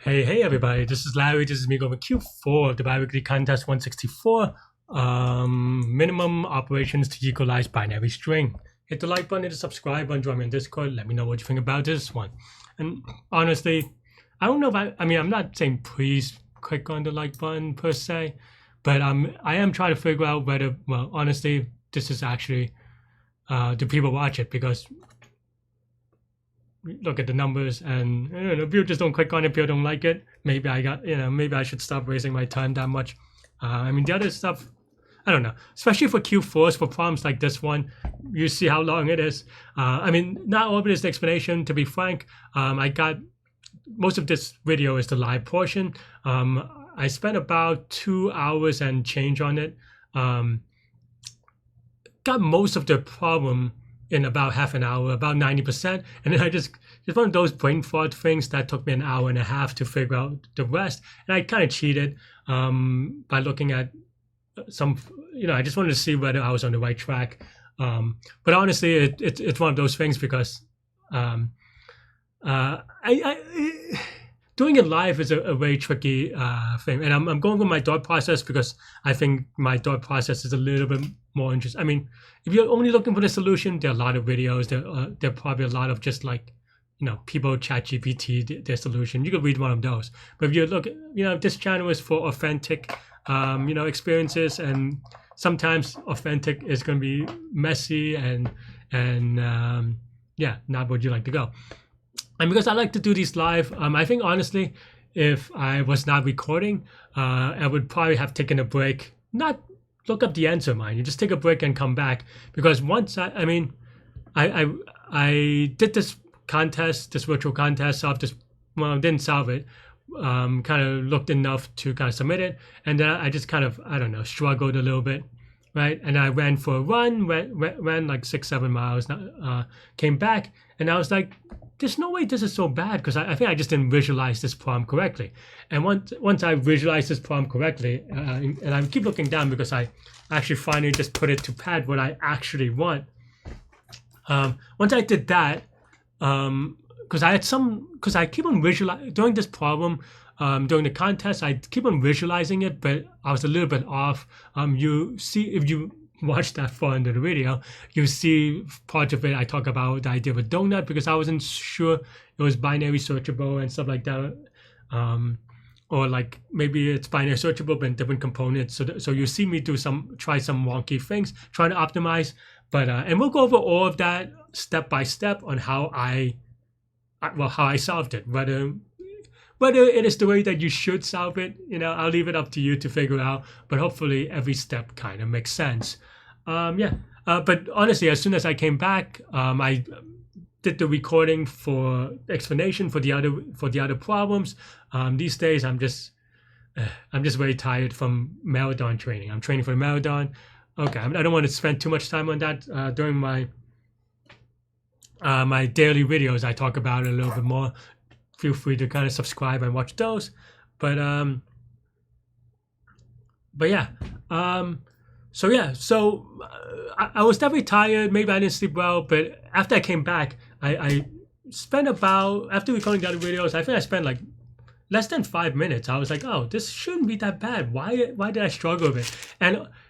Hey everybody, this is Larry. This is me going with Q4 of the biweekly contest 164. Minimum operations to equalize binary string. Hit the like button, hit the subscribe button, join me on Discord. Let me know what you think about this one. And honestly, I don't know if I'm not saying please click on the like button per se, but I am trying to figure out whether, well, honestly, this is actually, do people watch it? Because look at the numbers, and if you just don't click on it, people don't like it. Maybe maybe I should stop wasting my time that much. The other stuff, I don't know. Especially for Q4s, for problems like this one, you see how long it is. Not all of it is the explanation. To be frank, I got most of this video is the live portion. I spent about 2 hours and change on it. Got most of the problem in about half an hour, about 90%. And then it's one of those brain fart things that took me an hour and a half to figure out the rest. And I kind of cheated by looking at some, I just wanted to see whether I was on the right track. But honestly, it's one of those things because doing it live is a very tricky thing. And I'm going with my thought process because I think my thought process is a little bit more interesting. If you're only looking for the solution, there are a lot of videos. There are probably a lot of just like, people chat GPT their solution. You could read one of those. But if you look, this channel is for authentic, experiences, and sometimes authentic is going to be messy and not what you like to go. And because I like to do these live, I think honestly, if I was not recording, I would probably have taken a break. Not look up the answer, mind you. Just take a break and come back. Because once I did this contest, this virtual contest, didn't solve it. Kind of looked enough to kind of submit it, and then I just kind of struggled a little bit, right? And I ran for a run, ran like 6-7 miles, came back, and I was like, there's no way this is so bad, because I think I just didn't visualize this problem correctly. And once I visualized this problem correctly, and I keep looking down because I actually finally just put it to pad what I actually want. Once I did that, because I keep on visualizing during this problem, during the contest, I keep on visualizing it, but I was a little bit off. You see, if you watch that far into the video, you see part of it. I talk about the idea of a donut because I wasn't sure it was binary searchable and stuff like that, or like maybe it's binary searchable but in different components. So you see me try some wonky things, trying to optimize. But and we'll go over all of that step by step on how I solved it. Whether it is the way that you should solve it, I'll leave it up to you to figure out. But hopefully every step kind of makes sense. But honestly, as soon as I came back, I did the recording for explanation for the other problems. These days, I'm just very tired from marathon training. I'm training for the marathon. Okay, I don't want to spend too much time on that. During my my daily videos, I talk about it a little bit more. Feel free to kind of subscribe and watch those. But yeah. So I was definitely tired. Maybe I didn't sleep well. But after I came back, I spent after recording the other videos, I think I spent like less than 5 minutes. I was like, oh, this shouldn't be that bad. Why did I struggle with it?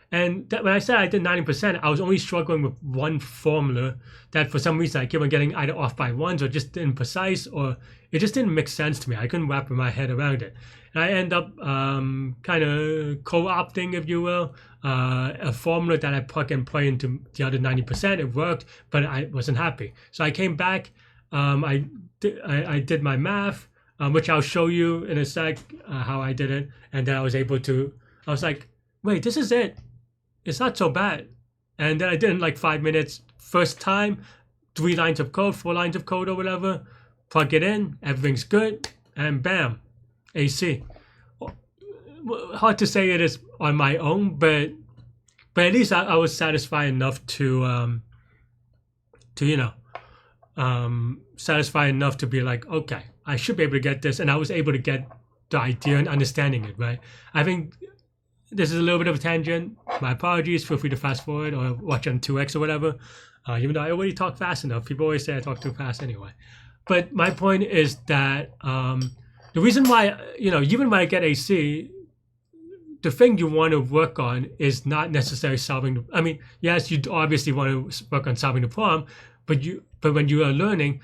And when I said I did 90%, I was only struggling with one formula that for some reason I kept on getting either off by ones or just imprecise, or it just didn't make sense to me. I couldn't wrap my head around it. And I end up kind of co-opting, if you will, a formula that I plug and play into the other 90%. It worked, but I wasn't happy. So I came back. I did my math, which I'll show you in a sec how I did it. And then I was like, wait, this is it. It's not so bad. And then I did it in like 5 minutes. First time, 3 lines of code, 4 lines of code or whatever. Plug it in, everything's good, and bam, AC. Hard to say it is on my own, but at least I was satisfied enough to satisfied enough to be like, okay, I should be able to get this, and I was able to get the idea and understanding it, right? I think this is a little bit of a tangent. My apologies. Feel free to fast forward or watch on 2x or whatever. Even though I already talk fast enough. People always say I talk too fast anyway. But my point is that the the reason why, even when I get a C, the thing you want to work on is not necessarily solving. I mean, yes, you obviously want to work on solving the problem, but when you are learning,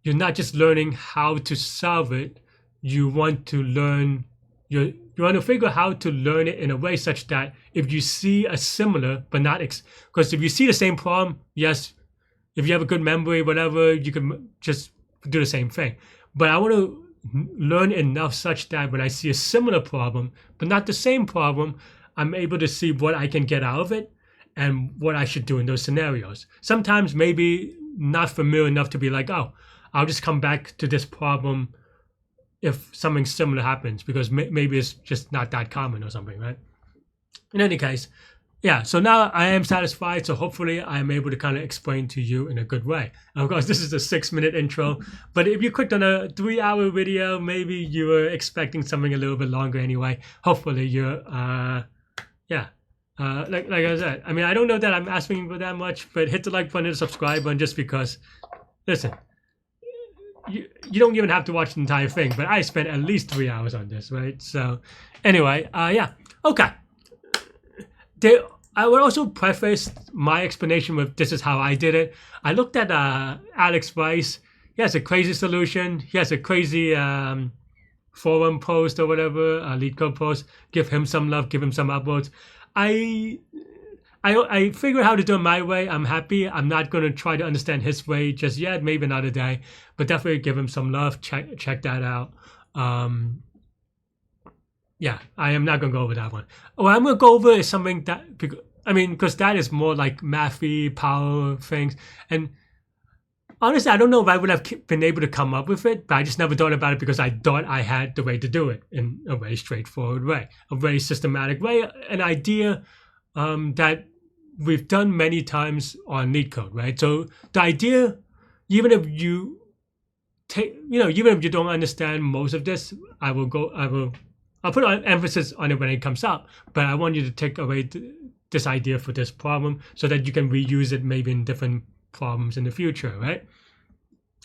you're not just learning how to solve it. You want to learn. You want to figure out how to learn it in a way such that if you see a similar, but not because if you see the same problem, yes, if you have a good memory, whatever, you can just do the same thing. But I want to learn enough such that when I see a similar problem, but not the same problem, I'm able to see what I can get out of it and what I should do in those scenarios. Sometimes maybe not familiar enough to be like, oh, I'll just come back to this problem if something similar happens, because maybe it's just not that common or something, right? In any case, yeah, so now I am satisfied. So hopefully I'm able to kind of explain to you in a good way. And of course, this is a 6-minute intro, but if you clicked on a 3-hour video, maybe you were expecting something a little bit longer anyway. Hopefully you're, like I said, I mean, I don't know that I'm asking for that much, but hit the like button and the subscribe button just because, listen, you don't even have to watch the entire thing, but I spent at least 3 hours on this, right? So anyway, yeah, okay. I would also preface my explanation with this is how I did it. I looked at Alex Rice. He has a crazy solution. He has a crazy forum post or whatever, Leetcode post. Give him some love, give him some upvotes. I figured how to do it my way. I'm happy. I'm not going to try to understand his way just yet. Maybe another day, but definitely give him some love. Check that out. Yeah, I am not going to go over that one. What I'm going to go over is something that, because that is more like mathy power things. And honestly, I don't know if I would have been able to come up with it, but I just never thought about it because I thought I had the way to do it in a very straightforward way, a very systematic way, an idea that we've done many times on Leetcode, right? So the idea, even if you even if you don't understand most of this, I'll put an emphasis on it when it comes up, but I want you to take away this idea for this problem so that you can reuse it maybe in different problems in the future, right?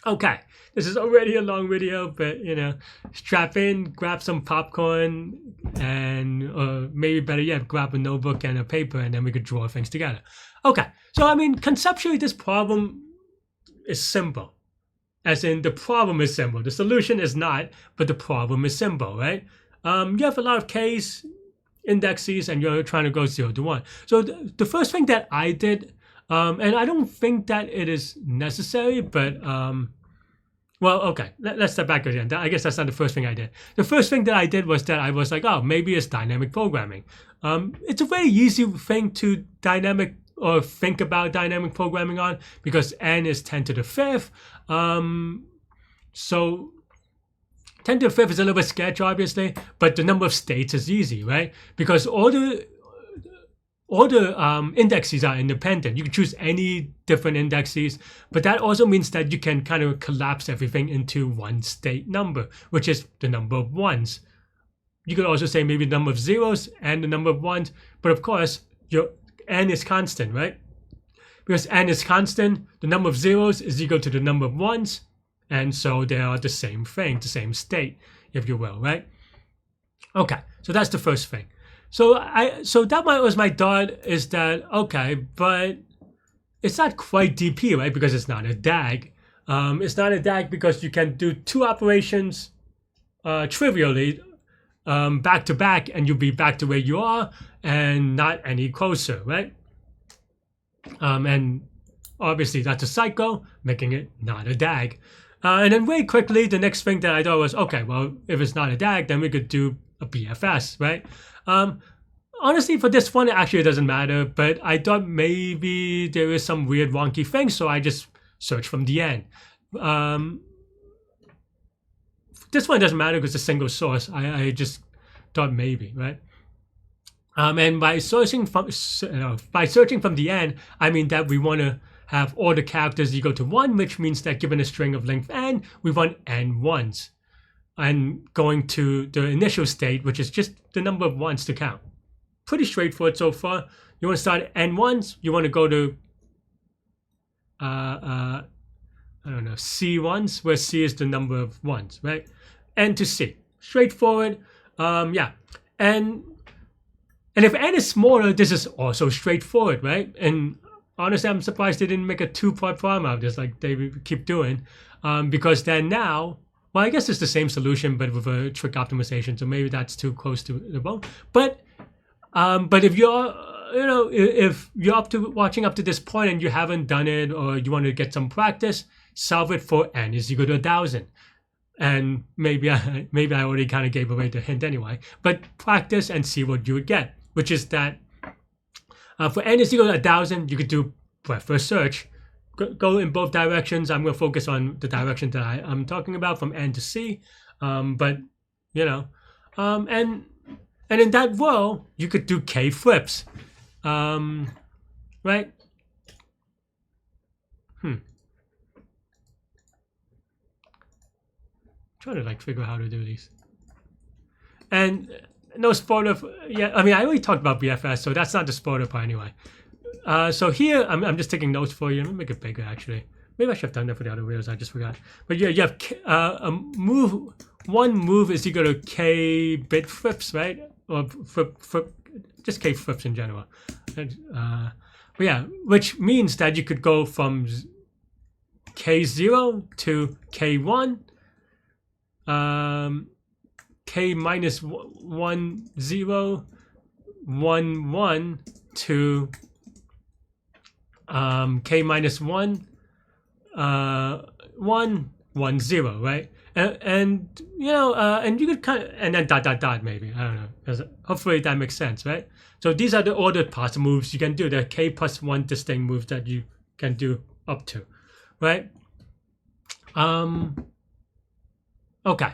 Okay, this is already a long video, but strap in, grab some popcorn, and maybe better yet, grab a notebook and a paper, and then we could draw things together. Okay, so I mean, conceptually, this problem is simple. As in, the problem is simple. The solution is not, but the problem is simple, right? You have a lot of case indexes, and you're trying to go 0 to 1. So the first thing that I did, and I don't think that it is necessary, but well, okay, let's step back again. I guess that's not the first thing I did. The first thing that I did was that I was like, oh, maybe it's dynamic programming. It's a very easy thing to think about dynamic programming on, because n is 10 to the 5th. So 10 to the 5th is a little bit sketch, obviously, but the number of states is easy, right? Because all the indexes are independent. You can choose any different indexes, but that also means that you can kind of collapse everything into one state number, which is the number of ones. You could also say maybe the number of zeros and the number of ones, but of course, your n is constant, right? Because n is constant, the number of zeros is equal to the number of ones, and so they are the same thing, the same state, if you will, right? Okay, so that's the first thing. So that was my thought, is that, okay, but it's not quite DP, right? Because it's not a DAG. It's not a DAG because you can do 2 operations trivially back to back, and you'll be back to where you are and not any closer, right? And obviously that's a cycle, making it not a DAG. And then very quickly, the next thing that I thought was, okay, well, if it's not a DAG, then we could do a BFS, right? Honestly, for this one, actually, it doesn't matter, but I thought maybe there is some weird wonky thing, so I just searched from the end. This one doesn't matter because it's a single source. I just thought maybe, right? And by searching from the end, I mean that we want to have all the characters equal to 1, which means that given a string of length n, we want n ones. And going to the initial state, which is just the number of ones to count. Pretty straightforward so far. You want to start at n ones, you want to go to I don't know, c ones, where c is the number of ones, right? N to C. Straightforward. Yeah. And if N is smaller, this is also straightforward, right? And honestly, I'm surprised they didn't make a 2-part problem out of this like they keep doing. Because then now, well, I guess it's the same solution, but with a trick optimization. So maybe that's too close to the bone. But if you're, if you're watching up to this point and you haven't done it, or you want to get some practice, solve it for N is equal to 1,000. And maybe I already kind of gave away the hint anyway. But practice and see what you would get, which is that for N is equal to 1,000, you could do breadth first search. Go in both directions. I'm going to focus on the direction that I'm talking about, from N to C. But and in that world, you could do K flips, right? Trying to like figure out how to do these. And no spoiler. Yeah, I mean, I already talked about BFS, so that's not the spoiler part anyway. So here, I'm just taking notes for you. Let me make it bigger, actually. Maybe I should have done that for the other videos. I just forgot. But yeah, you have one move is equal to K bit flips, right? Or just K flips in general. But yeah, which means that you could go from K0 to K1, K minus 1, 0, 1, 1 to K minus 1, 1, 1, 0, right? And you could kind of, and then dot maybe, I don't know, because hopefully that makes sense, right? So these are the ordered pass moves you can do, the K plus 1 distinct moves that you can do up to, right? Okay.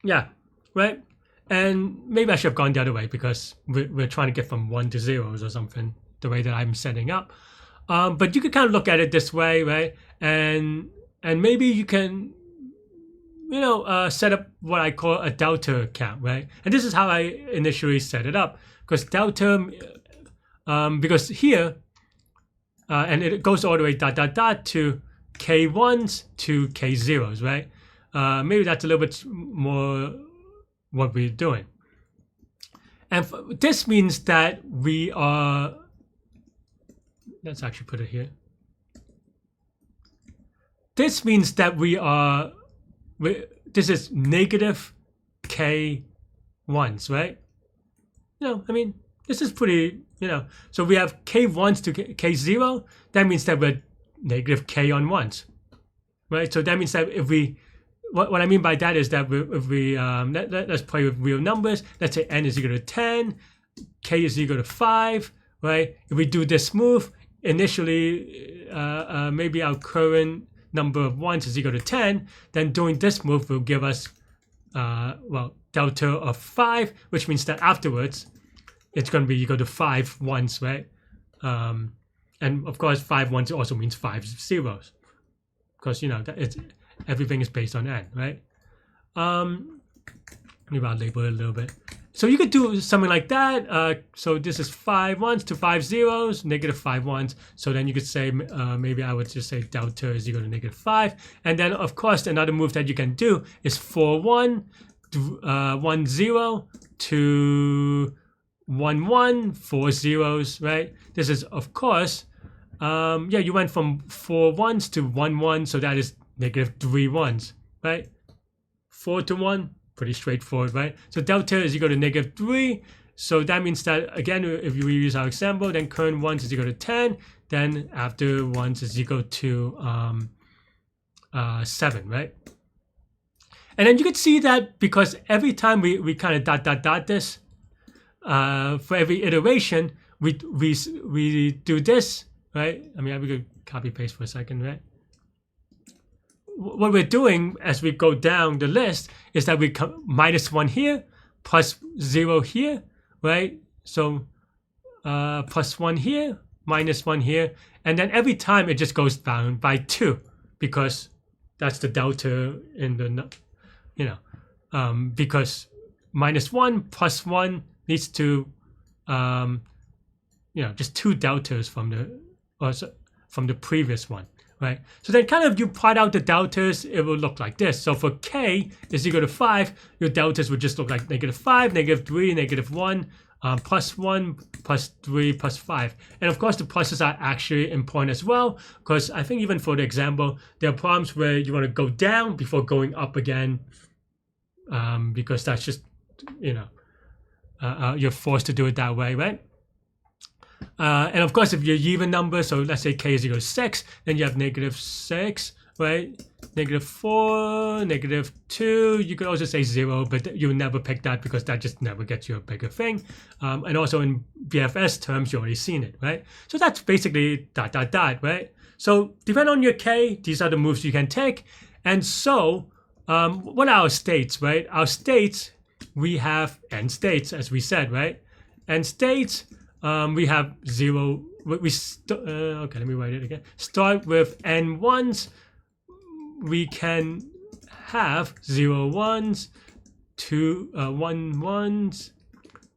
Yeah, right? And maybe I should have gone the other way, because we're trying to get from 1 to 0s or something, the way that I'm setting up. But you could kind of look at it this way, right? And maybe you can, set up what I call a delta count, right? And this is how I initially set it up, because delta, because here, and it goes all the way dot to K1s to K0s, right? Maybe that's a little bit more what we're doing. And this means that we are, let's actually put it here. This means that this is negative K1s, right? I mean, this is pretty, so we have K1s to K0. That means that we're negative K on 1s, right? So that means that if we, what I mean by that is that if we let's play with real numbers. Let's say N is equal to 10, K is equal to 5, right? If we do this move, initially maybe our current number of 1s is equal to 10, then doing this move will give us delta of 5, which means that afterwards it's going to be equal to 5 1s, right? And of course 5 1s also means 5 zeros, because everything is based on N, right? Maybe I'll label it a little bit. So you could do something like that. So this is 5 1s to 5 zeros, negative 5 1s. So then you could say, maybe I would just say delta is equal to negative 5. And then of course another move that you can do is 4 1, 1 0 to 1 1, 4 zeros, right? This is of course, you went from 4 1s to 1 1, so that is negative 3 1s, right? 4 to 1, pretty straightforward, right? So delta is equal to negative 3. So that means that, again, if we use our example, then current 1s is equal to 10. Then after 1s is equal to 7, right? And then you could see that because every time we kind of dot this, for every iteration, we do this, right? I mean, we could copy paste for a second, right? What we're doing as we go down the list is that we come minus 1 here, plus 0 here, right? So plus 1 here, minus 1 here, and then every time it just goes down by 2, because that's the delta in the, because minus 1 plus 1 leads to, just 2 deltas from the previous one, right? So then kind of you plot out the deltas, it will look like this. So for k is equal to 5, your deltas would just look like -5, -3, -1, +1, +3, +5. And of course, the pluses are actually important as well, because I think even for the example, there are problems where you want to go down before going up again, because that's just, you know, you're forced to do it that way, right? And of course, if you're even number, so let's say k is equal to 6, then you have -6, right? -4, -2. You could also say 0, but you'll never pick that because that just never gets you a bigger thing. And also in BFS terms, you already seen it, right? So that's basically ... right? So depending on your k, these are the moves you can take. And so what are our states, right? Our states, we have n states, as we said, right? And states, we have 0. Okay, let me write it again. Start with n ones. We can have 0 1s, 2 1 1s, ...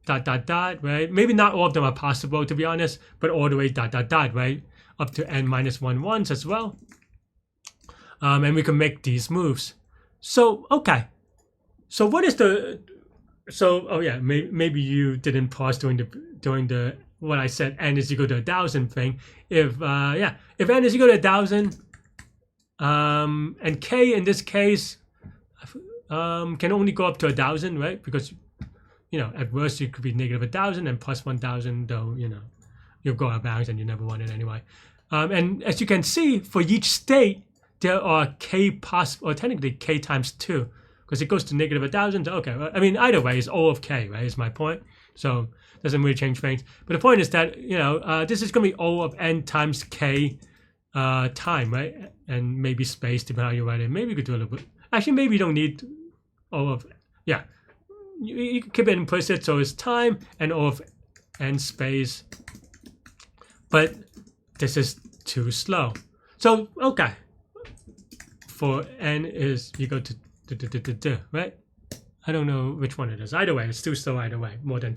right? Maybe not all of them are possible, to be honest, but all the way ... right? Up to n minus 1 1s as well. And we can make these moves. So, okay. So what is the... So, oh yeah, maybe you didn't pause during the what I said n is equal to 1,000 thing. If n is equal to 1,000, and k in this case can only go up to 1,000, right? Because, you know, at worst it could be -1,000 and plus 1,000, though, you know, you'll go out of bounds and you never want it anyway. And as you can see, for each state, there are k possible, or technically k times 2, because it goes to -1,000. Okay, I mean, either way, it's O of k, right? Is my point. So it doesn't really change things. But the point is that, you know, this is going to be O of n times k time, right? And maybe space, depending on how you write it. Maybe you could do a little bit. Actually, maybe you don't need O of, yeah. You can keep it implicit, so it's time and O of n space. But this is too slow. So, okay. For n is equal to right? I don't know which one it is. Either way, it's too slow either way. More than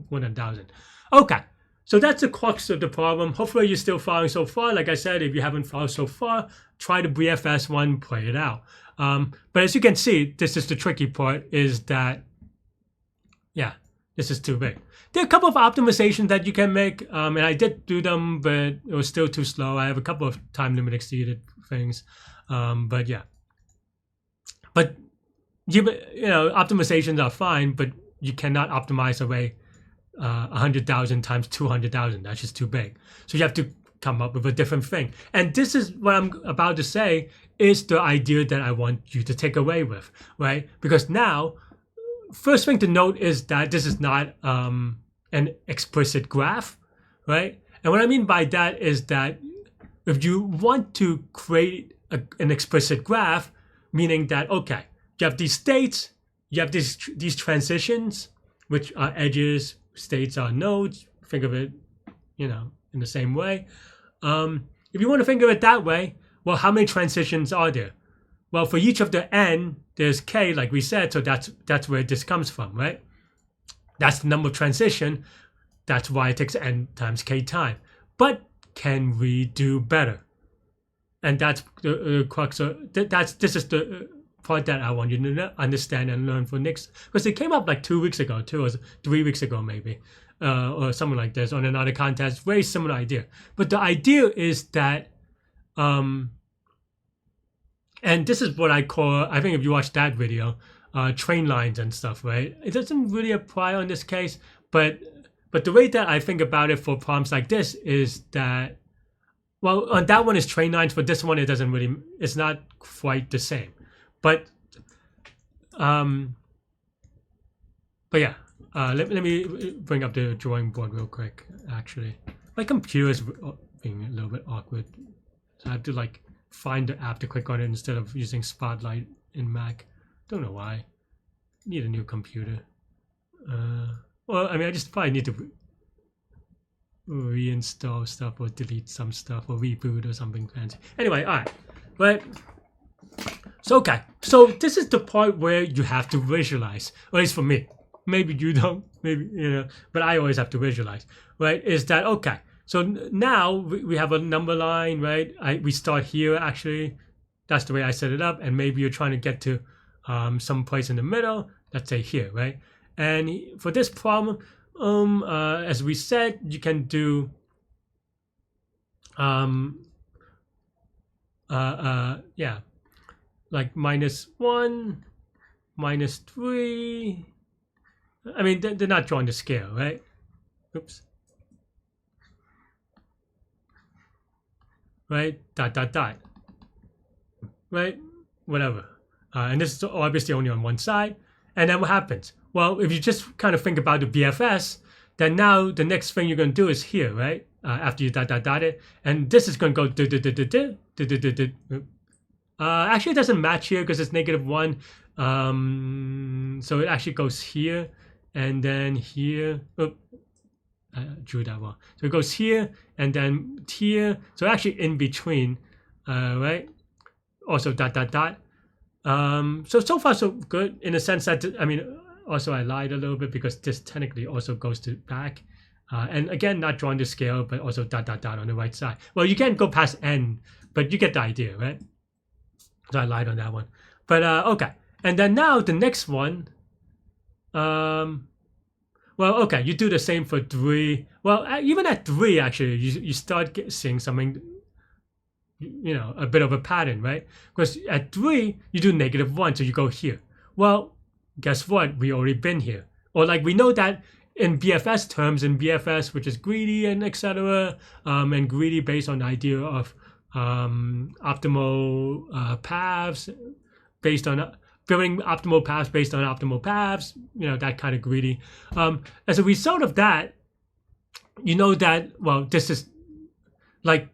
1,000. Okay. So that's the crux of the problem. Hopefully you're still following so far. Like I said, if you haven't followed so far, try the BFS one, play it out. But as you can see, this is the tricky part, is that, yeah, this is too big. There are a couple of optimizations that you can make, and I did do them, but it was still too slow. I have a couple of time limit exceeded things, but yeah. But you know, optimizations are fine, but you cannot optimize away 100,000 times 200,000. That's just too big. So you have to come up with a different thing. And this is what I'm about to say is the idea that I want you to take away with, right? Because now, first thing to note is that this is not an explicit graph, right? And what I mean by that is that if you want to create an explicit graph, meaning that, okay, you have these states, you have these transitions, which are edges, states are nodes. Think of it, you know, in the same way. If you want to think of it that way, well, how many transitions are there? Well, for each of the n, there's k, like we said, so that's where this comes from, right? That's the number of transition. That's why it takes n times k time. But can we do better? And that's the crux of this is the part that I want you to understand and learn for next, because it came up like 2 weeks ago too, or 3 weeks ago maybe, or something like this on another contest. Very similar idea, but the idea is that, and this is what I call, I think if you watch that video, train lines and stuff, right? It doesn't really apply on this case, but the way that I think about it for problems like this is that, well, on that one is train lines, but this one it doesn't really, it's not quite the same. But yeah, let me bring up the drawing board real quick. Actually, my computer is being a little bit awkward, so I have to like find the app to click on it instead of using Spotlight in Mac. Don't know why. Need a new computer. Well, I mean, I just probably need to reinstall stuff or delete some stuff or reboot or something fancy. Anyway, all right, but. So, okay, so this is the part where you have to visualize, or at least for me. Maybe you don't, maybe, you know, but I always have to visualize, right? Is that, okay, So now we have a number line, right? We start here actually. That's the way I set it up. And maybe you're trying to get to some place in the middle. Let's say here, right? And for this problem, as we said, you can do yeah, like -1, -3. I mean, they're not drawing the scale, right? Oops. Right? Dot, dot, dot. Right? Whatever. And this is obviously only on one side. And then what happens? Well, if you just kind of think about the BFS, then now the next thing you're going to do is here, right? After you dot, dot, dot it. And this is going to go actually, it doesn't match here because it's -1. So it actually goes here and then here. Oh, I drew that wrong. So it goes here and then here. So actually in between, right? Also dot, dot, dot. So far so good in the sense that, I mean, also I lied a little bit because this technically also goes to back. And again, not drawing the scale, but also dot, dot, dot on the right side. Well, you can't go past n, but you get the idea, right? So I lied on that one. But okay. And then now the next one, well, okay, you do the same for 3. Well, even at 3, actually, you start seeing something, you know, a bit of a pattern, right? Because at 3, you do -1, so you go here. Well, guess what? We already been here. Or like we know that in BFS terms, in BFS, which is greedy and etc., and greedy based on the idea of optimal paths based on building optimal paths based on optimal paths, you know, that kind of greedy. As a result of that, you know that, well, this is like,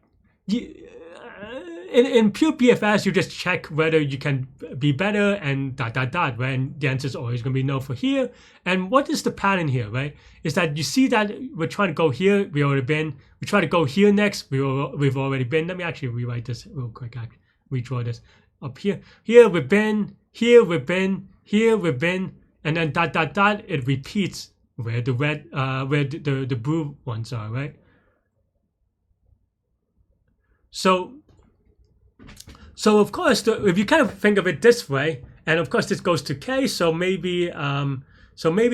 in pure BFS, you just check whether you can be better and dot, dot, dot, right? And the answer is always going to be no for here. And what is the pattern here, right? Is that you see that we're trying to go here, we already been. We try to go here next, we've already been. Let me actually rewrite this real quick, redraw this. Up here, here we've been, here we've been, here we've been, and then dot, dot, dot, it repeats where the red, where the blue ones are, right? So of course, if you kind of think of it this way, and of course this goes to k, so maybe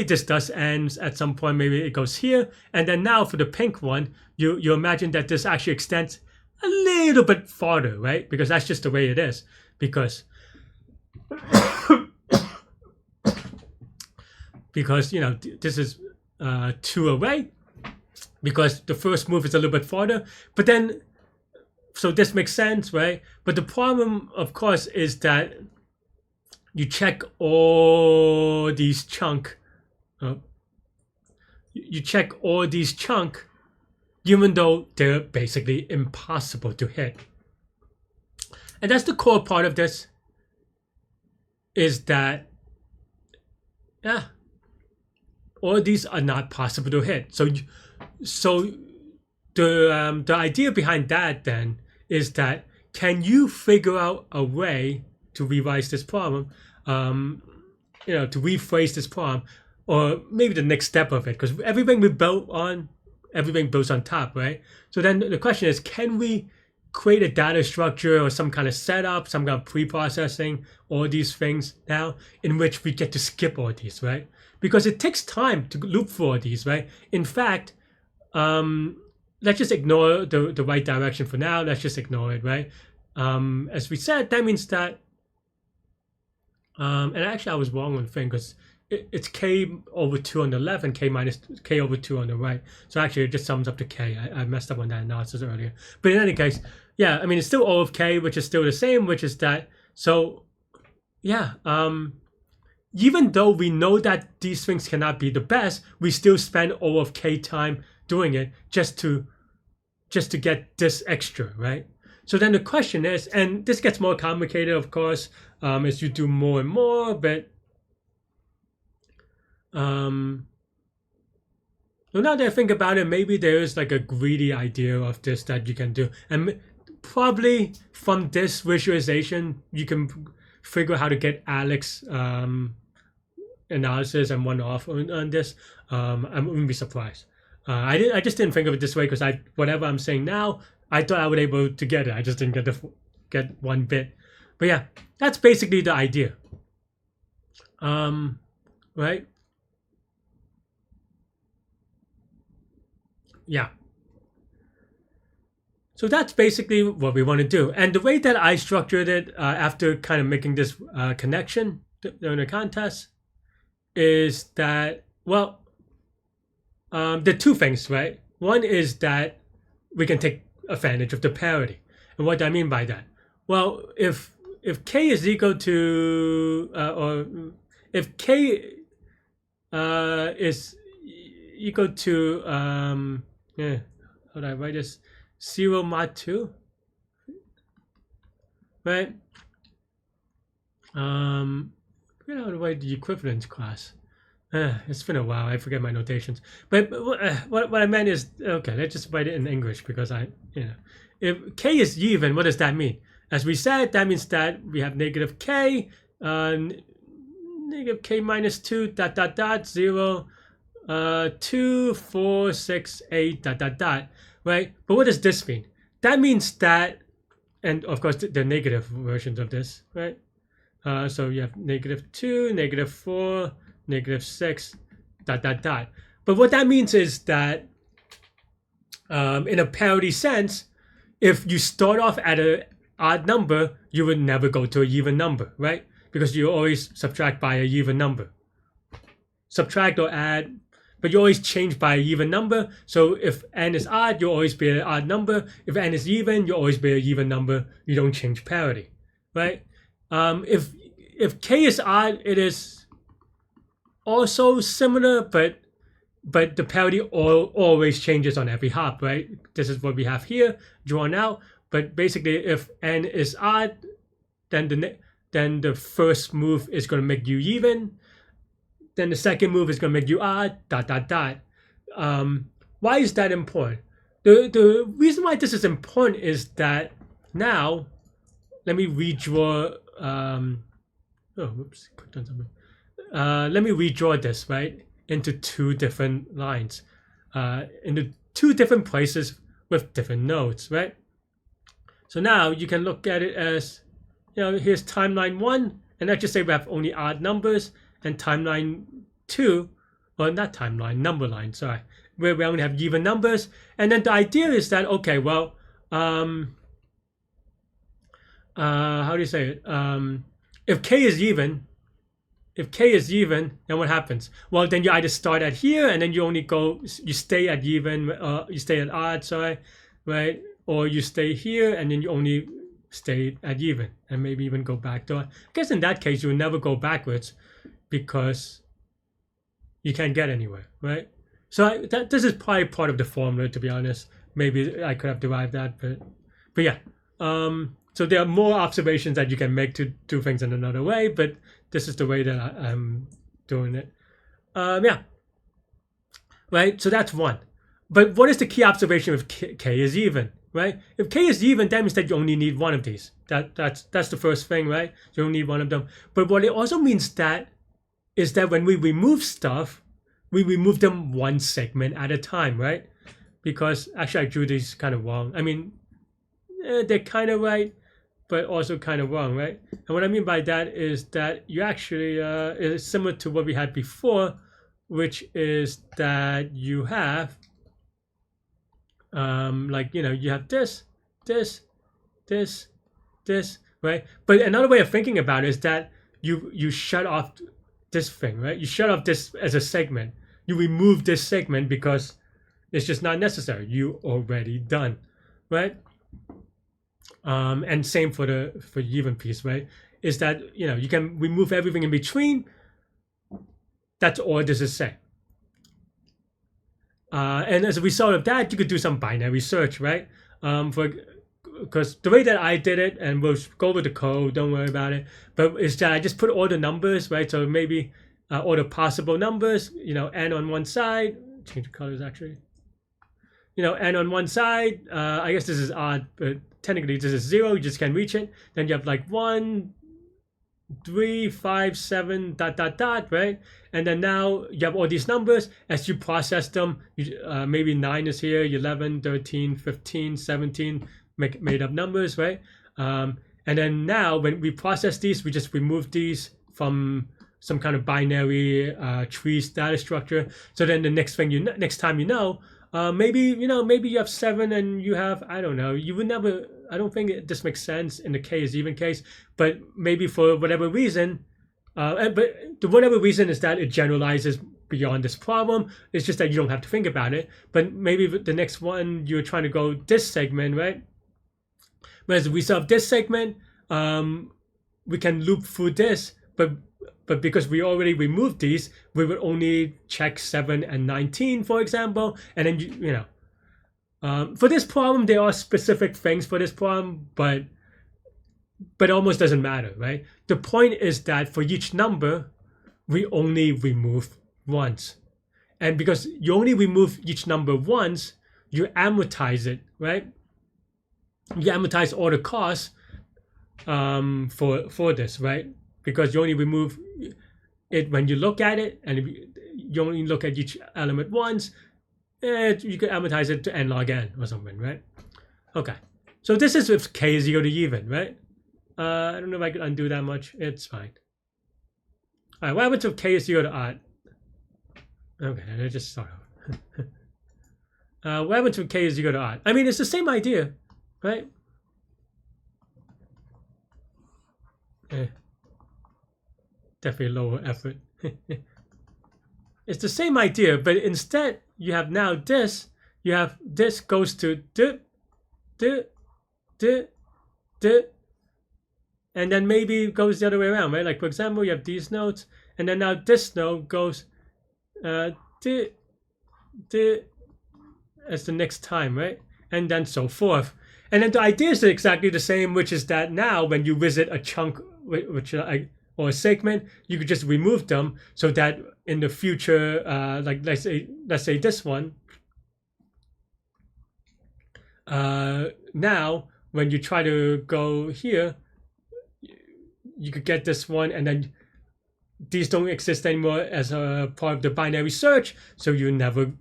this does end at some point. Maybe it goes here, and then now for the pink one, you imagine that this actually extends a little bit farther, right? Because that's just the way it is. Because you know, this is 2 away, because the first move is a little bit farther, but then. So this makes sense, right? But the problem, of course, is that you check all these chunk. You check all these chunk, even though they're basically impossible to hit. And that's the core part of this. Is that, yeah, all these are not possible to hit. So the idea behind that then is that, can you figure out a way to revise this problem, you know, to rephrase this problem, or maybe the next step of it, because everything we built on, everything builds on top, right? So then the question is, can we create a data structure or some kind of setup, some kind of pre-processing, all these things now, in which we get to skip all these, right? Because it takes time to loop for all these, right? In fact, let's just ignore the right direction for now. Let's just ignore it, right? As we said, that means that, and actually I was wrong on the thing, because it's k over 2 on the left and k minus k over 2 on the right. So actually it just sums up to k. I messed up on that analysis earlier. But in any case, yeah, I mean, it's still O of k, which is still the same, which is that, so yeah, even though we know that these things cannot be the best, we still spend O of k time doing it just to get this extra, right? So then the question is, and this gets more complicated, of course, as you do more and more, but well, now that I think about it, maybe there is like a greedy idea of this that you can do, and probably from this visualization you can figure out how to get Alex analysis and one off on this. I wouldn't be surprised. I just didn't think of it this way because whatever I'm saying now, I thought I would be able to get it. I just didn't get one bit. But yeah, that's basically the idea. Right? Yeah. So that's basically what we want to do. And the way that I structured it after kind of making this connection during the contest is that, well, there are two things, right? One is that we can take advantage of the parity. And what do I mean by that? Well, if k is equal to, or if k is equal to, yeah, how do I write this? 0 mod 2, right? Forget how to write the equivalence class. It's been a while. I forget my notations. But what I meant is, okay, let's just write it in English because if k is even, what does that mean? As we said, that means that we have negative k, negative k minus 2, dot, dot, dot, 0, 2, 4, 6, 8, dot, dot, dot, right? But what does this mean? That means that, and of course, the negative versions of this, right? So you have negative 2, negative 4, negative 6, dot, dot, dot. But what that means is that in a parity sense, if you start off at an odd number, you would never go to an even number, right? Because you always subtract by an even number. Subtract or add, but you always change by an even number. So if n is odd, you'll always be an odd number. If n is even, you'll always be an even number. You don't change parity, right? If k is odd, it is also similar, but the parity always changes on every hop, right? This is what we have here drawn out. But basically, if n is odd, then the first move is going to make you even. Then the second move is going to make you odd, dot, dot, dot. Why is that important? The reason why this is important is that now, let me redraw, clicked on something. Let me redraw this, right, into two different lines, into two different places with different nodes, right? So now you can look at it as, here's timeline 1, and let's just say we have only odd numbers, and timeline 2, or not timeline, number line, sorry, where we only have even numbers. And then the idea is that, okay, well, how do you say it? If k is even, then what happens? Well, then you either start at here, and then you stay at even, you stay at odd, sorry, right? Or you stay here, and then you only stay at even, and maybe even go back to, I guess in that case, you would never go backwards because you can't get anywhere, right? So this is probably part of the formula, to be honest. Maybe I could have derived that, but yeah. So there are more observations that you can make to do things in another way, but this is the way that I'm doing it. Yeah, right? So that's one. But what is the key observation if k is even, right? If k is even, that means that you only need one of these. That's the first thing, right? You only need one of them. But what it also means is that when we remove stuff, we remove them one segment at a time, right? Because actually I drew these kind of wrong. I mean, they're kind of right, but also kind of wrong, right? And what I mean by that is that you actually, it's similar to what we had before, which is that you have, you have this, right? But another way of thinking about it is that you shut off this thing, right? You shut off this as a segment. You remove this segment because it's just not necessary. You already done, right? And same for the even piece, right? Is that you can remove everything in between. That's all this is saying. And as a result of that, you could do some binary search, right? Because the way that I did it, and we'll go over the code, don't worry about it, but is that I just put all the numbers, right? So maybe all the possible numbers, n on one side, change the colors actually, n on one side, I guess this is odd, but technically this is 0, you just can't reach it. Then you have like 1, 3, 5, 7, dot, dot, dot, right? And then now you have all these numbers. As you process them, maybe 9 is here, 11, 13, 15, 17, made up numbers, right? And then now when we process these, we just remove these from some kind of binary tree data structure. So then the next time you know, maybe you have 7 and you have, I don't know, you would never, I don't think this makes sense in the k is even case, but maybe for whatever reason, but the whatever reason is that it generalizes beyond this problem. It's just that you don't have to think about it. But maybe the next one you're trying to go this segment, right? Whereas we solve this segment, we can loop through this, but because we already removed these, we would only check 7 and 19, for example, and then for this problem, there are specific things for this problem, but it almost doesn't matter, right? The point is that for each number, we only remove once. And because you only remove each number once, you amortize it, right? You amortize all the costs for this, right? Because you only remove it when you look at it, and you only look at each element once. You could amortize it to n log n or something, right? Okay, so this is if k is equal to even, right? I don't know if I could undo that much. It's fine. All right, what happens if k is equal to odd? Okay, I just start over. What happens if k is equal to odd? I mean, it's the same idea, right? Definitely lower effort. It's the same idea, but instead you have now this. You have this goes to and then maybe it goes the other way around, right? Like for example, you have these nodes, and then now this node goes as the next time, right? And then so forth. And then the idea is exactly the same, which is that now when you visit a chunk, or a segment, you could just remove them so that in the future, like let's say this one, now when you try to go here, you could get this one, and then these don't exist anymore as a part of the binary search, so you never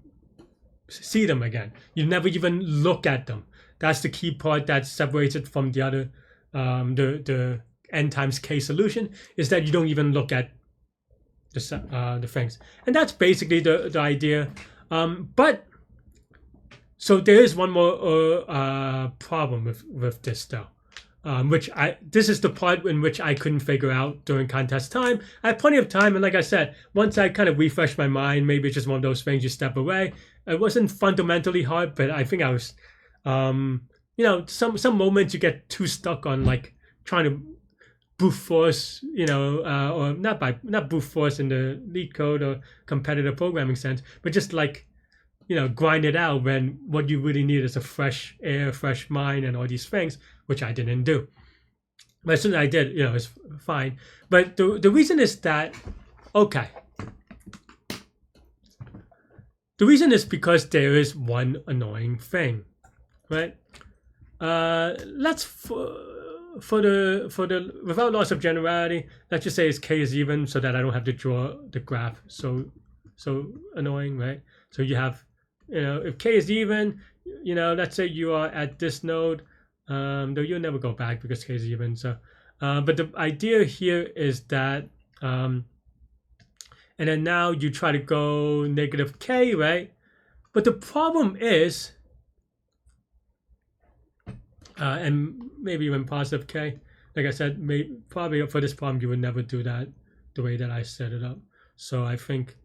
see them again. You never even look at them. That's the key part that separates it from the other, the n times k solution, is that you don't even look at the things. And that's basically the idea. But so there is one more problem with this though, this is the part in which I couldn't figure out during contest time. I had plenty of time, and like I said, once I kind of refreshed my mind, maybe it's just one of those things you step away. It wasn't fundamentally hard, but I think I was, some moments you get too stuck on like trying to brute force, or not brute force in the Leetcode or competitive programming sense, but just like, grind it out when what you really need is a fresh air, fresh mind, and all these things, which I didn't do. But as soon as I did, it's fine. But the reason is that, okay. The reason is because there is one annoying thing, right? Let's for the without loss of generality, let's just say it's k is even, so that I don't have to draw the graph so annoying, right? So you have, if k is even, let's say you are at this node, though you'll never go back because k is even. So, but the idea here is that, and then now you try to go negative k, right? But the problem is, and maybe even positive k, like I said, probably for this problem you would never do that the way that I set it up. So I think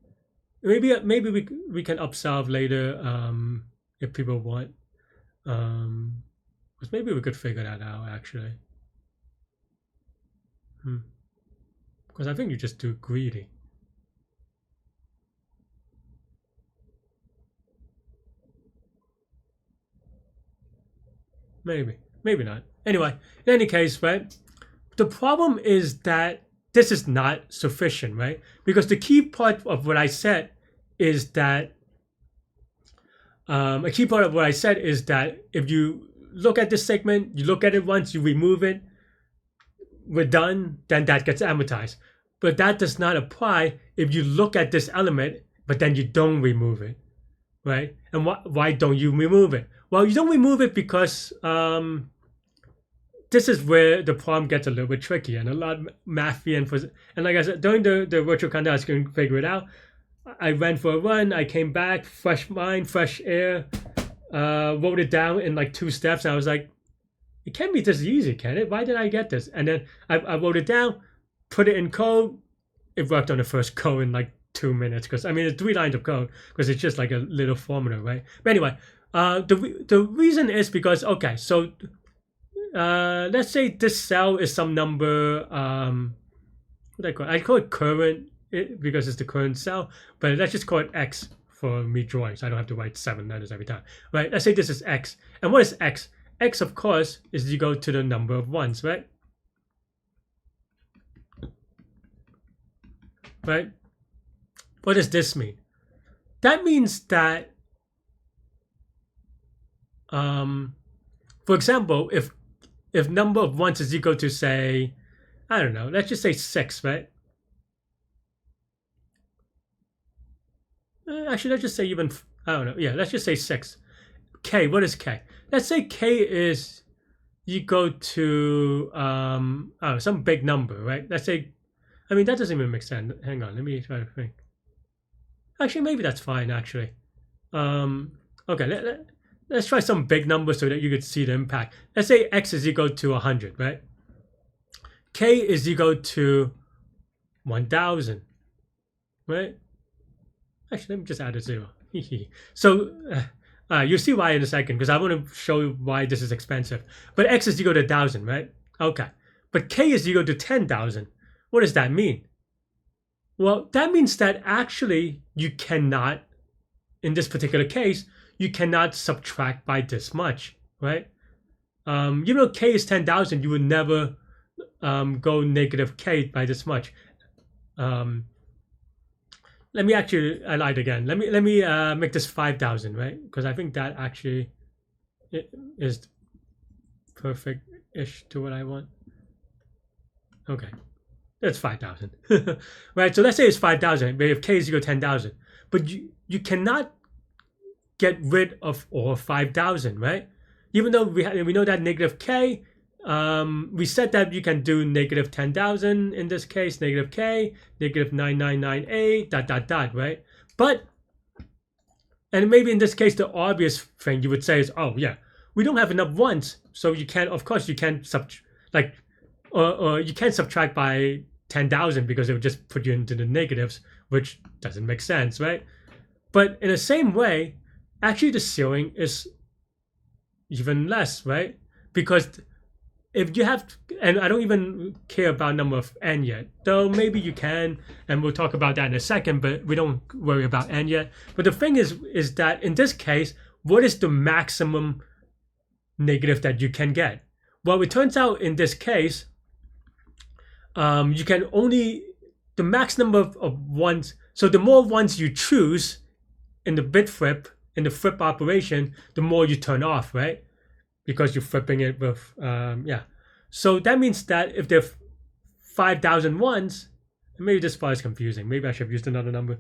maybe we can upsolve later if people want. Because maybe we could figure that out actually. Because I think you just do greedy. Maybe not. Anyway, in any case, right? The problem is that this is not sufficient, right? Because the key part of what I said is that if you look at this segment, you look at it once, you remove it, we're done, then that gets amortized. But that does not apply if you look at this element, but then you don't remove it, right? And why don't you remove it? Well, you don't remove it because this is where the problem gets a little bit tricky and a lot mathy and like I said, during the virtual contest, I couldn't figure it out. I went for a run, I came back, fresh mind, fresh air, wrote it down in like 2 steps. And I was like, it can't be this easy, can it? Why did I get this? And then I wrote it down, put it in code. It worked on the first code in like 2 minutes because I mean it's 3 lines of code because it's just like a little formula, right? But anyway, the reason is because okay, so let's say this cell is some number. What do I call it? I call it current because it's the current cell, but let's just call it X for me drawing, so I don't have to write 7 letters every time, right? Let's say this is X, and what is X? X, of course, is you go to the number of ones, right? Right? What does this mean? That means that, for example, if number of ones is equal to, say, I don't know, let's just say 6, right? Actually, let's just say even, I don't know, yeah, let's just say 6. K, what is K? Let's say K is equal to, some big number, right? Let's say, I mean, that doesn't even make sense. Hang on, let me try to think. Actually, maybe that's fine, actually. Okay, let's try some big number so that you could see the impact. Let's say X is equal to 100, right? K is equal to 1,000, right? Actually, let me just add a 0. So you'll see why in a second because I want to show you why this is expensive. But X is equal to 1,000, right? Okay. But K is equal to 10,000. What does that mean? Well, that means that actually you cannot, in this particular case, you cannot subtract by this much, right? You know, K is 10,000. You would never go negative K by this much. Let me actually, I lied again. Let me make this 5,000, right? Because I think that actually is perfect-ish to what I want. Okay, that's 5,000, right? So let's say it's 5,000, but if K is equal to 10,000, but you cannot get rid of all 5,000, right? Even though we know that negative K. We said that you can do negative 10,000 in this case, negative K, negative 9998, ... right? But, and maybe in this case, the obvious thing you would say is, oh yeah, we don't have enough ones, so you can't, of course, you can't you can't subtract by 10,000 because it would just put you into the negatives, which doesn't make sense, right? But in the same way, actually the ceiling is even less, right? Because if you have, and I don't even care about number of n yet, though maybe you can, and we'll talk about that in a second, but we don't worry about n yet. But the thing is that in this case, what is the maximum negative that you can get? Well, it turns out in this case, you can only, the max number of ones, so the more ones you choose in the bit flip, in the flip operation, the more you turn off, right? Because you're flipping it with, yeah. So that means that if there are 5,000 ones, maybe this part is confusing. Maybe I should have used another number.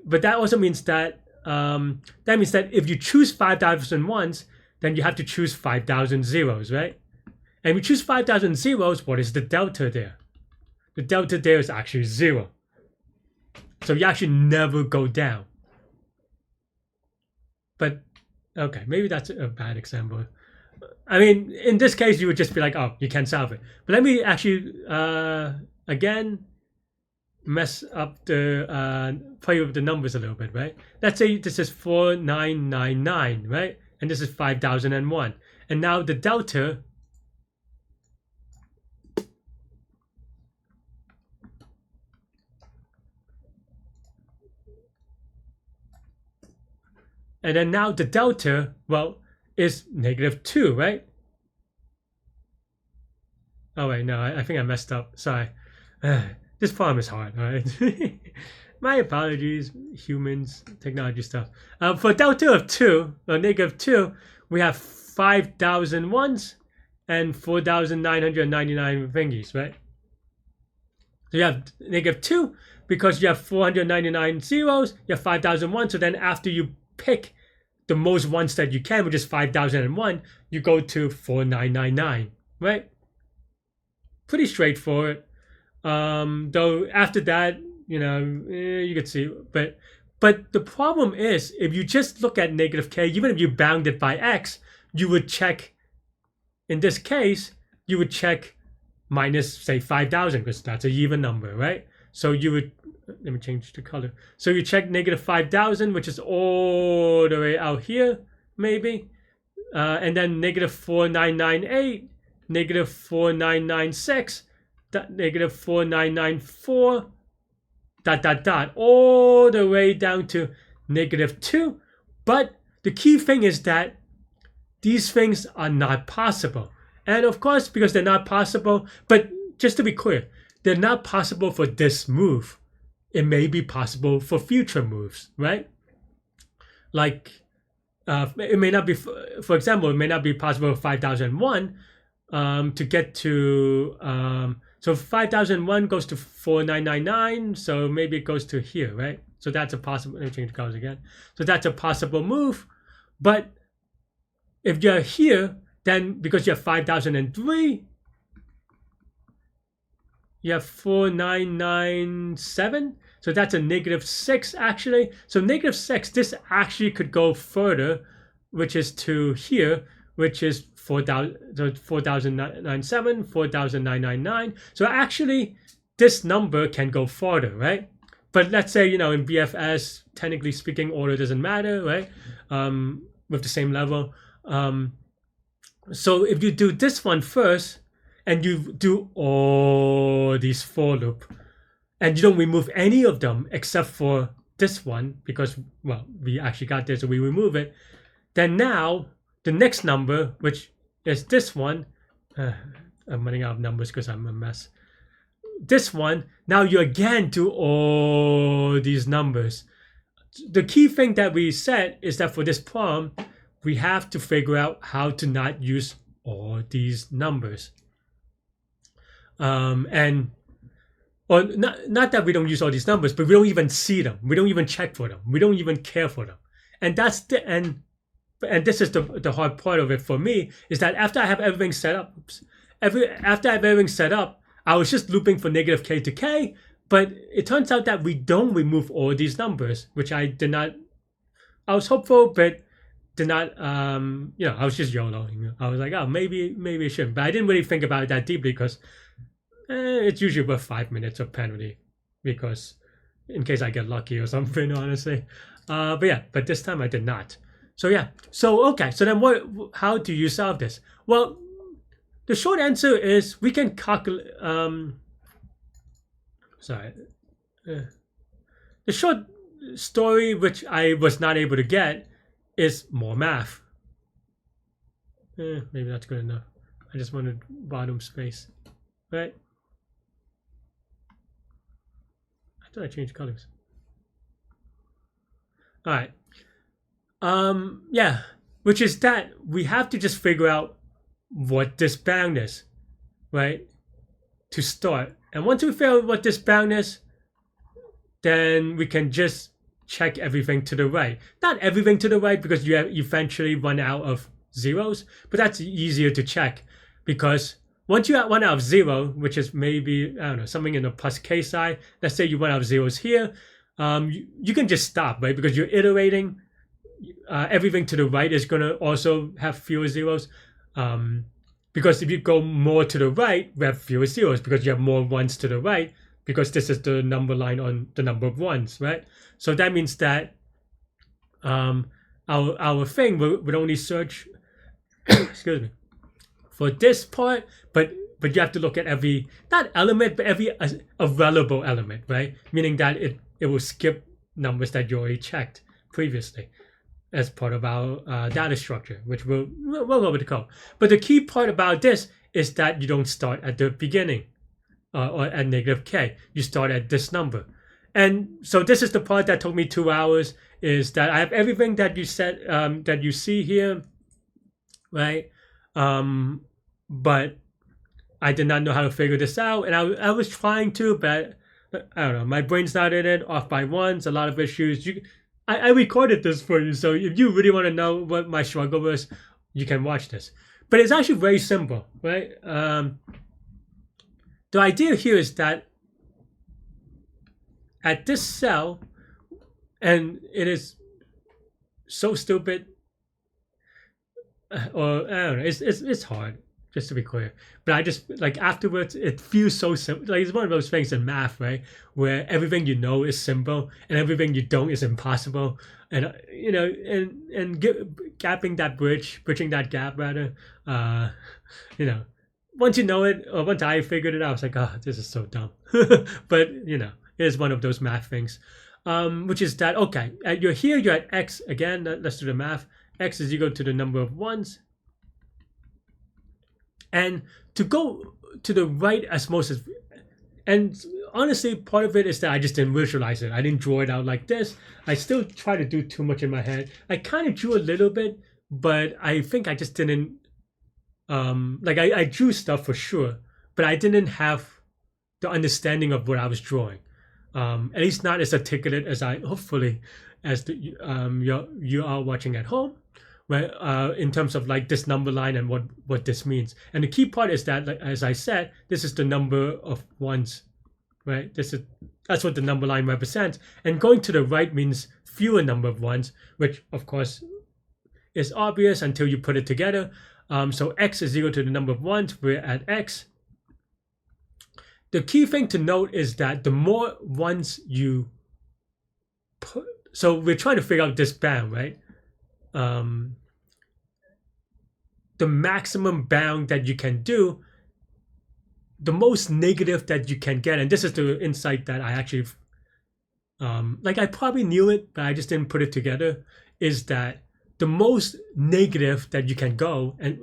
But that also means that, if you choose 5,000 ones, then you have to choose 5,000 zeros, right? And if you choose 5,000 zeros, what is the delta there? The delta there is actually 0. So you actually never go down. But, okay, maybe that's a bad example. I mean, in this case, you would just be like, oh, you can't solve it. But let me actually, again, mess up the, play with the numbers a little bit, right? Let's say this is 4999, right? And this is 5001. And now the delta, and then now the delta, well, is -2, right? Oh wait, no, I think I messed up. Sorry. This problem is hard, all right? My apologies, humans, technology stuff. For delta of 2, or -2, we have 5,000 ones and 4,999 thingies, right? So you have -2 because you have 499 zeros, you have 5001. So then after you pick the most ones that you can, which is 5001, you go to 4999, right? Pretty straightforward. Though after that, you could see, but the problem is if you just look at -k, even if you bound it by x, you would check, in this case, you would check minus, say, 5000 because that's an even number, right? So you would, let me change the color. So you check -5000, which is all the way out here, maybe. And then -4998, -4996, -4994, ... all the way down to -2. But the key thing is that these things are not possible. And of course, because they're not possible, but just to be clear, they're not possible for this move. It may be possible for future moves, right? Like, it may not be, for example, it may not be possible for 5001 to get to, so 5001 goes to 4999, so maybe it goes to here, right? So that's a possible, let me change the colors again. So that's a possible move, but if you're here, then because you have 5003, you have 4997, so that's a -6 actually. So -6, this actually could go further, which is to here, which is 4097, 4999. So actually, this number can go farther, right? But let's say, in BFS, technically speaking, order doesn't matter, right? With the same level. So if you do this one first, and you do all these for loop, and you don't remove any of them except for this one, because, well, we actually got this, so we remove it, then now the next number, which is this one, I'm running out of numbers because I'm a mess. This one, now you again do all these numbers. The key thing that we said is that for this problem, we have to figure out how to not use all these numbers. Or not that we don't use all these numbers, but we don't even see them. We don't even check for them. We don't even care for them. And that's and this is the hard part of it for me, is that after I have everything set up, I was just looping for -k to k, but it turns out that we don't remove all these numbers, which I did not. I was hopeful, but did not. I was just YOLOing. I was like, oh, maybe it shouldn't, but I didn't really think about it that deeply because it's usually worth 5 minutes of penalty, because in case I get lucky or something, honestly. But this time I did not. So yeah. So okay. So then how do you solve this? Well, the short answer is we can calculate. The short story, which I was not able to get, is more math. Maybe that's good enough. I just wanted bottom space, right? I thought I changed colors. All right. Yeah, which is that we have to just figure out what this bound is, right? To start. And once we figure out what this bound is, then we can just check everything to the right. Not everything to the right, because you eventually run out of zeros, but that's easier to check, because once you run out of 0, which is maybe, I don't know, something in the plus k side, let's say you run out of zeros here, you can just stop, right? Because you're iterating. Everything to the right is going to also have fewer zeros. Because if you go more to the right, we have fewer zeros because you have more ones to the right, because this is the number line on the number of ones, right? So that means that our thing would only search excuse me, for this part, but you have to look at every, not element, but every available element, right? Meaning that it will skip numbers that you already checked previously as part of our data structure, which we'll go over the code. But the key part about this is that you don't start at the beginning or at -k. You start at this number. And so this is the part that took me 2 hours, is that I have everything that you said, that you see here, right? But I did not know how to figure this out, and I was trying to, but I don't know. My brain's not in it. Off by ones, a lot of issues. I recorded this for you, so if you really want to know what my struggle was, you can watch this. But it's actually very simple, right? The idea here is that at this cell, and it is so stupid, or I don't know, it's hard, just to be clear. But I just like afterwards, it feels so simple. Like it's one of those things in math, right, where everything you know is simple and everything you don't is impossible. And you know, and gapping that bridging that gap rather, you know, once you know it, or once I figured it out, I was like, oh, this is so dumb. But you know, it is one of those math things, which is that okay? You're here, you're at x again. Let's do the math. X is equal to the number of ones, and to go to the right as most as, and honestly, part of it is that I just didn't visualize it. I didn't draw it out like this. I still try to do too much in my head. I kind of drew a little bit, but I think I just didn't. Like I drew stuff for sure, but I didn't have the understanding of what I was drawing. At least not as articulate as I hopefully as the you are watching at home, right? In terms of like this number line and what this means. And the key part is that, like, as I said, this is the number of ones, right? That's what the number line represents. And going to the right means fewer number of ones, which of course is obvious until you put it together. So x is equal to the number of ones. We're at x. The key thing to note is that the more ones you put, so we're trying to figure out this bound, right? The maximum bound that you can do, the most negative that you can get, and this is the insight that I actually, like I probably knew it, but I just didn't put it together, is that the most negative that you can go, and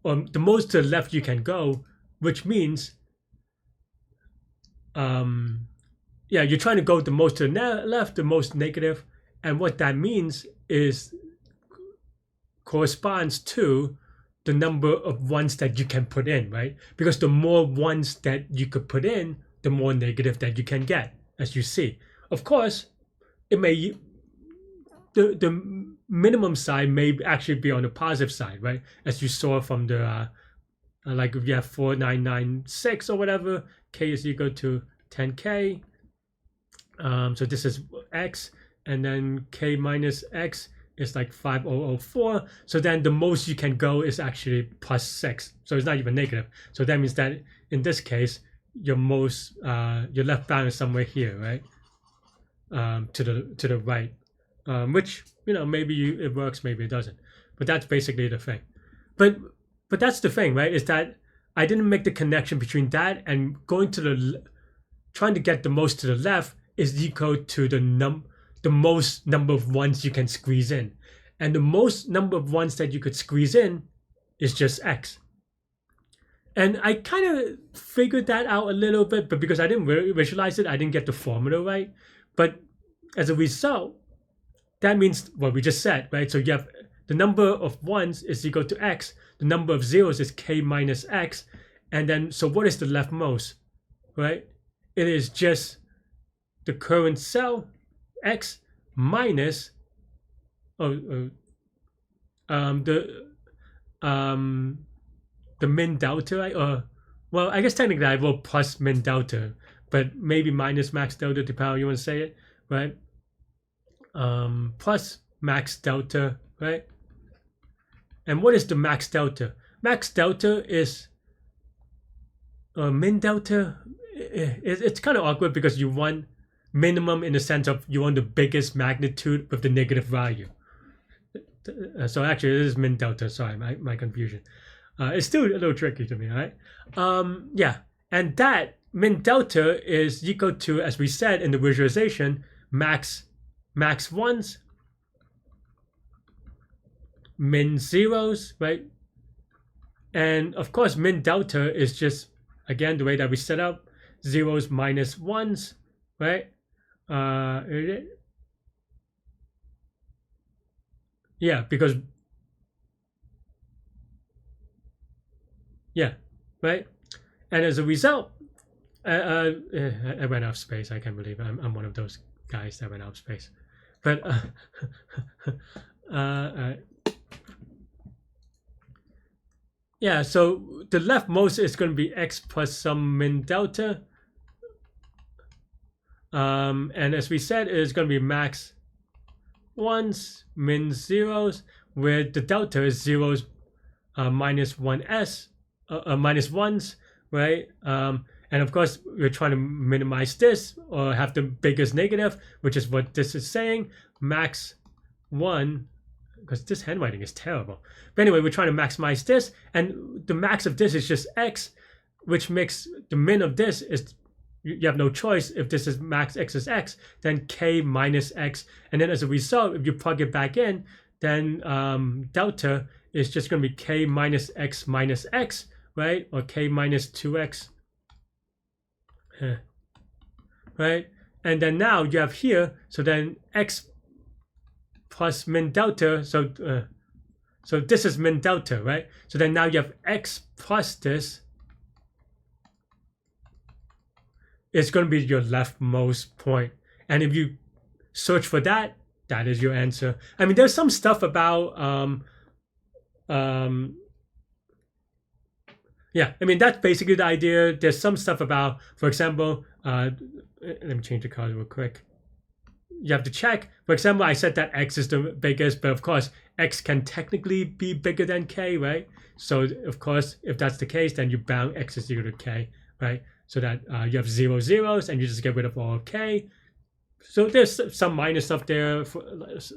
or the most to the left you can go, which means, yeah, you're trying to go the most to the left, the most negative, and what that means is corresponds to the number of ones that you can put in, right? Because the more ones that you could put in, the more negative that you can get, as you see. Of course, it may the minimum side may actually be on the positive side, right? As you saw from the like if you have 4996 or whatever, k is equal to 10k. So this is x, and then k minus x is like 5004. So then the most you can go is actually plus 6. So it's not even negative. So that means that in this case, your most your left bound is somewhere here, right? To the right. Which, you know, maybe it works, maybe it doesn't. But that's basically the thing. But that's the thing, right? Is that I didn't make the connection between that and going to trying to get the most to the left is equal to the most number of ones you can squeeze in. And the most number of ones that you could squeeze in is just x. And I kind of figured that out a little bit, but because I didn't visualize it, I didn't get the formula right. But as a result, that means what we just said, right? So you have the number of ones is equal to x, the number of zeros is k minus x, and then, so what is the leftmost, right? It is just the current cell, x, minus the min delta, right? Well, I guess technically I wrote plus min delta, but maybe minus max delta, depending on how you want to say it, right? Plus max delta, right? And what is the max delta? Max delta is min delta. It's kind of awkward because you want minimum in the sense of you want the biggest magnitude with the negative value. So actually it is min delta. Sorry, my confusion. It's still a little tricky to me, right? Yeah, and that min delta is equal to, as we said in the visualization, max ones, min zeros, right? And of course, min delta is just, again, the way that we set up, zeros minus ones, right? Yeah, because Yeah, right. And as a result, I went off space. I can't believe it. I'm one of those guys that went off space. But uh, yeah, so the leftmost is going to be x plus some min delta. And as we said, it's going to be max ones, min zeros, where the delta is zeros minus 1s, minus ones, right? And of course, we're trying to minimize this or have the biggest negative, which is what this is saying, max 1, because this handwriting is terrible. But anyway, we're trying to maximize this, and the max of this is just x, which makes the min of this is, you have no choice. If this is max x is x, then k minus x. And then as a result, if you plug it back in, then delta is just going to be k minus x, right? Or k minus 2x. Right? And then now you have here, so then x plus min delta, so this is min delta, right? So then now you have x plus this is going to be your leftmost point. And if you search for that, that is your answer. I mean, there's some stuff about yeah, I mean, that's basically the idea. There's some stuff about, for example, let me change the color real quick. You have to check. For example, I said that x is the biggest, but of course, x can technically be bigger than k, right? So of course, if that's the case, then you bound x is equal to k, right? So that you have 0 zeros and you just get rid of all of k. So there's some minor stuff there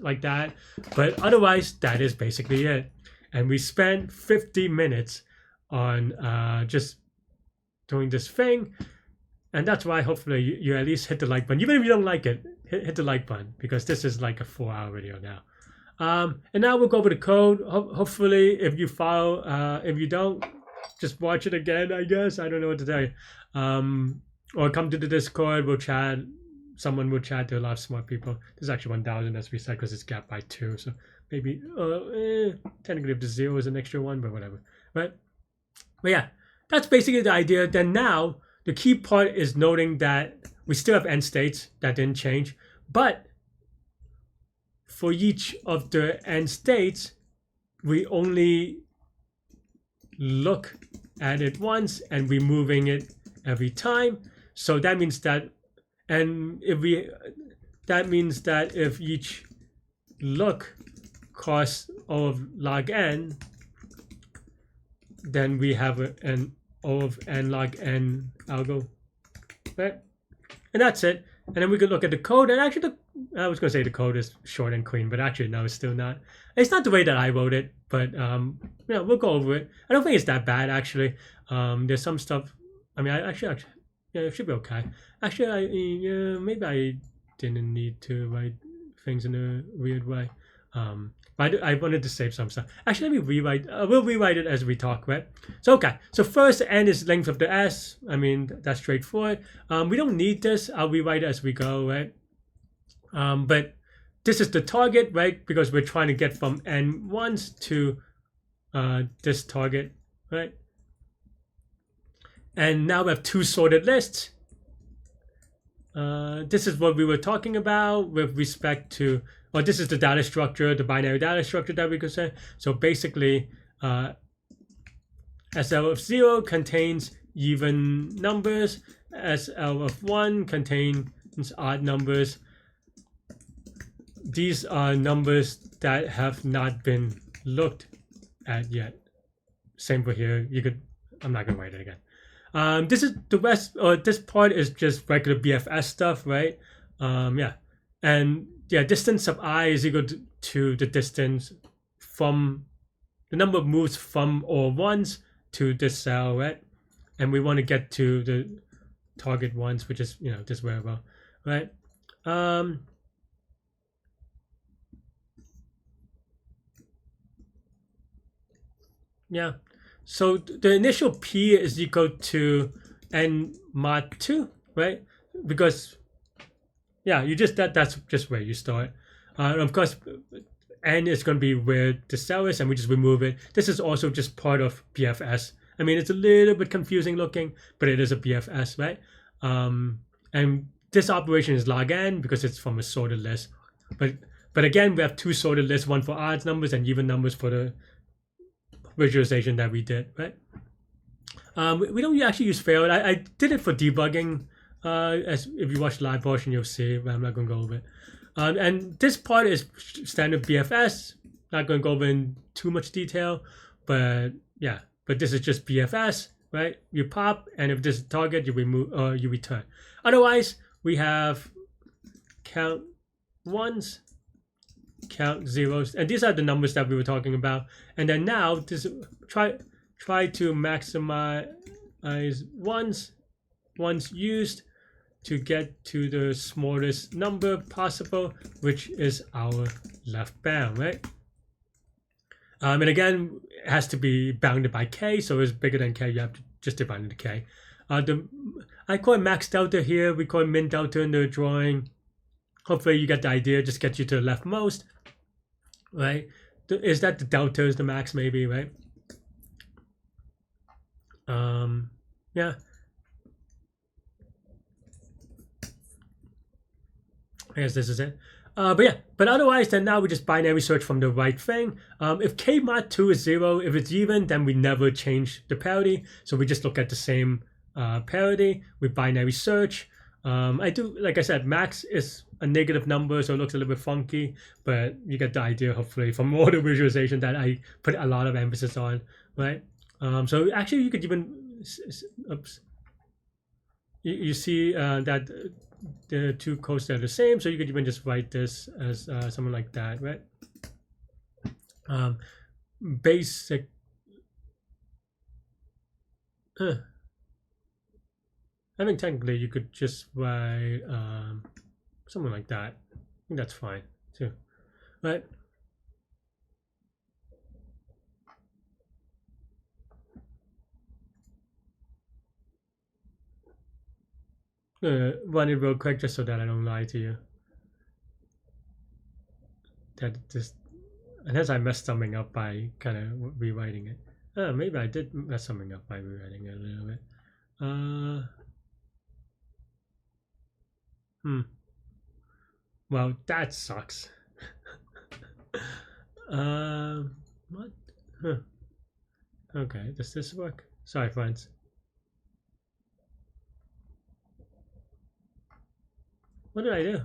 like that, but otherwise, that is basically it. And we spent 50 minutes on just doing this thing, and that's why hopefully you at least hit the like button. Even if you don't like it, hit the like button, because this is like a 4-hour video now. And now we'll go over the code. Hopefully, if you follow, if you don't, just watch it again, I guess. I don't know what to tell you. Or come to the Discord, we'll chat. Someone will chat. There are a lot of smart people. There's actually 1,000 as we said, because it's gapped by 2. So maybe, technically if the 0 is an extra 1, but whatever. Right? But yeah, that's basically the idea. Then now, the key part is noting that we still have end states that didn't change. But for each of the end states, we only look at it once and we're moving it every time. So that means that, and if we, that means that if each look costs O of log n, then we have an O of n log n algo, right? And that's it. And then we could look at the code, and actually I was going to say the code is short and clean, but actually no, it's still not. It's not the way that I wrote it, but we'll go over it. I don't think it's that bad, actually. There's some stuff, I mean, actually, yeah, it should be okay. Actually, maybe I didn't need to write things in a weird way. But I wanted to save some stuff. Actually, let me rewrite. We'll rewrite it as we talk, right? So, okay. So first, n is length of the s. I mean, that's straightforward. We don't need this. I'll rewrite it as we go, right? But this is the target, right? Because we're trying to get from n ones to this target, right? And now we have two sorted lists. This is what we were talking about with respect to, well, this is the data structure, the binary data structure that we could say. So basically, SL of 0 contains even numbers, SL of 1 contains odd numbers. These are numbers that have not been looked at yet. Same for here. You could, I'm not gonna write it again. This is the rest, or this part is just regular BFS stuff, right? Yeah, and yeah, distance of I is equal to the distance from, the number of moves from or ones to this cell, right? And we want to get to the target ones, which is, this variable, right? Yeah, so the initial P is equal to n mod 2, right? Because yeah, that's just where you start. Of course, n is going to be where the cell is, and we just remove it. This is also just part of BFS. I mean, it's a little bit confusing looking, but it is a BFS, right? And this operation is log n because it's from a sorted list. But again, we have two sorted lists, one for odd numbers and even numbers for the visualization that we did, right? We don't actually use failed. I did it for debugging. As if you watch the live portion, you'll see, but I'm not going to go over it. And this part is standard BFS. Not going to go over in too much detail, but yeah. But this is just BFS, right? You pop, and if this is target, you remove or you return. Otherwise, we have count ones, count zeros, and these are the numbers that we were talking about. And then now, this try to maximize ones used to get to the smallest number possible, which is our left bound, right? And again, it has to be bounded by k, so it's bigger than k, you have to just divide into k. I call it max delta here, we call it min delta in the drawing. Hopefully you get the idea, just get you to the leftmost, right? Is that the delta is the max maybe, right? Yeah. I guess this is it. But yeah, but otherwise, then now we just binary search from the right thing. If k mod 2 is 0, if it's even, then we never change the parity. So we just look at the same parity. We binary search. I do, like I said, max is a negative number, so it looks a little bit funky, but you get the idea, hopefully, from all the visualization that I put a lot of emphasis on, right? So actually, you could even, oops, you see that the two codes are the same, so you could even just write this as something like that, right? Basic. I think technically you could just write something like that. I think that's fine too, right? Run it real quick just so that I don't lie to you. That just, unless I messed something up by kind of rewriting it. Maybe I did mess something up by rewriting it a little bit. Well, that sucks. What? Huh. Okay, does this work? Sorry, friends. What did I do?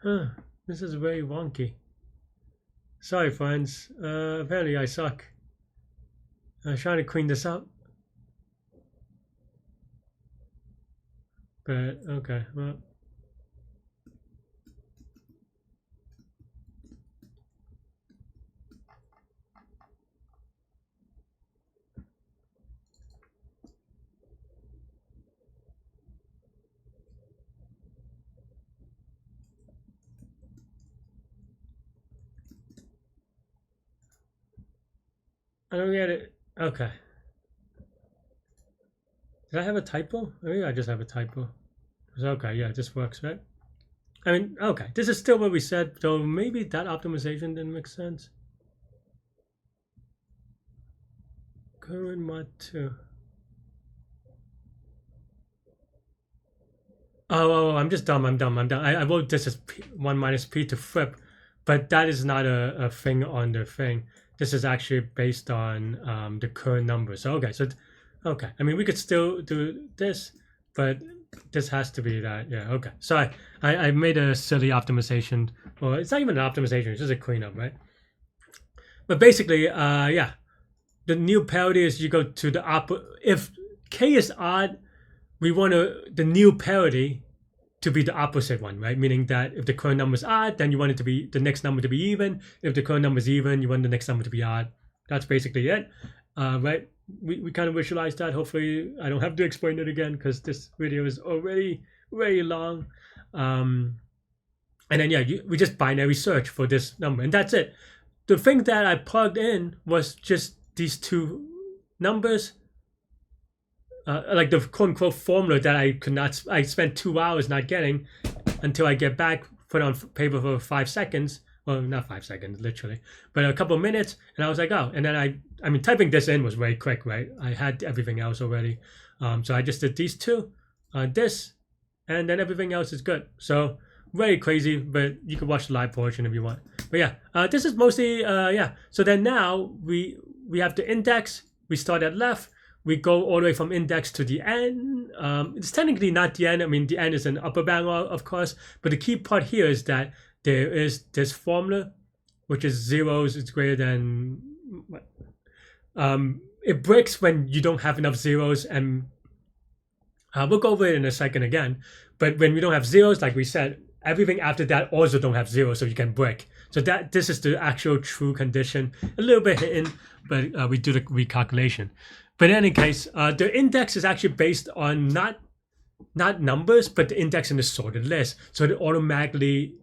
Huh, this is very wonky. Sorry, friends. Apparently I suck. I was trying to clean this up. But, okay, well. I don't get it. Okay. Did I have a typo? Maybe I just have a typo. Okay, yeah, this works, right? I mean, okay, this is still what we said, so maybe that optimization didn't make sense. Current mod 2. Oh, I'm just dumb. I'm dumb. I wrote this as P1 minus P to flip, but that is not a thing on the thing. This is actually based on the current number. So, okay, okay. I mean, we could still do this, but this has to be that. Yeah, okay. So I made a silly optimization. Well, it's not even an optimization. It's just a cleanup, right? But basically, yeah. The new parity is you go to the opposite. If k is odd, we want the new parity to be the opposite one, right? Meaning that if the current number is odd, then you want it to be the next number to be even. If the current number is even, you want the next number to be odd. That's basically it, right? We kind of visualize that. Hopefully, I don't have to explain it again because this video is already very long. And then yeah, we just binary search for this number, and that's it. The thing that I plugged in was just these two numbers, like the quote unquote formula that I spent 2 hours not getting until I get back put on paper for 5 seconds. Well, not 5 seconds, literally, but a couple of minutes, and I was like, oh. And then I mean, typing this in was very quick, right? I had everything else already, so I just did these two, this, and then everything else is good. So very crazy, but you can watch the live portion if you want. But yeah, this is mostly yeah. So then now we have the index. We start at left. We go all the way from index to the end. It's technically not the end. I mean, the end is an upper bound, of course. But the key part here is that there is this formula, which is zeros is greater than. It breaks when you don't have enough zeros, and we'll go over it in a second again. But when we don't have zeros, like we said, everything after that also don't have zeros, so you can break. So this is the actual true condition. A little bit hidden, but we do the recalculation. But in any case, the index is actually based on not numbers, but the index in the sorted list. So it automatically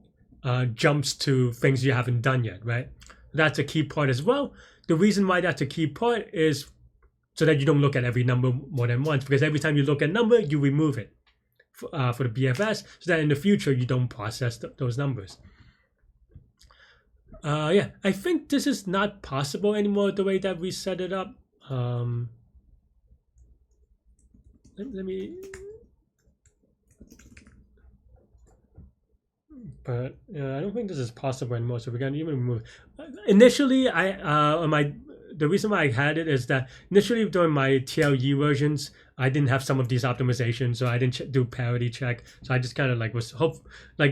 jumps to things you haven't done yet, right? That's a key part as well. The reason why that's a key part is so that you don't look at every number more than once, because every time you look at a number, you remove it for the BFS, so that in the future you don't process those numbers. Yeah, I think this is not possible anymore the way that we set it up. Let me. But I don't think this is possible anymore. So we're gonna even remove. Initially, the reason why I had it is that initially during my TLE versions, I didn't have some of these optimizations, so I didn't do parity check. So I just kind of like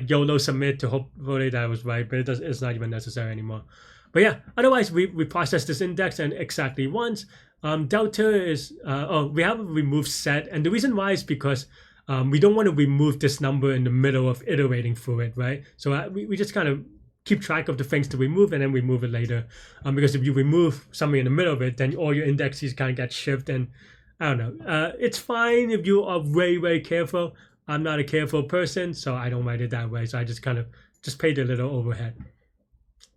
YOLO submit to hopefully that was right, but it's not even necessary anymore. But yeah, otherwise we process this index and exactly once. Delta is we have a remove set, and the reason why is because we don't want to remove this number in the middle of iterating through it, right? So we just kind of keep track of the things to remove and then remove it later. Because if you remove something in the middle of it, then all your indexes kind of get shifted. And I don't know. It's fine if you are very, very careful. I'm not a careful person, so I don't write it that way. So I just kind of paid a little overhead.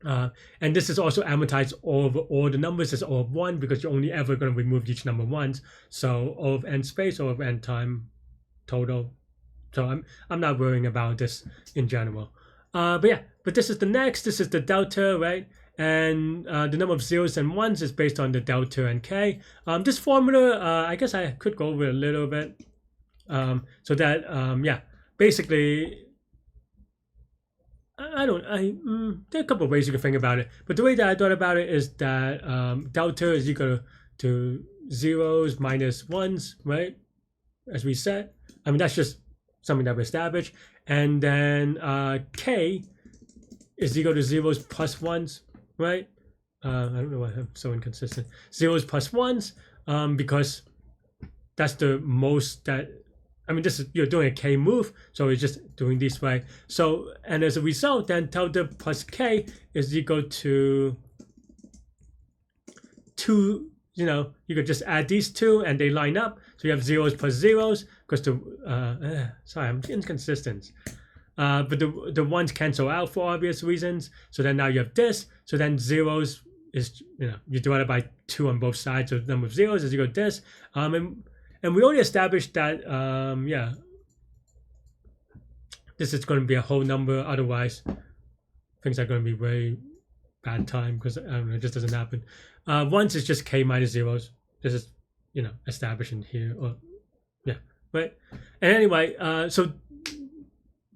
And this is also amortized over all the numbers as O of 1 because you're only ever going to remove each number once. So O of n space, O of n time total. So I'm not worrying about this in general. But yeah, but this is the next. This is the delta, right? And the number of zeros and ones is based on the delta and k. This formula, I guess I could go over a little bit. So that yeah, basically. There are a couple of ways you can think about it, but the way that I thought about it is that delta is equal to zeros minus ones, right? As we said, I mean that's just something that we established, and then k is equal to zeros plus ones, right? I don't know why I'm so inconsistent. Zeros plus ones, because that's the most that. I mean, this is you're doing a k move, so it's just doing this way. So, and as a result, then delta plus k is equal to 2. You know, you could just add these two, and they line up. So you have zeros plus zeros, because the sorry, I'm inconsistent. But the ones cancel out for obvious reasons. So then now you have this. So then zeros is you divide it by 2 on both sides. So the number of zeros is equal to this. And we already established that, yeah, this is going to be a whole number. Otherwise, things are going to be very bad time because, I don't know, it just doesn't happen. Once it's just k minus zeros. This is, established in here. Or, yeah, right? And anyway, so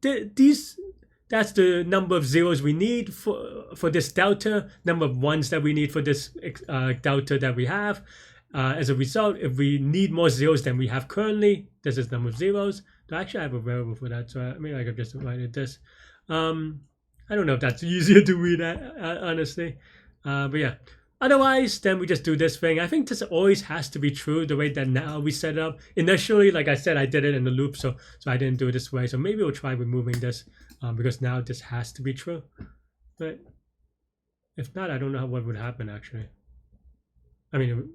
that's the number of zeros we need for this delta, number of ones that we need for this delta that we have. As a result, if we need more zeros than we have currently, this is the number of zeros. So actually, I have a variable for that, so maybe I could just write it this. I don't know if that's easier to read, honestly. But yeah, otherwise, then we just do this thing. I think this always has to be true the way that now we set it up. Initially, like I said, I did it in the loop, so I didn't do it this way. So maybe we'll try removing this because now this has to be true. But if not, I don't know what would happen actually. I mean,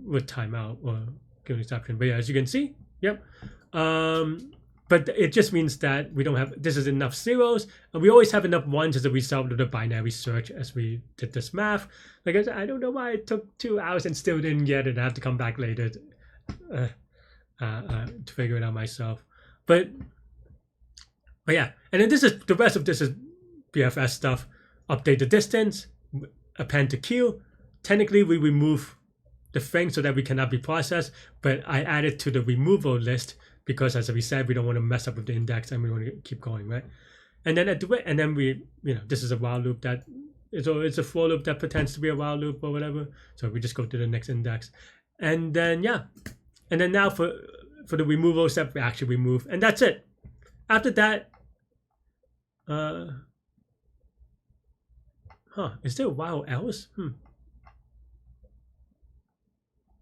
with timeout or give an exception, but yeah, as you can see, yep. But it just means that we don't have this is enough zeros, and we always have enough ones as a result of the binary search as we did this math. Like I said, I don't know why it took 2 hours and still didn't get it. I have to come back later to figure it out myself. But Oh yeah, and then this is the rest of this is BFS stuff. Update the distance, append to queue. Technically, we remove the thing so that we cannot be processed, but I added to the removal list because, as we said, we don't want to mess up with the index and we want to keep going, right? And then and then we, this is a while loop that it's a for loop that pretends to be a while loop or whatever. So we just go to the next index, and then and then now for the removal step, we actually remove, and that's it. After that, is there a while else?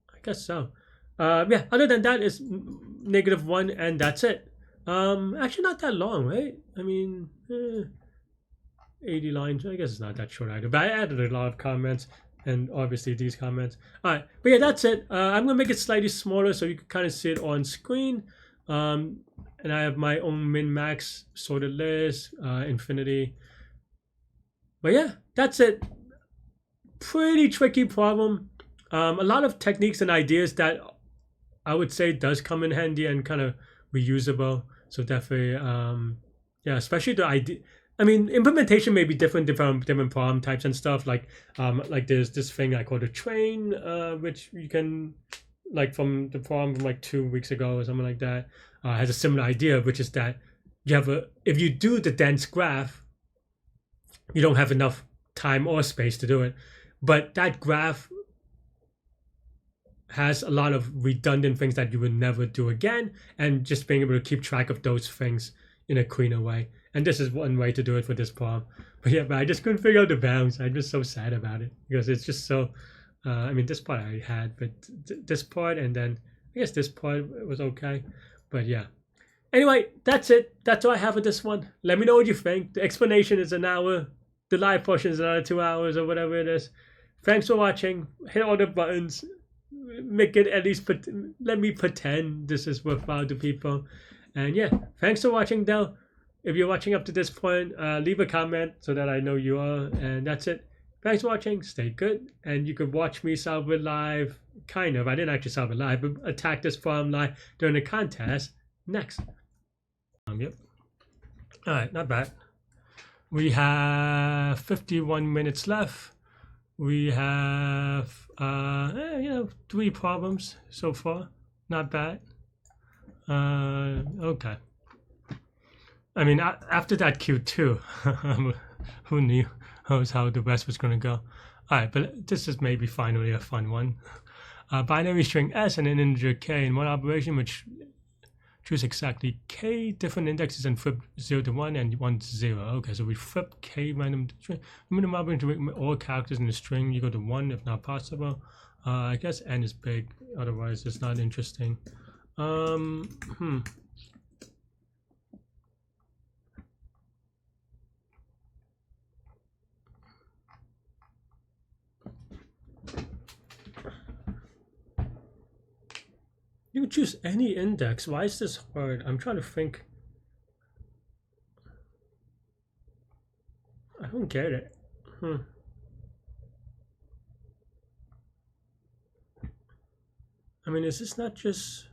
I guess so. Other than that, it's -1, and that's it. Actually, not that long, right? I mean, 80 lines. I guess it's not that short either. But I added a lot of comments, and obviously these comments. All right, but yeah, that's it. I'm gonna make it slightly smaller so you can kind of see it on screen. And I have my own min-max sorted list, infinity. But yeah, that's it. Pretty tricky problem. A lot of techniques and ideas that I would say does come in handy and kind of reusable. So definitely, especially the idea. I mean, implementation may be different problem types and stuff. Like there's this thing I call the train, which you can, like from the problem from like 2 weeks ago or something like that, has a similar idea, which is that if you do the dense graph, you don't have enough time or space to do it. But that graph has a lot of redundant things that you would never do again, and just being able to keep track of those things in a cleaner way. And this is one way to do it for this problem. But I just couldn't figure out the bounds. I'm just so sad about it because it's just so. I mean, this part I had, but this part, and then I guess this part was okay. But yeah. Anyway, that's it. That's all I have for this one. Let me know what you think. The explanation is an hour. The live portion is another 2 hours or whatever it is. Thanks for watching. Hit all the buttons. Make it at least, let me pretend this is worthwhile to people. And yeah, thanks for watching though. If you're watching up to this point, leave a comment so that I know you are. And that's it. Thanks for watching. Stay good. And you can watch me solve it live. Kind of. I didn't actually solve it live, but attack this problem live during the contest next. Yep. All right, not bad. We have 51 minutes left. We have 3 problems so far. Not bad. Okay. I mean, after that Q2, who knew how the rest was going to go? All right, but this is maybe finally a fun one. Binary string S and an integer K in one operation, which choose exactly K different indexes and flip 0 to 1 and 1 to 0. Okay, so we flip K random string. Minimum operation to make all characters in the string you go to 1 if not possible. I guess N is big, otherwise it's not interesting. You can choose any index. Why is this hard? I'm trying to think. I don't get it. I mean, is this not just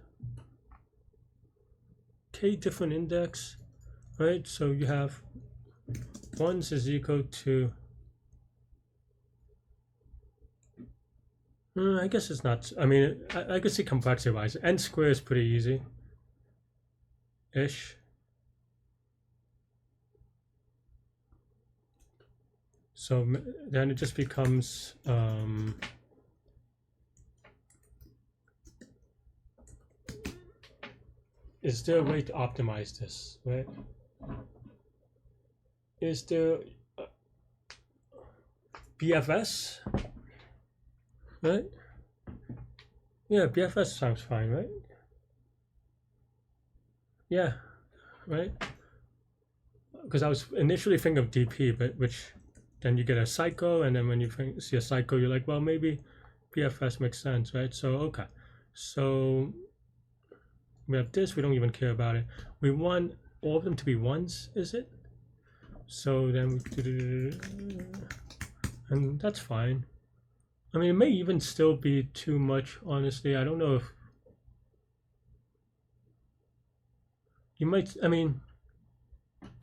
K different index, right? So you have 1s is equal to. I guess it's not. I mean, I could see complexity wise. N squared is pretty easy. Ish. So then it just becomes. Is there a way to optimize this, right? Is there BFS? Right? Yeah, BFS sounds fine, right? Yeah, right? Because I was initially thinking of DP, but which then you get a cycle, and then when you see a cycle, you're like, well, maybe BFS makes sense, right? So, okay. So we have this, we don't even care about it. We want all of them to be 1s, is it? So then and that's fine. I mean, it may even still be too much, honestly. I don't know if you might, I mean,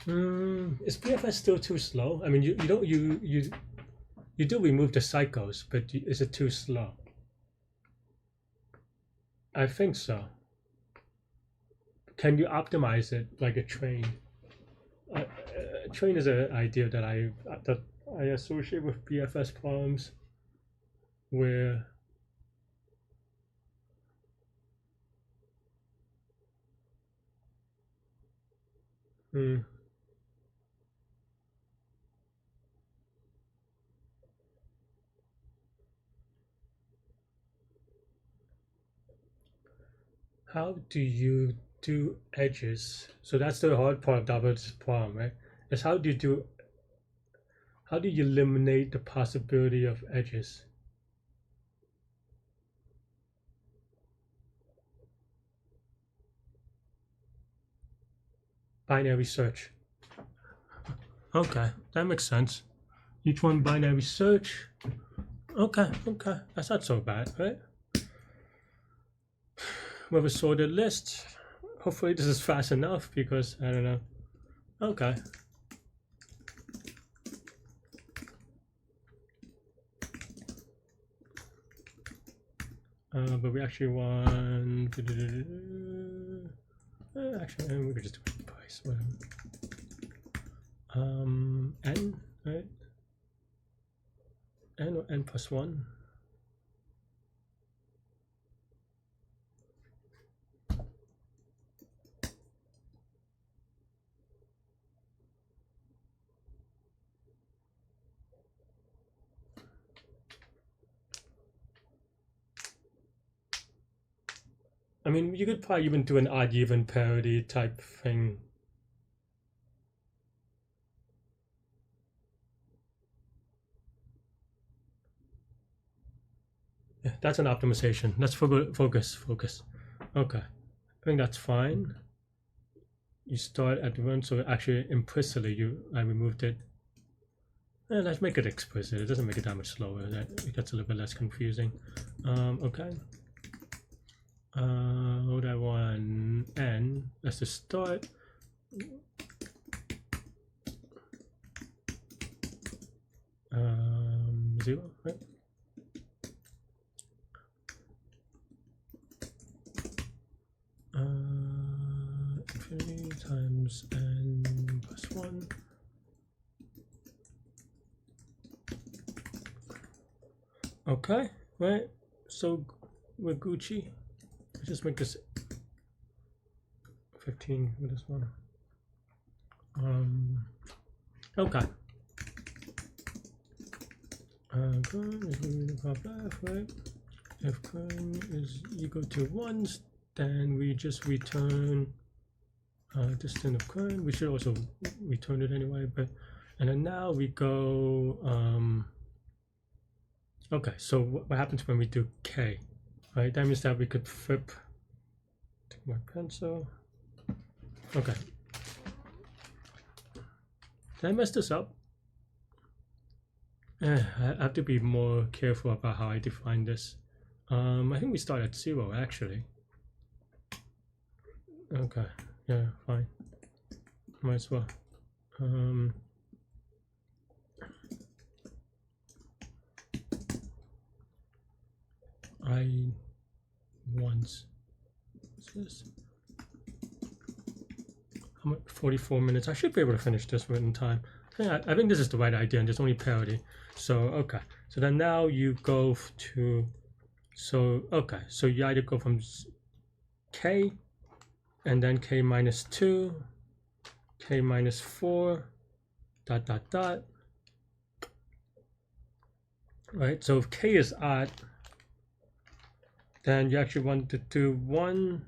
Is BFS still too slow? I mean, you don't you do remove the cycles, but is it too slow? I think so. Can you optimize it like a train? Train is an idea that I associate with BFS problems, where how do you do edges? So that's the hard part of divergence problem, right? Is how do you eliminate the possibility of edges? Binary search. Okay, that makes sense. Each one binary search. Okay, that's not so bad, right? We have a sorted list. Hopefully this is fast enough, because I don't know. Okay. But we actually want. Actually, we could just do it twice. Whatever. N, right? N or n plus 1. I mean, you could probably even do an odd even parity type thing. Yeah, that's an optimization. Let's focus. Okay, I think that's fine. You start at 1, so actually implicitly I removed it. Let's make it explicit. It doesn't make it that much slower. It gets a little bit less confusing. Okay. What I want n as the start. 0, right? Infinity times n plus 1. Okay, right? So we're Gucci. Let's just make this 15 for this one. Okay. Current is pop left, right? If current is equal to 1, then we just return distance of current. We should also return it anyway, but and then now we go. Okay, so what happens when we do k? Right, that means that we could flip. Take my pencil. Okay. Did I mess this up? I have to be more careful about how I define this. I think we start at 0 actually. Okay, yeah, fine. Might as well. I once. What's this? How much? 44 minutes. I should be able to finish this in time. I think this is the right idea, and there's only parity. So okay. So then now you go to. So okay. So you either go from k, and then k minus 2, k minus 4, ... Right. So if k is odd, then you actually want to do 1,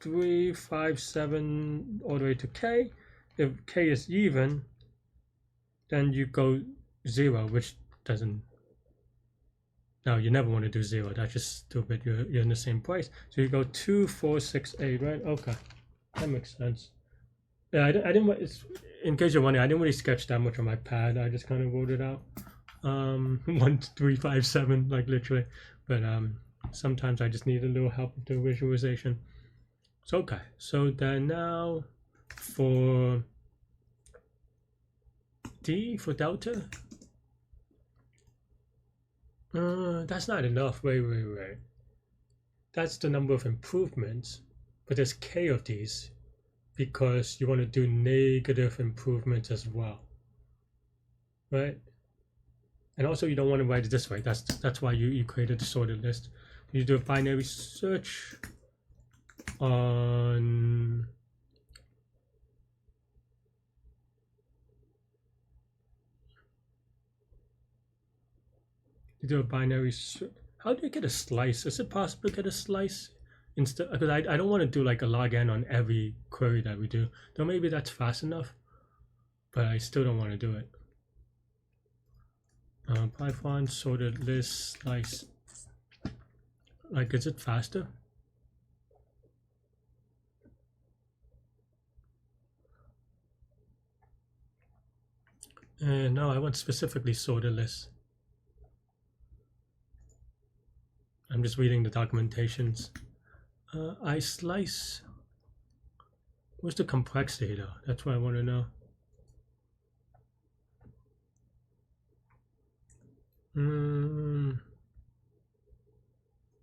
3, 5, 7 all the way to k. If k is even, then you go 0, which doesn't. No, you never want to do 0. That's just stupid. You're in the same place. So you go 2, 4, 6, 8, right? Okay, that makes sense. Yeah, I didn't. In case you're wondering, I didn't really sketch that much on my pad. I just kind of wrote it out. 1, 3, 5, 7, like literally. But sometimes I just need a little help with the visualization. So okay. So then now for D for delta? That's not enough. Wait. That's the number of improvements, but there's K of these because you want to do negative improvements as well, right? And also you don't want to write it this way. That's why you created the sorted list. You do a binary search on you do a binary search. How do you get a slice? Is it possible to get a slice instead? Because I don't want to do like a log n on every query that we do. Though maybe that's fast enough, but I still don't want to do it. Python sorted list slice. Like, is it faster? No, I want specifically sorted list. I'm just reading the documentations. I slice. What's the complexity though? That's what I want to know.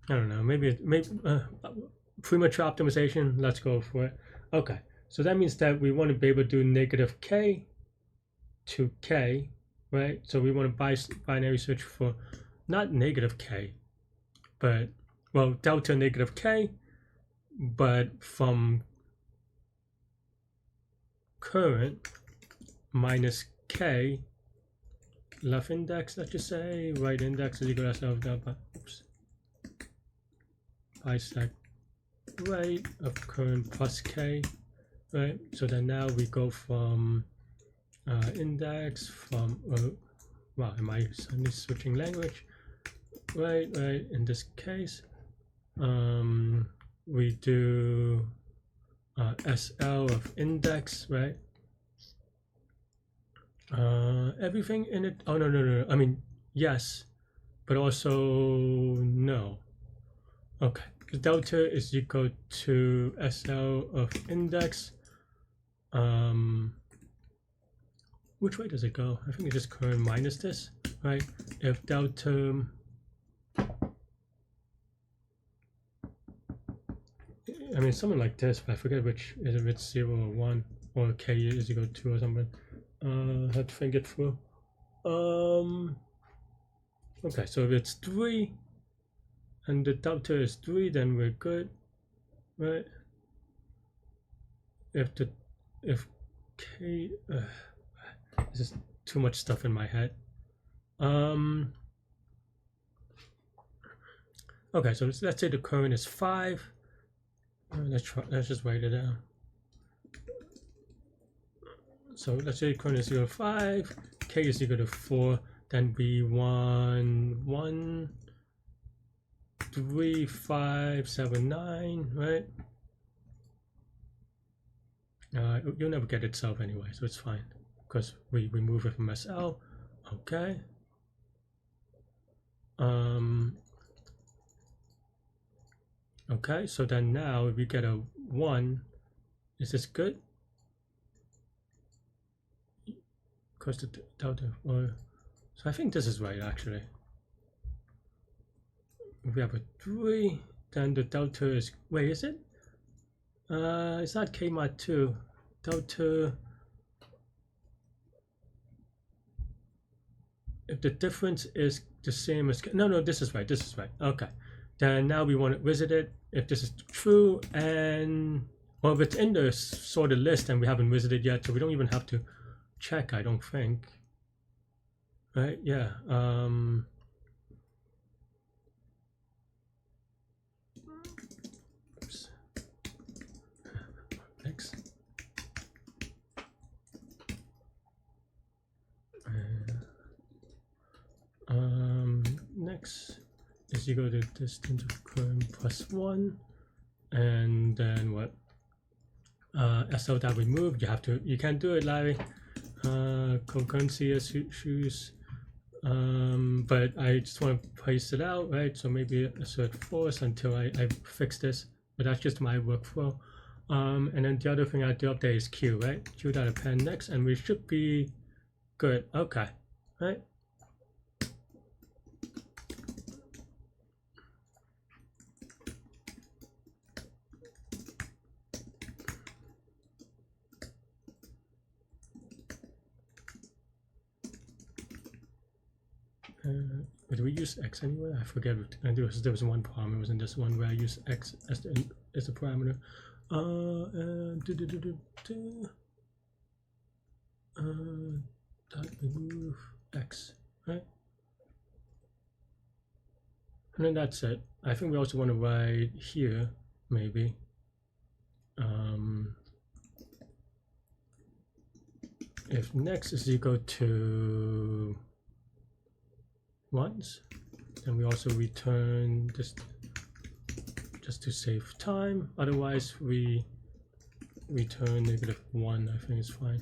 I don't know. Maybe premature optimization. Let's go for it. Okay. So that means that we want to be able to do negative K to K, right? So we want to binary search for not negative K, but, well, delta negative K, but from current minus K, left index, let's just say, right index is equal to oops, bisect right of current plus K, right? So then now we go from index from, wow, am I suddenly switching language? Right, in this case, we do SL of index, right? Everything in it, oh no, I mean, yes, but also no. Okay, because delta is equal to SL of index. Which way does it go? I think it's just current minus this, right? If delta, I mean, something like this, but I forget which, is if it's 0 or 1, or K is equal to 2 or something. Have to think it through. Okay, so if it's 3, and the delta is 3, then we're good, right? If K, this is too much stuff in my head. Okay, so let's say the current is 5. Let's just write it down. So let's say current is equal to 5, K is equal to 4, then we want 1, 3, 5, 7, 9, right? You'll never get itself anyway, so it's fine because we move it from SL. Okay. Okay, so then now if we get a 1, is this good? Because the delta, so I think this is right actually. If we have a 3, then the delta is, wait, is it? It's not K mod 2. Delta, if the difference is the same as, no, this is right, okay. Then now we want to visit it if this is true, and, well, if it's in the sorted list and we haven't visited yet, so we don't even have to check, I don't think. Right, yeah. Oops. Next. Next is equal to distance of current plus 1, and then what? SL that we moved, you can't do it, Larry. Concurrency issues, but I just want to place it out, right? So maybe assert force until I fix this, but that's just my workflow. And then the other thing I do update is Q, right? Q.append next, and we should be Good. Okay. Right. Did we use x anyway? I forget. There was one problem. It was in this one where I used x as the parameter. Dot remove x, right? And then that's it. I think we also want to write here, maybe. If next is equal to ones, then we also return this just to save time. Otherwise, we return -1. I think it's fine.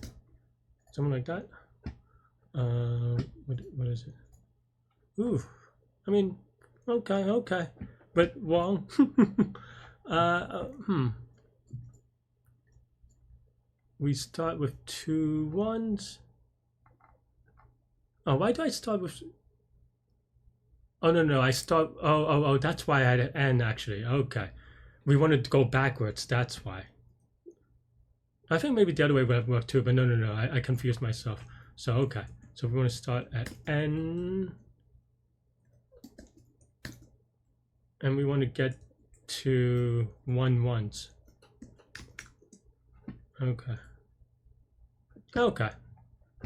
Something like that. What is it? Ooh, I mean, okay, but wrong. We start with 2 1s. Oh, why do I start with? Oh no, I start. Oh, that's why I had an n actually. Okay, we wanted to go backwards. That's why. I think maybe the other way would have worked too, but no. I confused myself. So okay, so we want to start at n, and we want to get to 1 1s. Okay.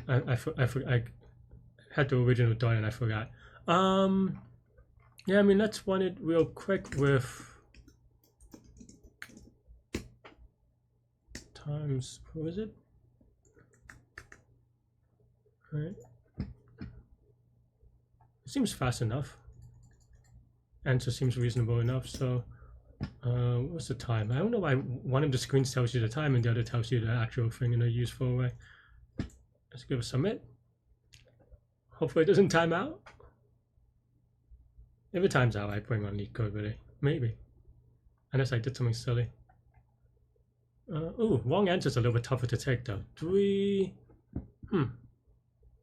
I had the original done and I forgot. Yeah, I mean, let's run it real quick with times, what was it? Right. It seems fast enough. Answer seems reasonable enough. So what's the time? I don't know why one of the screens tells you the time and the other tells you the actual thing in a useful way. Let's give it a submit. Hopefully it doesn't time out. If it times out, I bring on Leetcode really. Maybe. Unless I did something silly. Ooh, wrong answer's a little bit tougher to take though. 3.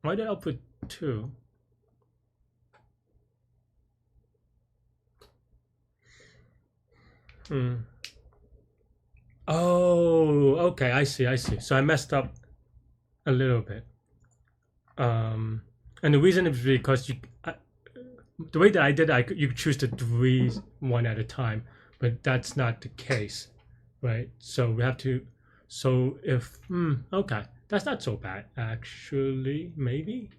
Why did I put 2? Oh, okay, I see. So I messed up a little bit. And the reason is because the way that I did it, you choose to 3 one at a time, but that's not the case, right? So we have to, so if, okay, that's not so bad, actually, maybe?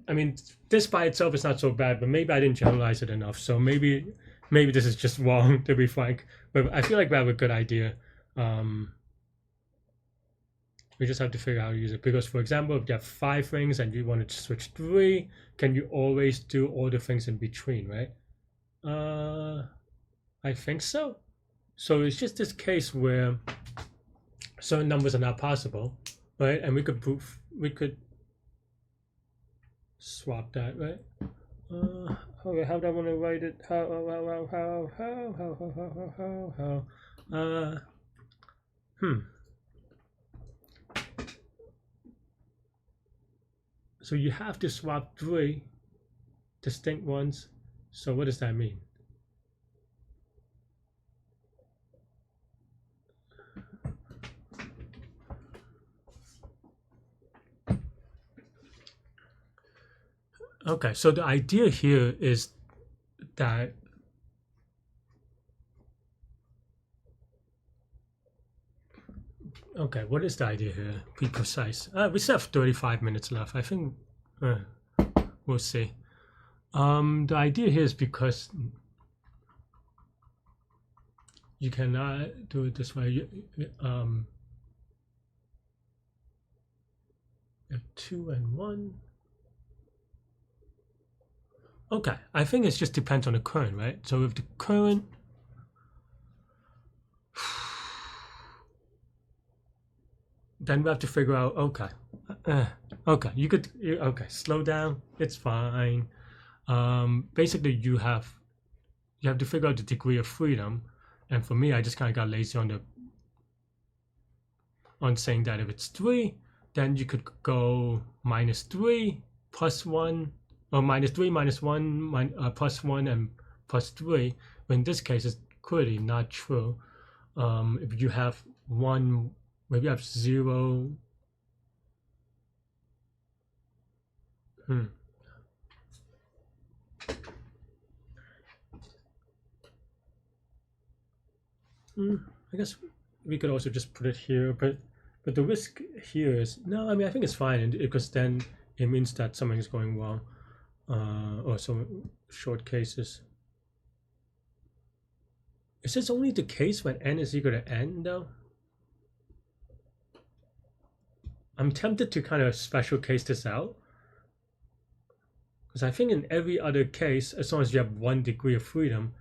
I mean, this by itself is not so bad, but maybe I didn't generalize it enough, so maybe this is just wrong, to be frank, but I feel like we have a good idea. We just have to figure out how to use it, because for example, if you have 5 things and you want to switch 3, can you always do all the things in between, right? I think so. So it's just this case where certain numbers are not possible, right? And we could swap that, right? Okay, how do I want to write it? So you have to swap 3 distinct ones. So what does that mean? Okay, so the idea here is that okay, what is the idea here? Be precise. We still have 35 minutes left. I think we'll see. The idea here is because you cannot do it this way. You have 2 and 1. Okay, I think it just depends on the current, right? So if the current then we have to figure out, okay, okay, slow down, it's fine. Basically you have to figure out the degree of freedom, and for me, I just kind of got lazy on saying that if it's 3, then you could go -3 +1, or -3 -1 +1 and +3. But in this case, it's clearly not true. If you have 1, maybe you have 0. I guess we could also just put it here, but the risk here is, no, I mean, I think it's fine, because then it means that something is going wrong, or some short cases. Is this only the case when n is equal to n, though? I'm tempted to kind of special case this out, because I think in every other case, as long as you have 1 degree of freedom,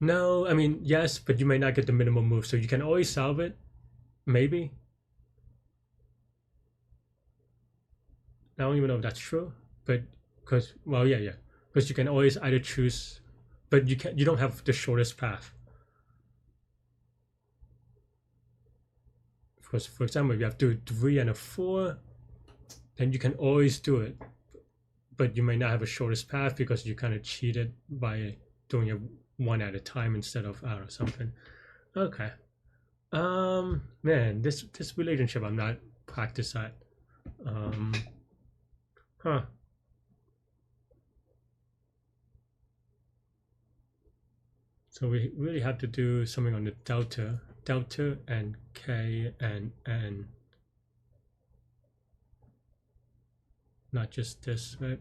no, I mean, yes, but you may not get the minimum move, so you can always solve it, maybe. I don't even know if that's true, but because, well, yeah, because you can always either choose, but you don't have the shortest path. Because, for example, if you have to do 3 and a 4, then you can always do it, but you may not have a shortest path because you kind of cheated by doing it 1 at a time instead of out or something. Okay. Man, this relationship I'm not practiced at. So we really have to do something on the delta and k and n. Not just this, right?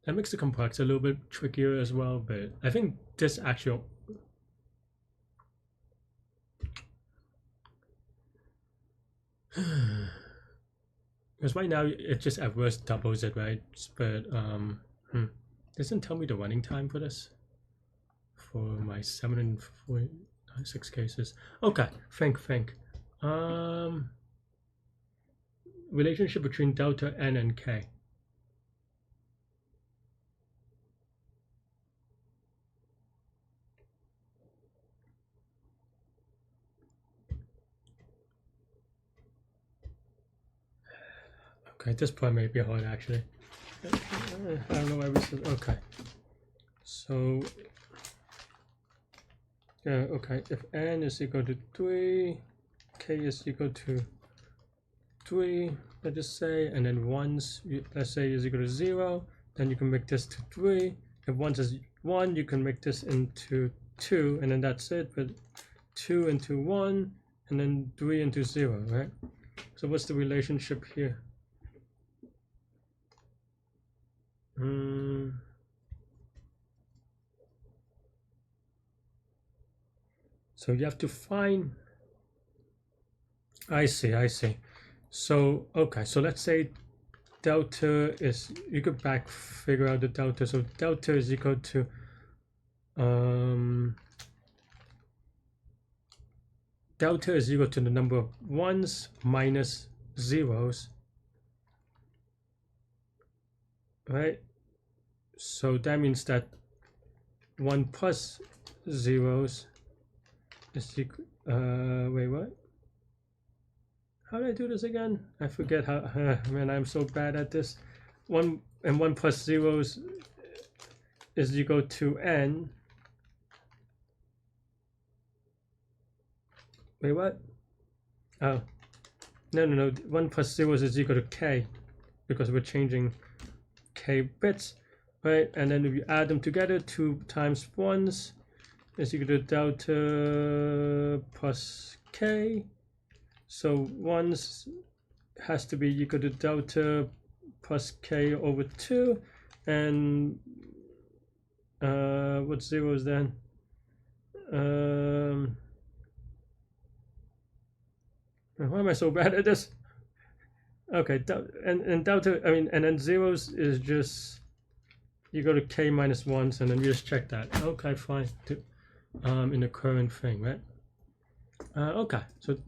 That makes the complex a little bit trickier as well, but I think this actually, because right now it just at worst doubles it, right? But doesn't tell me the running time for this, for my 7 and 6 cases. Okay, think. Relationship between delta n and k. Okay, this part may be hard actually. I don't know why we said, okay. So, yeah, okay, if n is equal to 3, k is equal to 3, let's just say, and then once, let's say is equal to 0, then you can make this to 3. If once is 1, you can make this into 2, and then that's it, but 2 into 1, and then 3 into 0, right? So what's the relationship here? So you have to find, I see. So, okay, so let's say delta is, you could figure out the delta. So delta is equal to, delta is equal to the number of 1s minus 0s, right? So that means that 1 plus 0s is equal, wait, what? How did I do this again? I forget how, man, I'm so bad at this. 1 and 1 plus 0s is equal to n. Wait, what? Oh, no. 1 plus 0s is equal to k, because we're changing k bits, right? And then if you add them together, 2 times 1s is equal to delta plus k. So 1s has to be equal to delta plus k over 2, and what's 0s then? Why am I so bad at this? Okay, and delta, I mean, and then 0s is just, you go to k minus 1s, and then you just check that. Okay, fine. In the current thing, right? Okay, so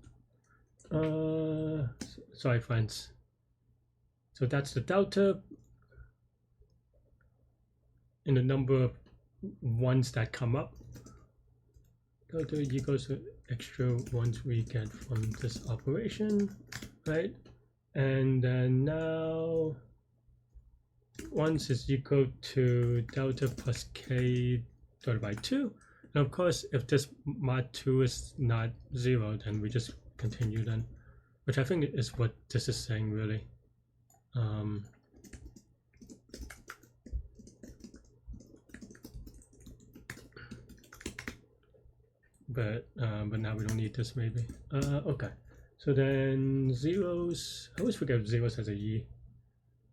sorry friends, so that's the delta, in the number of ones that come up. Delta equals to extra ones we get from this operation, right? And then now once is equal to delta plus k divided by 2. And of course, if this mod 2 is not 0, then we just continue then, which I think is what this is saying really. But now we don't need this maybe. Okay, so then zeros, I always forget zeros as a E,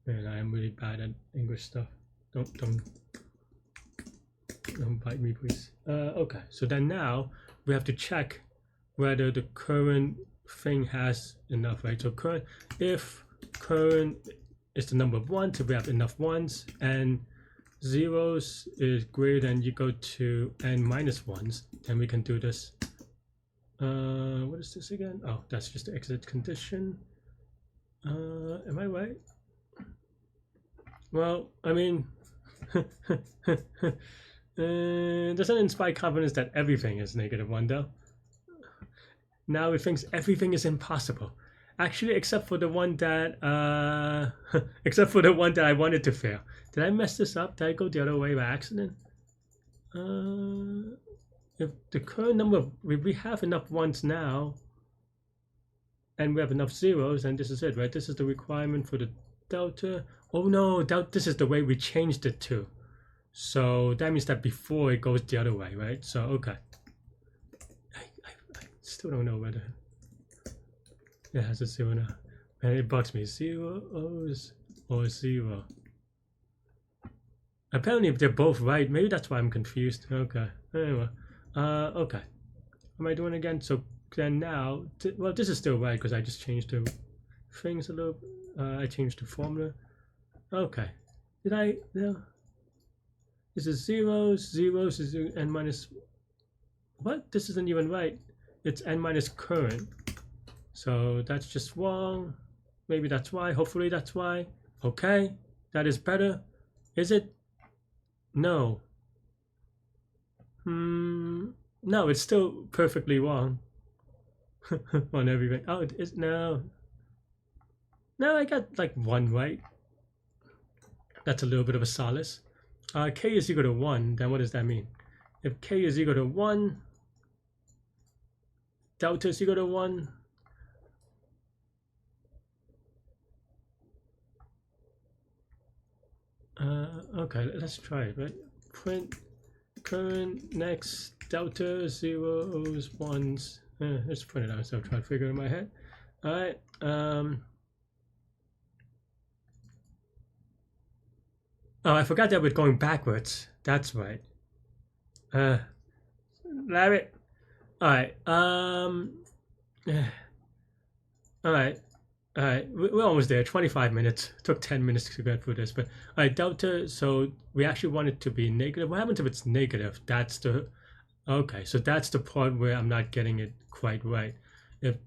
and I am really bad at English stuff. Don't bite me, please. Okay, so then now we have to check whether the current thing has enough, right? So current, if current is the number of ones, if we have enough ones, and zeros is greater than equal to n minus ones, then we can do this. What is this again? Oh, that's just the exit condition. Am I right? Well, I mean, doesn't inspire confidence that everything is -1 though. Now it thinks everything is impossible. Actually, except for the one that except for the one that I wanted to fail. Did I mess this up? Did I go the other way by accident? If the current number of, if we have enough ones now, and we have enough zeros, and this is it, right? This is the requirement for the delta. Oh no, this is the way we changed it to. So that means that before it goes the other way, right? So okay. I still don't know whether it has a 0 now. And it bugs me. Zeros or 0. Apparently if they're both right, maybe that's why I'm confused. Okay. Anyway. Okay. Am I doing it again? So then now, well, this is still right because I just changed the things a little. I changed the formula. Okay. Did I? No. This is zeros is n minus. What? This isn't even right. It's n minus current. So that's just wrong. Maybe that's why. Hopefully that's why. Okay. That is better. Is it? No. No, it's still perfectly wrong on everything. Oh, it is no. No, I got like 1 right. That's a little bit of a solace. K is equal to 1, then what does that mean? If K is equal to 1, delta is equal to 1. Okay, let's try it, right? Print current next delta zeros ones. Let's print it out. So I'll try to figure it in my head. All right. Oh, I forgot that we're going backwards. That's right. Larry. All right. All right. All right, we're almost there. 25 minutes. It took 10 minutes to get through this, but all right, delta. So we actually want it to be negative. What happens if it's negative? That's the okay. So that's the part where I'm not getting it quite right. If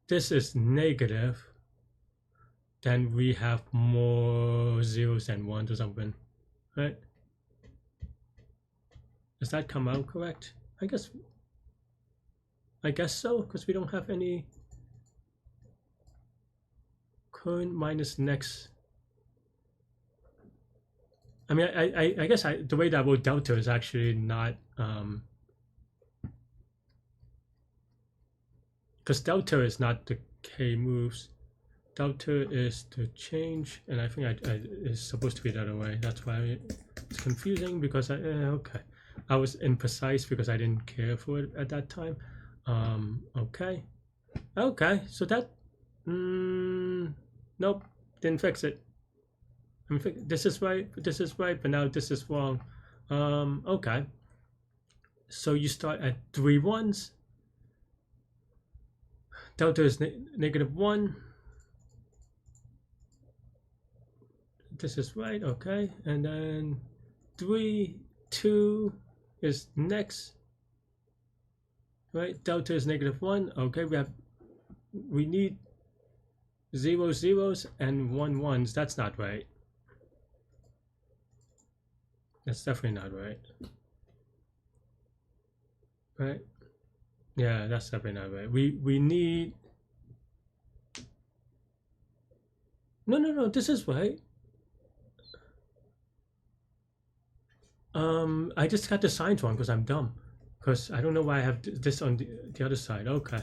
this is negative, then we have more zeros than ones or something, right? Does that come out correct? I guess so, because we don't have any current minus next. I mean, I guess the way that I wrote delta is actually not, because delta is not the k moves. Delta is the change, and I think it's supposed to be the other way. That's why it's confusing, because okay, I was imprecise because I didn't care for it at that time. Okay, so that nope, didn't fix it. This is right, but now this is wrong. Okay, so you start at 3 ones. Delta is -1. This is right, okay, and then 3, 2 is next, right? Delta is -1. Okay, we need 0 zeros and 1 ones. That's not right. That's definitely not right. Right? Yeah, that's definitely not right. We need. No. This is right. I just got the signs wrong because I'm dumb. Because I don't know why I have this on the other side. Okay.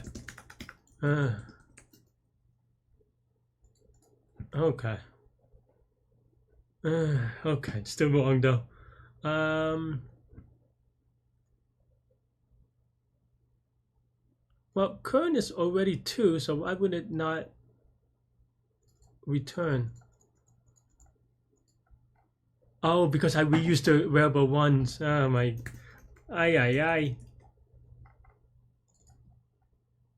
Okay. Okay. Still wrong though. Well, current is already 2, so why would it not return? Oh, because I reused the variable ones. Oh my. Ay.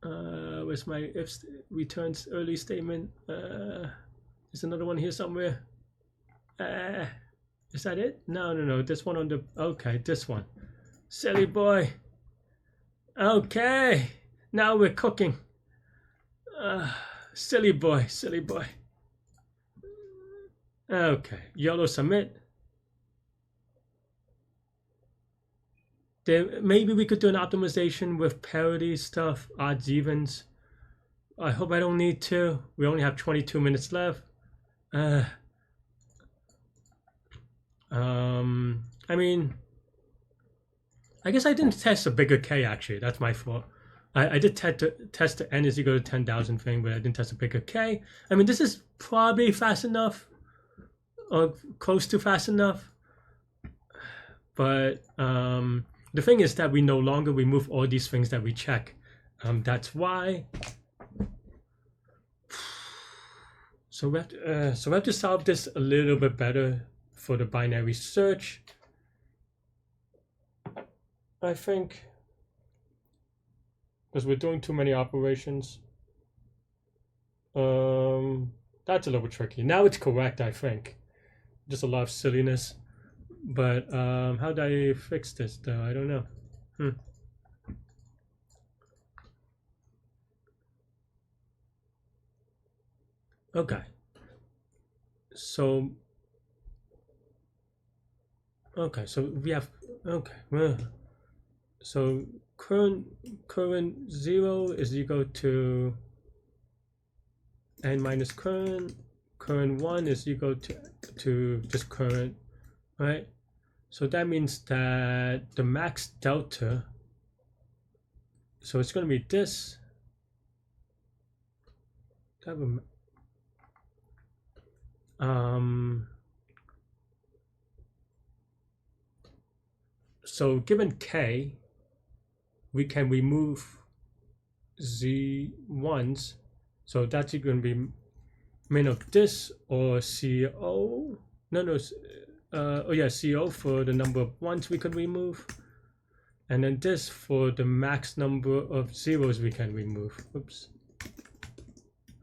Where's my if returns early statement? There's another one here somewhere. Is that it? No. This one on the. Okay, this one. Silly boy. Okay. Now we're cooking. Silly boy. Okay. YOLO submit. There, maybe we could do an optimization with parity stuff, odds, evens. I hope I don't need to. We only have 22 minutes left. I mean, I guess I didn't test a bigger K actually. That's my fault. I did test the n is equal to 10,000 thing, but I didn't test a bigger K. I mean, this is probably fast enough or close to fast enough. But the thing is that we no longer remove all these things that we check. That's why. So we have to solve this a little bit better for the binary search. I think because we're doing too many operations. That's a little bit tricky. Now it's correct, I think. Just a lot of silliness. But how do I fix this though? I don't know. Okay. So we have so current 0 is equal to n minus current 1 is equal to just current, right? So that means that the max delta, so it's going to be this. So given k, we can remove z1s. So that's going to be min of this or CO. No. Oh yeah, CO for the number of ones we could remove. And then this for the max number of zeros we can remove. Oops.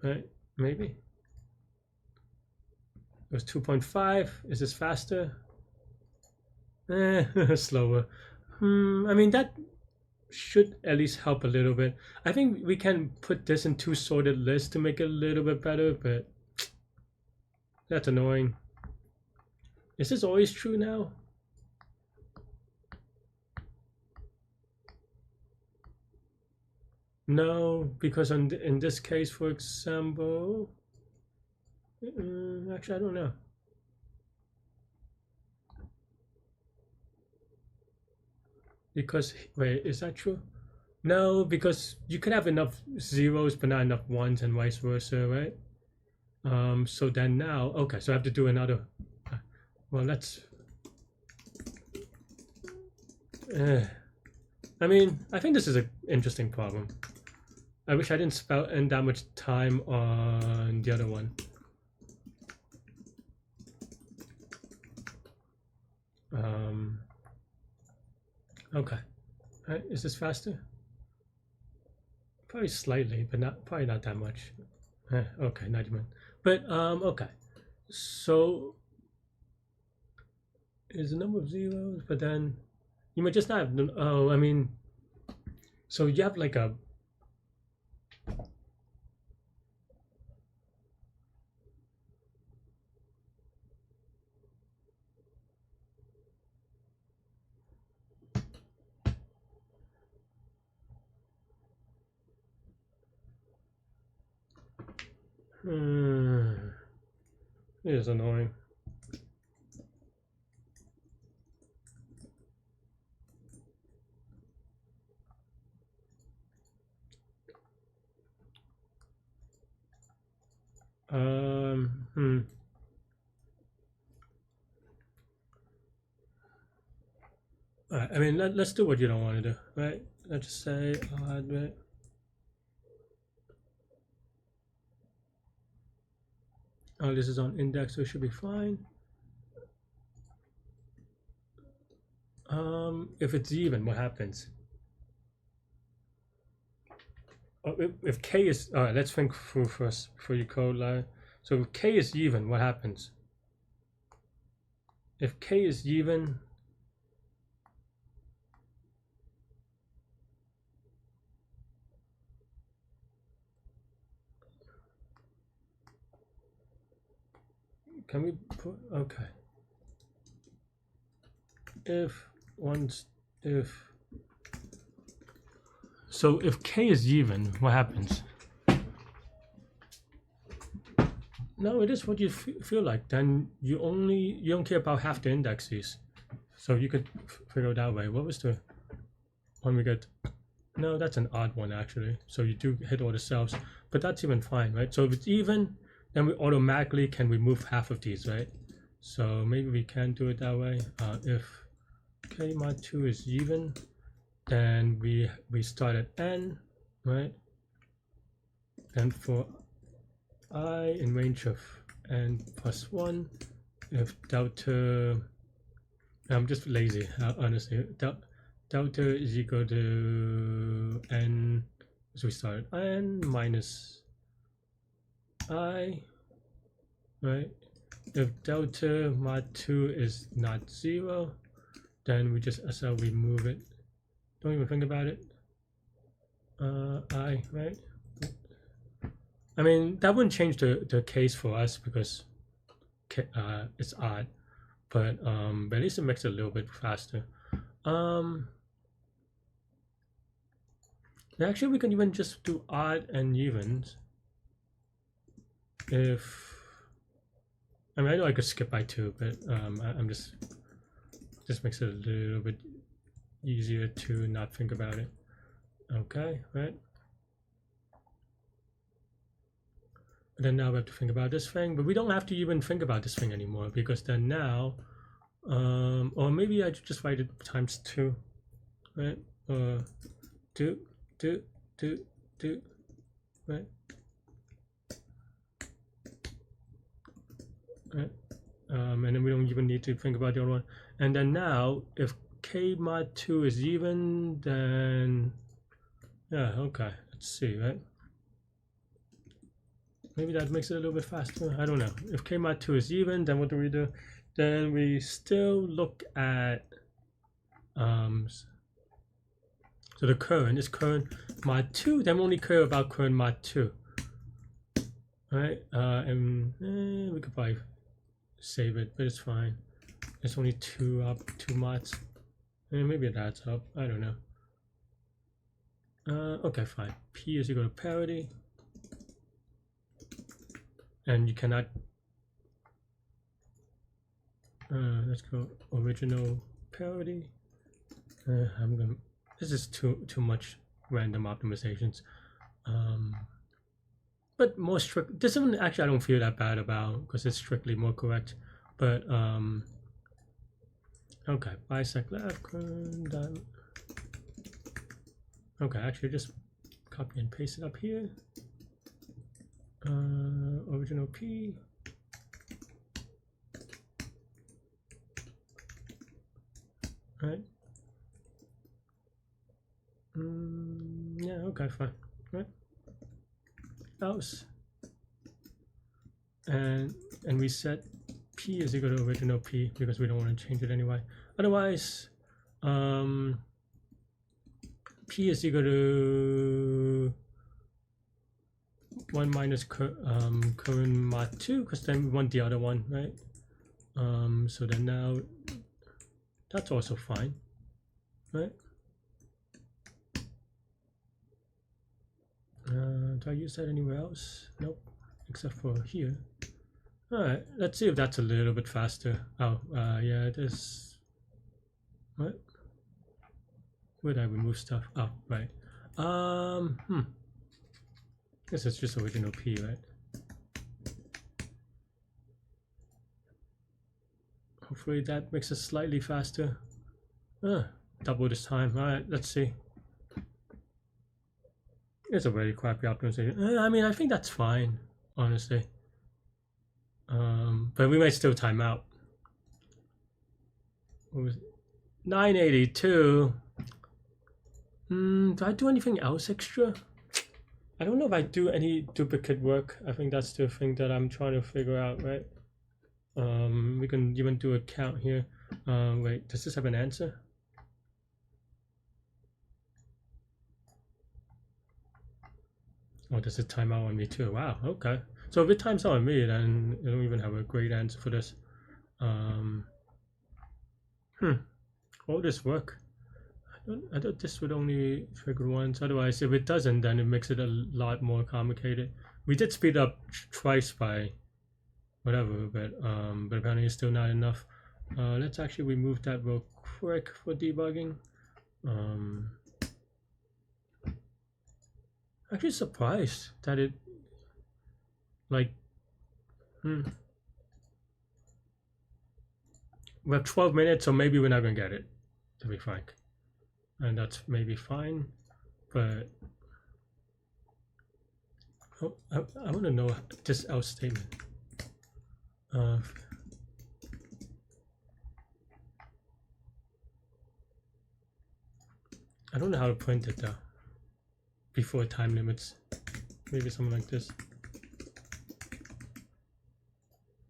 Right, maybe. It was 2.5. Is this faster? Slower. I mean, that should at least help a little bit. I think we can put this in 2 sorted lists to make it a little bit better, but that's annoying. Is this always true now? No, because in this case, for example, actually, I don't know. Because, wait, is that true? No, because you could have enough zeros but not enough ones and vice versa, right? So then now, okay, so I have to do another. Well, let's. I mean, I think this is an interesting problem. I wish I didn't spend that much time on the other one. Okay, right, is this faster? Probably slightly, but probably not that much. Okay, 90 but okay. So is the number of zeros, but then you might just not have. Oh, I mean, so you have like a. It is annoying. Alright, I mean, let's do what you don't want to do, right? Let's just say odd, right? Oh, this is on index, so it should be fine. If it's even, what happens? Oh, if k is, all right, let's think through first before you code line. So if k is even, what happens? If k is even, can we put, okay. So if k is even, what happens? No, it is what you feel like. Then you don't care about half the indexes. So you could figure it that way. What was the one we get? No, that's an odd one actually. So you do hit all the cells, but that's even fine, right? So if it's even, then we automatically can remove half of these, right? So maybe we can do it that way. If k mod 2 is even, then we start at n, right? Then for I in range of n plus 1, if delta, I'm just lazy, honestly, delta is equal to n, so we start at n minus I, right? If delta mod 2 is not 0, then we just SL remove it. Don't even think about it. I, right? I mean, that wouldn't change the case for us because it's odd, but at least it makes it a little bit faster. Actually, we can even just do odd and evens. If, I mean, I know I could skip by 2, but I'm just makes it a little bit easier to not think about it. Okay, right? And then now we have to think about this thing, but we don't have to even think about this thing anymore because then now, or maybe I just write it times 2, right? Do, right? Right? And then we don't even need to think about the other one. And then now, if k mod 2 is even, then yeah, okay, let's see, right? Maybe that makes it a little bit faster. I don't know. If k mod 2 is even, then what do we do? Then we still look at so the current is current mod 2. Then we only care about current mod 2, right? And we could probably save it, but it's fine. It's only 2 mods. Maybe it adds up. I don't know. Okay, fine. P is equal to parity. And you cannot, let's go original parity. This is too much random optimizations. But more strict, this one actually I don't feel that bad about because it's strictly more correct. But okay, bisect left, okay, actually just copy and paste it up here. Original P. Right. Yeah, okay, fine. Right. Else. And we set P is equal to original P because we don't want to change it anyway. Otherwise, P is equal to 1 minus current mod 2 because then we want the other one, right? So then now that's also fine, right? Do I use that anywhere else? Nope. except for here. All right, let's see if that's a little bit faster. Oh, yeah, it is. What? Where did I remove stuff? Oh, right. Guess it's just original P, right? Hopefully that makes it slightly faster. Double this time. All right, let's see. It's a very crappy optimization. I mean, I think that's fine, honestly. But we might still time out. What was it? 982. Do I do anything else extra? I don't know if I do any duplicate work. I think that's the thing that I'm trying to figure out, right? We can even do a count here. Wait, does this have an answer? Oh, does it time out on me too? Wow, okay. So if it times out on me, then I don't even have a great answer for this. All this work. I thought this would only trigger once. Otherwise, if it doesn't, then it makes it a lot more complicated. We did speed up twice by whatever, but apparently it's still not enough. Let's actually remove that real quick for debugging. Actually surprised that it like we have 12 minutes, so maybe we're not gonna get it, to be frank, and that's maybe fine. But I want to know this else statement. I don't know how to print it though before time limits. Maybe something like this.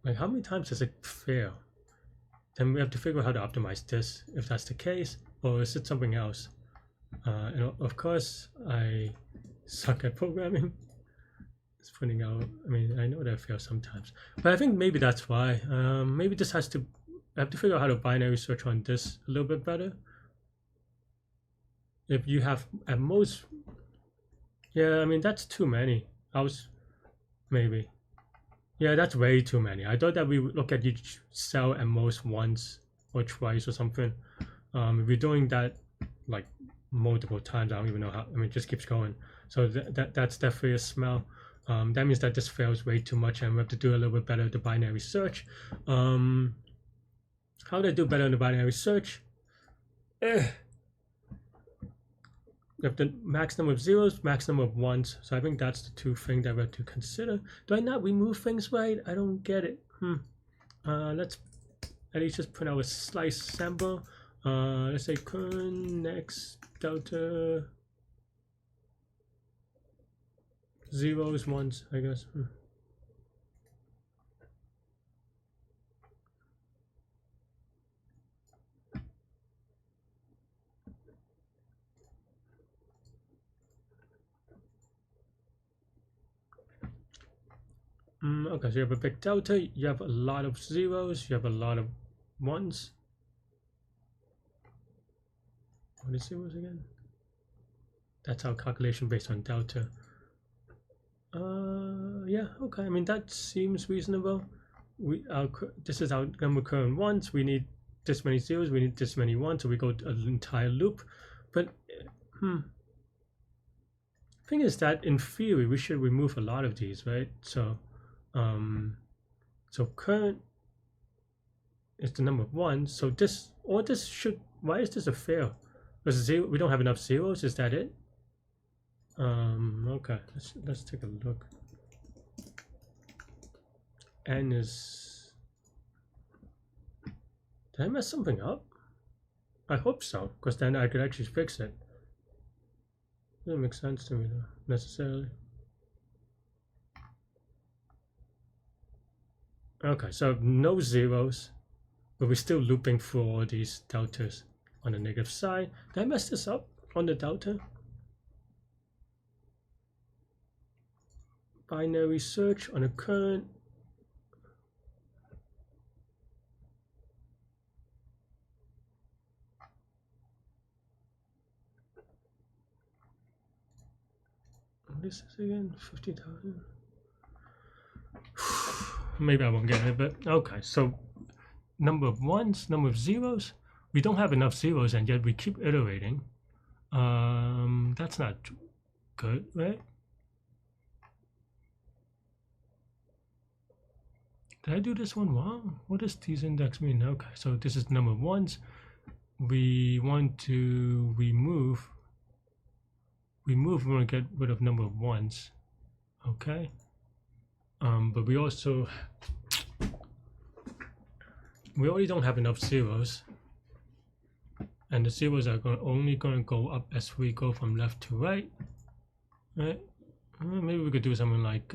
Like, how many times does it fail? Then we have to figure out how to optimize this, if that's the case, or is it something else? And of course, I suck at programming. It's putting out, I mean, I know that fails sometimes, but I think maybe that's why. Maybe this has to, I have to figure out how to binary search on this a little bit better. If you have at most, yeah, I mean, that's too many. Maybe. Yeah, that's way too many. I thought that we would look at each cell at most once or twice or something. If we're doing that like multiple times, I don't even know how. I mean, it just keeps going. So that's definitely a smell. That means that this fails way too much, and we have to do a little bit better at the binary search. How do I do better in the binary search? We have the max number of zeros, max number of ones. So I think that's the two things that we have to consider. Do I not remove things right? I don't get it. Let's at least just print out a slice sample. Let's say current next delta zeros, ones, I guess. Okay, so you have a big delta, you have a lot of zeros, you have a lot of ones. What is zeros again? That's our calculation based on delta. Yeah, okay. I mean, that seems reasonable. This is our number of current ones. We need this many zeros. We need this many ones. So we go an entire loop. But thing is that in theory we should remove a lot of these, right? So, so current is the number of ones. So this should. Why is this a fail? Because we don't have enough zeros. Is that it? Okay, let's take a look. N is, did I mess something up? I hope so, because then I could actually fix it. Doesn't make sense to me though, necessarily. Okay, so no zeros, but we're still looping through all these deltas on the negative side. Did I mess this up on the delta? Binary search on a current. What is this again? 50,000. maybe I won't get it, but okay. So number of ones, number of zeros. We don't have enough zeros, and yet we keep iterating. That's not good, right? Did I do this one wrong? What does these index mean? Okay, so this is number of ones. We want to remove. We want to get rid of number of ones. Okay. But we already don't have enough zeros, and the zeros are only going to go up as we go from left to right. Right? Maybe we could do something like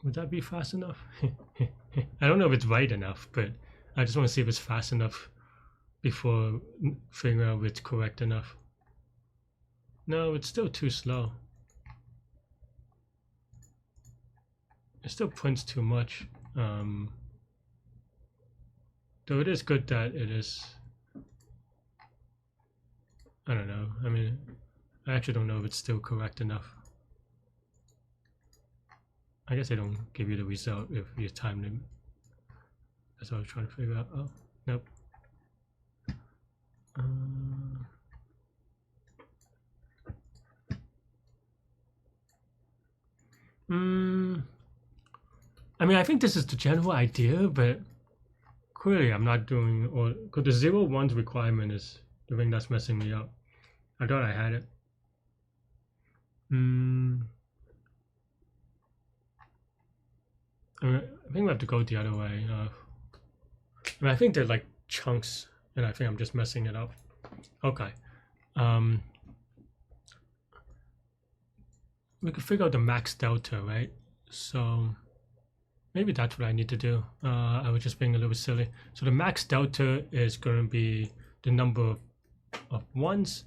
would that be fast enough? I don't know if it's right enough, but I just want to see if it's fast enough before figuring out if it's correct enough. No, it's still too slow. It still prints too much. Though it is good that it is. I don't know. I mean, I actually don't know if it's still correct enough. I guess they don't give you the result if your time limit. That's what I was trying to figure out. Oh, nope. I mean, I think this is the general idea, but clearly I'm not doing all, because the 0 1s requirement is the thing that's messing me up. I thought I had it. I think we have to go the other way. I mean, I think they're like chunks, and I think I'm just messing it up. Okay. We could figure out the max delta, right? So maybe that's what I need to do. I was just being a little bit silly. So the max delta is going to be the number of ones.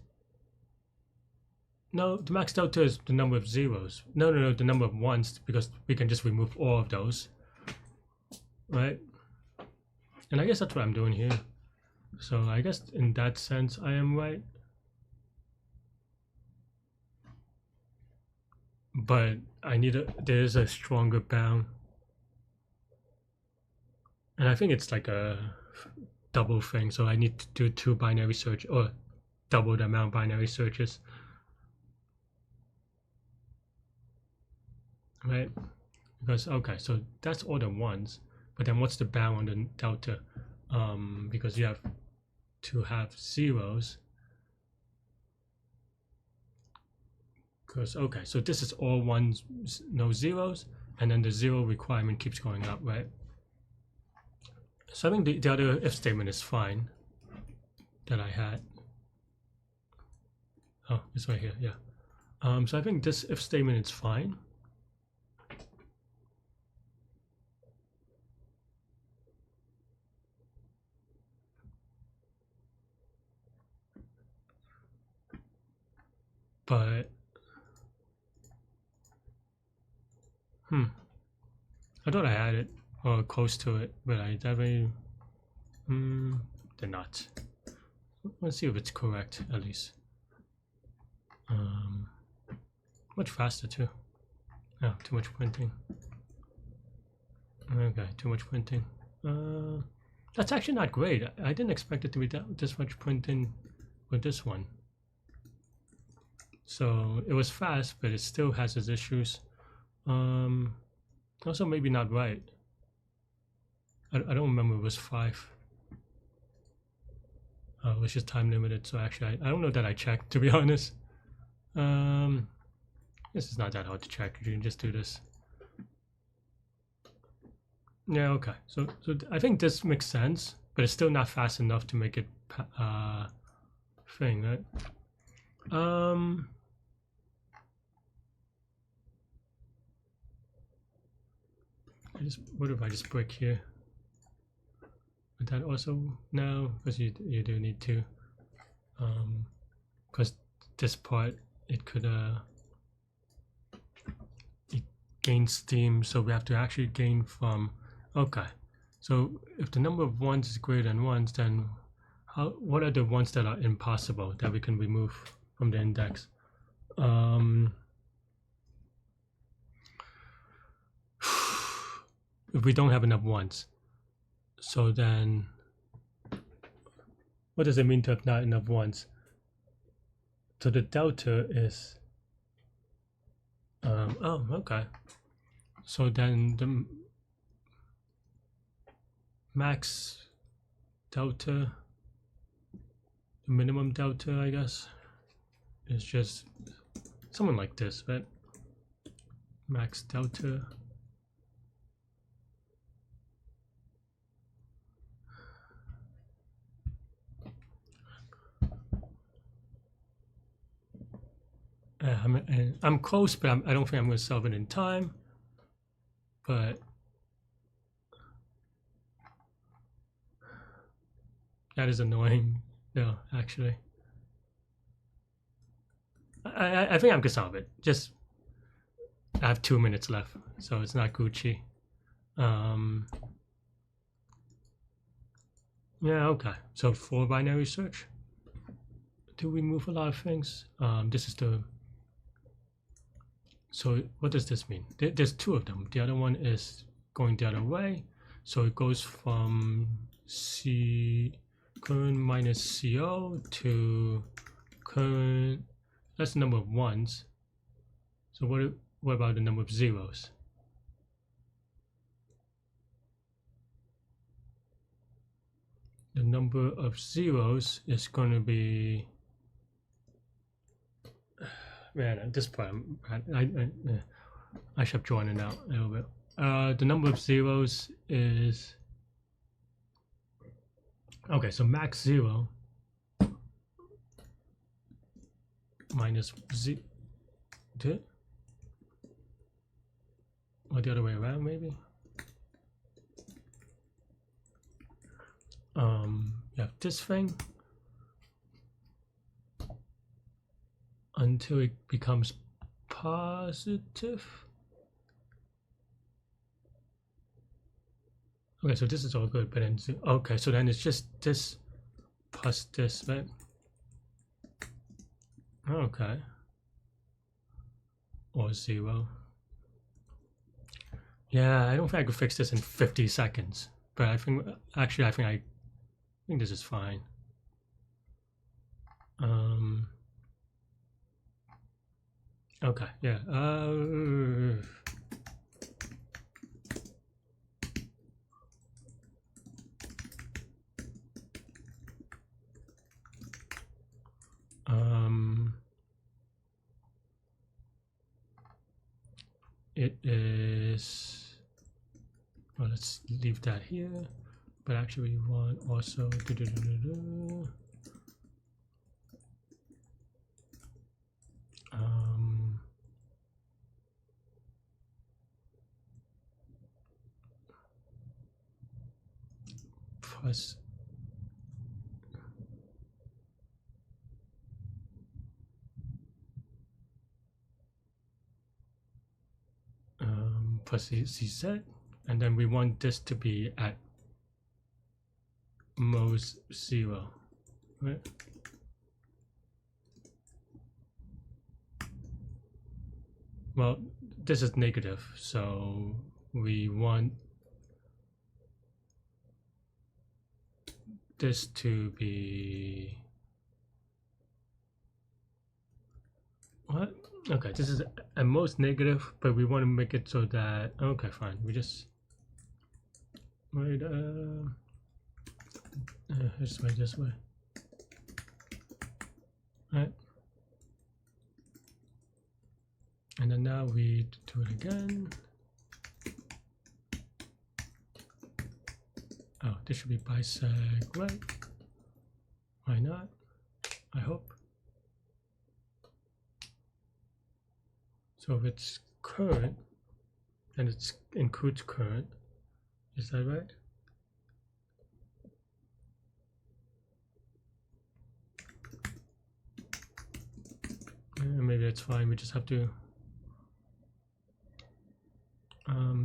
No, the max delta is the number of zeros. No, the number of ones, because we can just remove all of those, right? And I guess that's what I'm doing here. So I guess in that sense, I am right. But I need there's a stronger bound. And I think it's like a double thing. So I need to do 2 binary search, or double the amount of binary searches. Right? Because, okay, so that's all the ones. But then what's the bound on the delta? Because you have to have zeros. Because, okay, so this is all ones, no zeros, and then the 0 requirement keeps going up, right? So I think the other if statement is fine that I had. Oh, it's right here, yeah. So I think this if statement is fine. But I thought I had it or close to it, but I definitely did not. Let's see if it's correct at least. Much faster too. Oh, too much printing. Okay, too much printing. That's actually not great. I didn't expect it to be this much printing with this one. So it was fast, but it still has its issues. Also maybe not right. I don't remember it was 5. It was just time limited, so actually I don't know that I checked, to be honest. This is not that hard to check. You can just do this. Yeah, okay. So I think this makes sense, but it's still not fast enough to make it thing, right? What if I just break here? Would that also no? Because you do need to. Because this part it could it gain steam, so we have to actually gain from, okay. So if the number of ones is greater than ones, then what are the ones that are impossible that we can remove from the index? If we don't have enough ones, so then what does it mean to have not enough ones? So the delta is, oh, okay. So then the max delta, the minimum delta, I guess, is just something like this, right? Max delta. I'm close, but I don't think I'm going to solve it in time. But that is annoying. No, actually, I think I can solve it. Just I have 2 minutes left, so it's not Gucci. Yeah, okay. So for binary search, do we move a lot of things? This is the. So what does this mean? There's two of them. The other one is going the other way. So it goes from current minus CO to current, that's the number of ones. So what about the number of zeros? The number of zeros is going to be, man, at this point, I should have drawn it out a little bit. The number of zeros is, okay, so max 0 minus z, or the other way around, maybe. You have this thing until it becomes positive. Okay, so this is all good, but then, okay, so then it's just this plus this, right? Okay. Or 0. Yeah, I don't think I could fix this in 50 seconds, but I think, actually, I think this is fine. Okay, yeah. It is, well, let's leave that here, but actually we want also plus plus CZ, and then we want this to be at most 0, right? Well, this is negative, so we want this to be, what? Okay, this is at most negative, but we want to make it so that, okay, fine, we just wait, this way, right? And then now we do it again. Oh, this should be bisect right. Why not? I hope. So if it's current, and it includes current, is that right? Maybe that's fine. We just have to.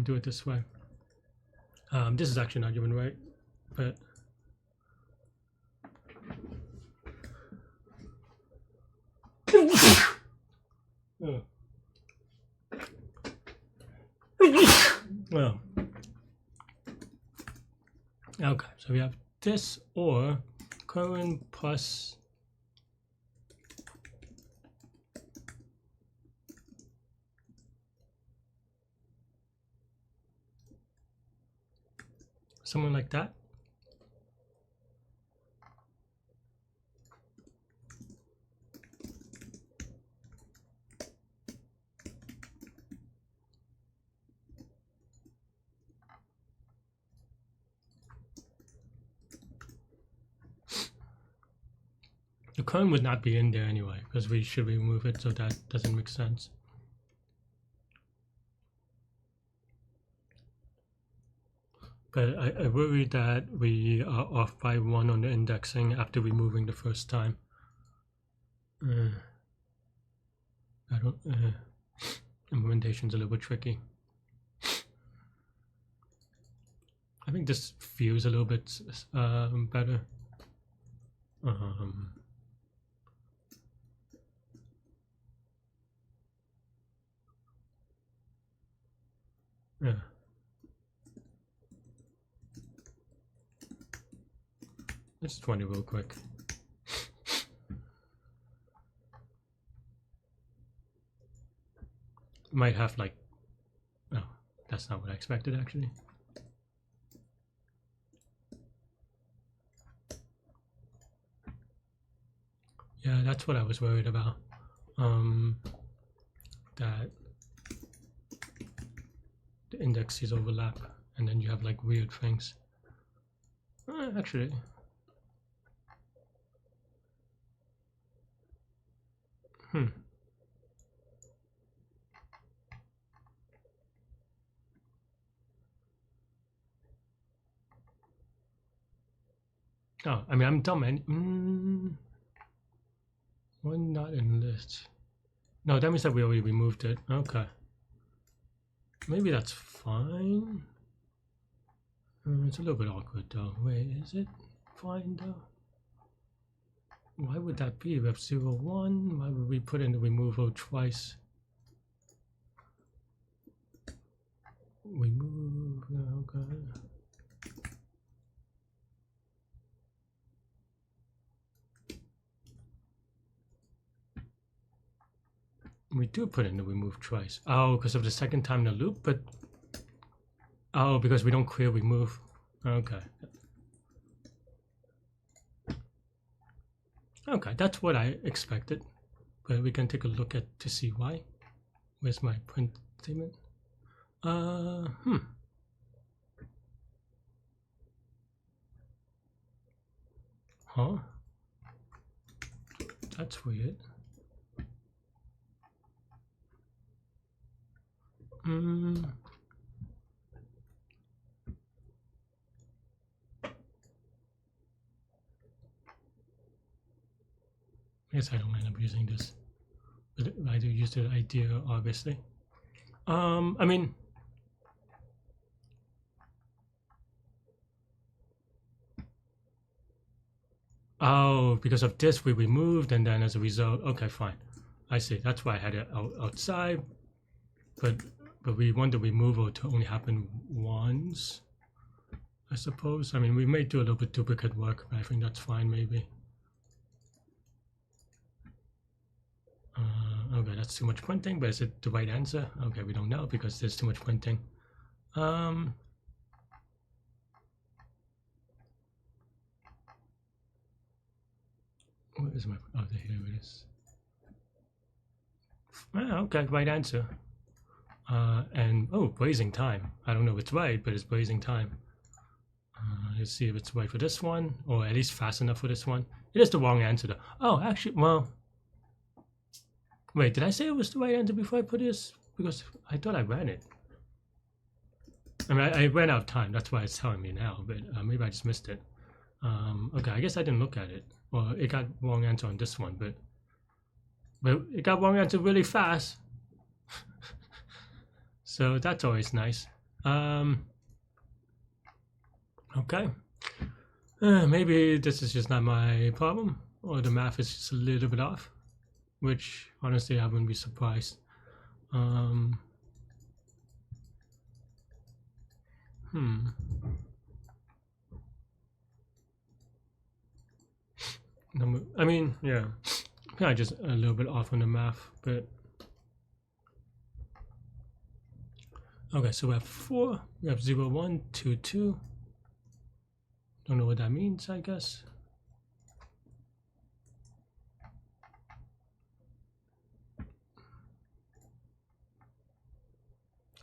do it this way. This is actually not even right, but oh. Well, okay, so we have this or current plus something like that. The current would not be in there anyway, because we should remove it, so that doesn't make sense. But I worry that we are off by 1 on the indexing after removing the first time. I don't. Implementation's a little bit tricky. I think this feels a little bit better. Yeah. Let's 20 real quick. Might have like, oh, that's not what I expected actually. Yeah, that's what I was worried about. That the indexes overlap and then you have like weird things. Actually. Oh, I mean, I'm dumb. And why not in list? No, that means that we already removed it. Okay. Maybe that's fine. It's a little bit awkward though. Wait, is it fine though? Why would that be? We have 0, 1. Why would we put in the removal twice? Remove, okay. We do put in the remove twice. Oh, because of the second time in the loop, but oh, because we don't clear remove. Okay. Okay, that's what I expected. But we can take a look at to see why. Where's my print statement? Huh? That's weird. I guess I don't end up using this, but I do use the idea, obviously. I mean, oh, because of this we removed, and then as a result, okay, fine. I see. That's why I had it outside, but we want the removal to only happen once, I suppose. I mean, we may do a little bit duplicate work, but I think that's fine, maybe. Okay, that's too much printing, but is it the right answer? Okay, we don't know because there's too much printing. Where is my, oh, here it is. Okay, right answer. And, oh, blazing time. I don't know if it's right, but it's blazing time. Let's see if it's right for this one, or at least fast enough for this one. It is the wrong answer though. Oh, actually, well, wait, did I say it was the right answer before I put this? Because I thought I ran it. I mean, I ran out of time. That's why it's telling me now, but maybe I just missed it. Okay, I guess I didn't look at it. Well, it got wrong answer on this one, but it got wrong answer really fast. So that's always nice. Okay. Maybe this is just not my problem, or the math is just a little bit off, which honestly I wouldn't be surprised. I mean, yeah, kind of just a little bit off on the math, but okay. So we have 4. We have 0, 1, 2, 2. Don't know what that means, I guess.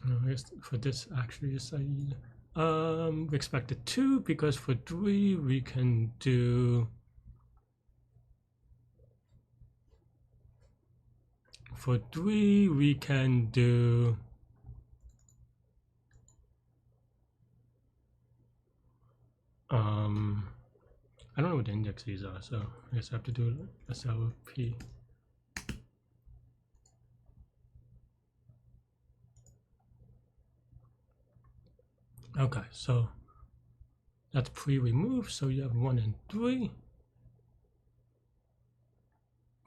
I guess for this actually is we expected 2 because for 3 we can do. For 3 we can do. I don't know what the indexes are, so I guess I have to do SLP. Okay, so that's pre-remove, so you have 1 and 3.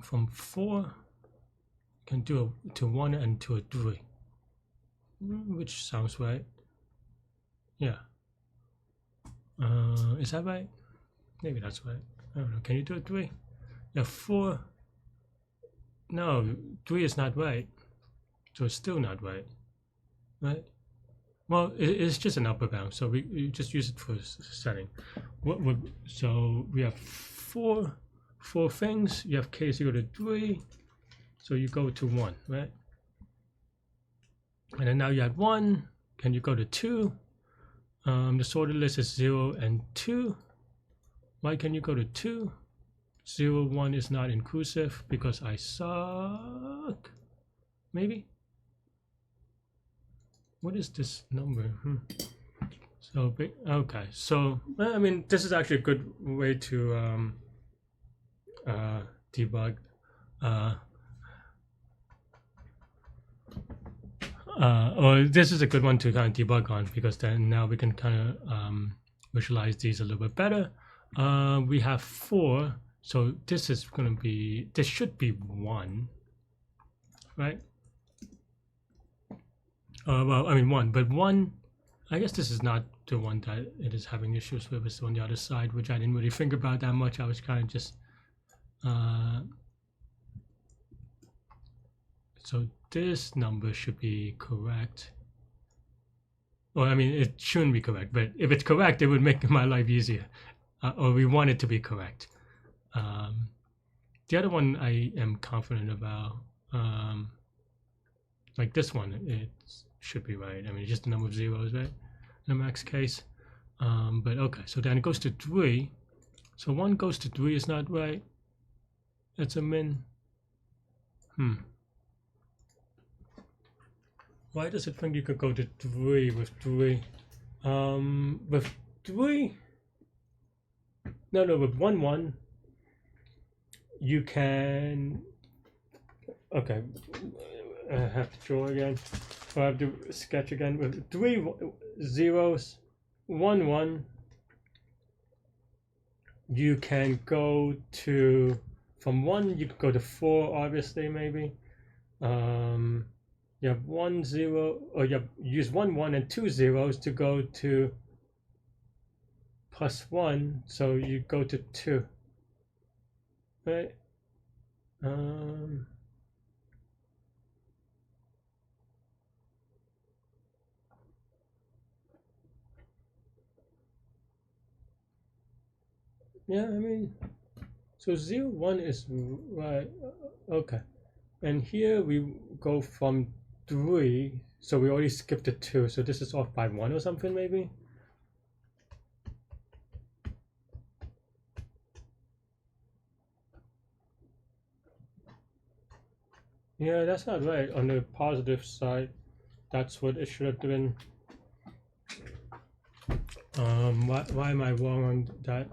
From 4, you can do to 1 and to a 3, which sounds right. Yeah. Is that right? Maybe that's right. I don't know. Can you do a 3? Yeah, 4. No, 3 is not right. So it's still not right. Right? Well, it's just an upper bound, so we just use it for setting. So we have four things. You have k is equal to 3, so you go to 1, right? And then now you have 1. Can you go to 2? The sorted list is 0 and 2. Why can you go to 2? 0, 1 is not inclusive because I suck. Maybe? What is this number? So, okay. So, I mean, this is actually a good way to debug. Or this is a good one to kind of debug on because then now we can kind of visualize these a little bit better. We have 4, so this is going to be, this should be 1, right? Well, I mean 1, but 1, I guess this is not the one that it is having issues with. It's on the other side, which I didn't really think about that much. I was kind of just, so this number should be correct. Well, I mean, it shouldn't be correct, but if it's correct, it would make my life easier. Or we want it to be correct. The other one I am confident about, like this one, it should be right. I mean, just the number of zeros, right? In the max case. But okay, so then it goes to 3. So 1 goes to 3 is not right. That's a min. Why does it think you could go to 3 with 3? With 3? No, with 1, 1. You can. Okay, I have to draw again. Or I have to sketch again. With 3 zeros, 1, 1. You can go to. From 1, you can go to 4, obviously, maybe. You have 1, 0, or you use 1, 1 and 2 zeros to go to +1, so you go to 2, right? Yeah, I mean, so 0, 1 is right. Okay, and here we go from 3, so we already skipped the 2, so this is off by 1 or something, maybe. Yeah, that's not right. On the positive side, that's what it should have been. Why am I wrong on that?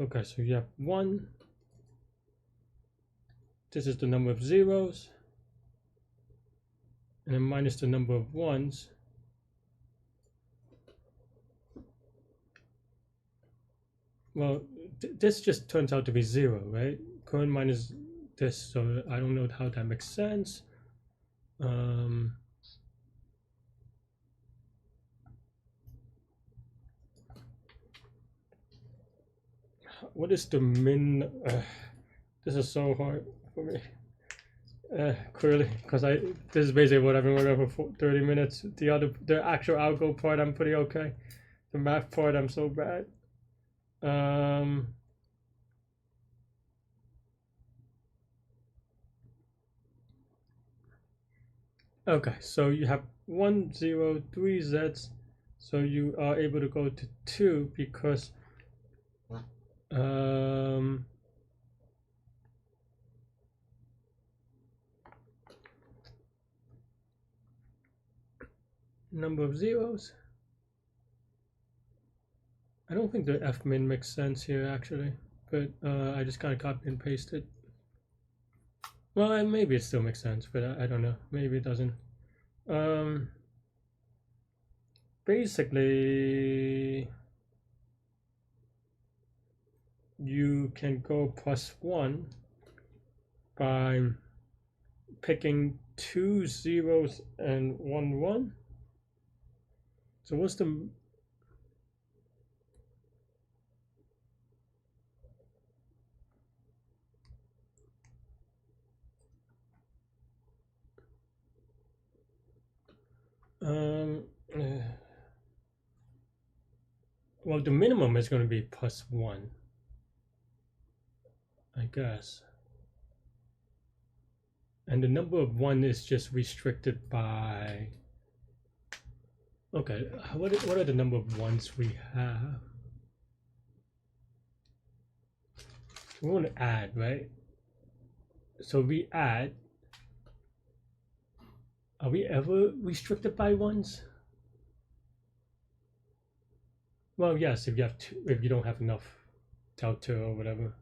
Okay, so you have 1. This is the number of zeros. and then minus the number of ones. Well, this just turns out to be 0, right? Current minus this, so I don't know how that makes sense. What is the min? This is so hard for me. Clearly, because this is basically what I've been working on for 30 minutes. The actual algo part, I'm pretty okay. The math part, I'm so bad. Okay, so you have 1, 0, 3 z's, so you are able to go to 2 because number of zeros. I don't think the fmin makes sense here actually, but I just kind of copy and paste it. Well, maybe it still makes sense, but I don't know. Maybe it doesn't. Basically, you can go +1 by picking 2 zeros and 1 1. So what's the well, the minimum is going to be +1, I guess. And the number of 1 is just restricted by... Okay, what are the number of ones we have? We want to add, right? So we add. Are we ever restricted by ones? Well, yes, if you have two, if you don't have enough delta or whatever.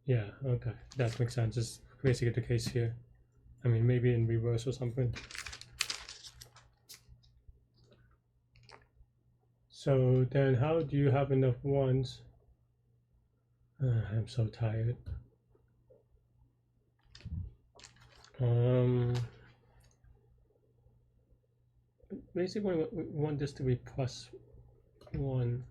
Yeah, okay, that makes sense. It's basically the case here. I mean, maybe in reverse or something. So then how do you have enough ones? I'm so tired. Basically we want this to be +1.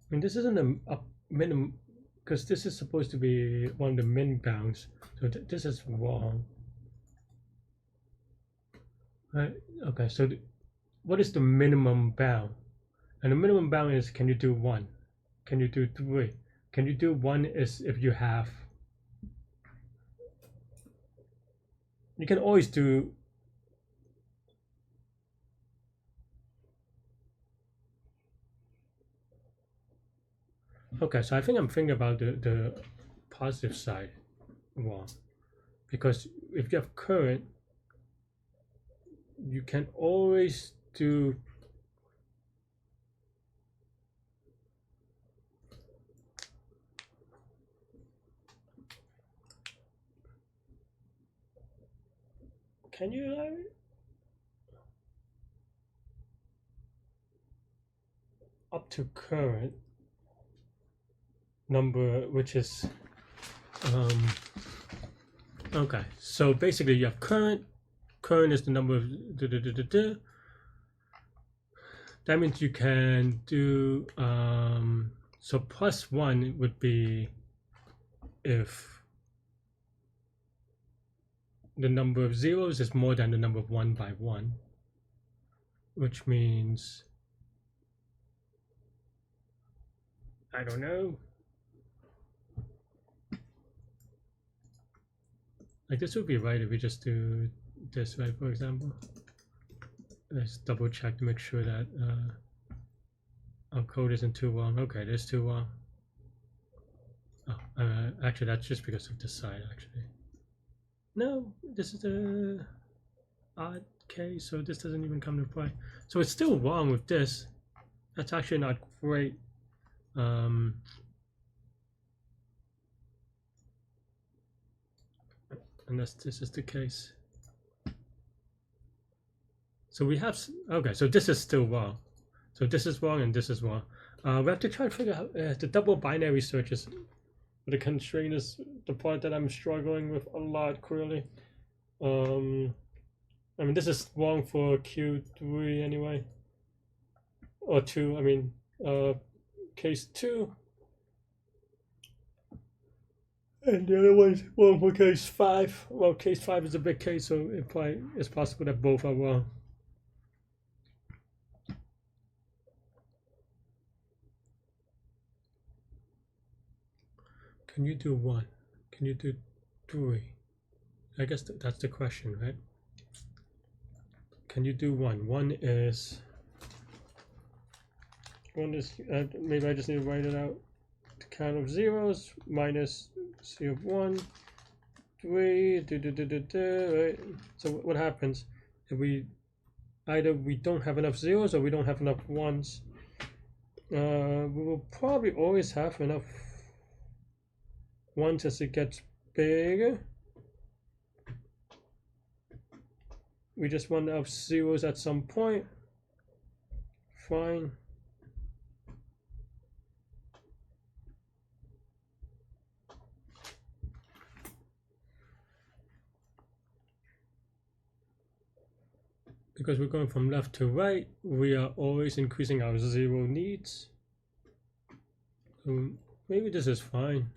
I mean, this isn't a minimum, because this is supposed to be one of the min bounds, so this is wrong. Right? Okay, so what is the minimum bound? And the minimum bound is, can you do 1? Can you do 3? Can you do 1 is if you have... You can always do... Okay, so I think I'm thinking about the positive side wrong. Because if you have current, you can always do... Can you, Larry? Up to current number, which is okay, so basically you have current is the number of that means you can do so +1 would be if the number of zeros is more than the number of 1 by 1, which means, I don't know, like this would be right if we just do this, right? For example, let's double check to make sure that our code isn't too long. Okay, it is too long. Oh, actually that's just because of this side actually. No, this is the odd case, so this doesn't even come to play. So it's still wrong with this. That's actually not great. Unless this is the case. So we have, okay, so this is still wrong. So this is wrong and this is wrong. We have to try to figure out the double binary searches. The constraint is the part that I'm struggling with a lot, clearly. I mean, this is wrong for Q3 anyway. Or 2, I mean, case 2. And the other one's wrong for case 5. Well, case 5 is a big case, so it's possible that both are wrong. Can you do 1? Can you do 3? I guess that's the question, right? Can you do 1? One is maybe I just need to write it out. The count of zeros minus C of 1, 3, right? So what happens if either we don't have enough zeros or we don't have enough ones? We will probably always have enough ones as it gets bigger. We just want enough zeros at some point. Fine. Because we're going from left to right, we are always increasing our zero needs. Maybe this is fine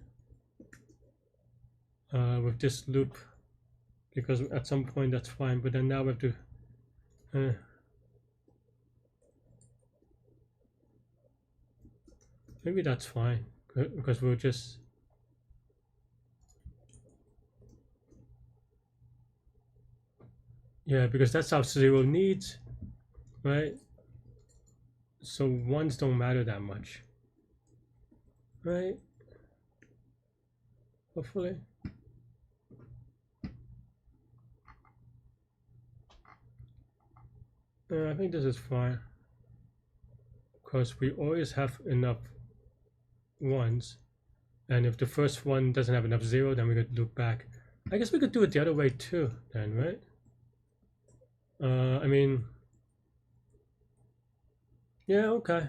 with this loop, because at some point that's fine, but then now we have to maybe that's fine, because we'll just because that's our zero needs, right? So ones don't matter that much, right? Hopefully. I think this is fine, because we always have enough ones, and if the first one doesn't have enough zero, then we could loop back. I guess we could do it the other way too then, right? I mean, yeah, okay.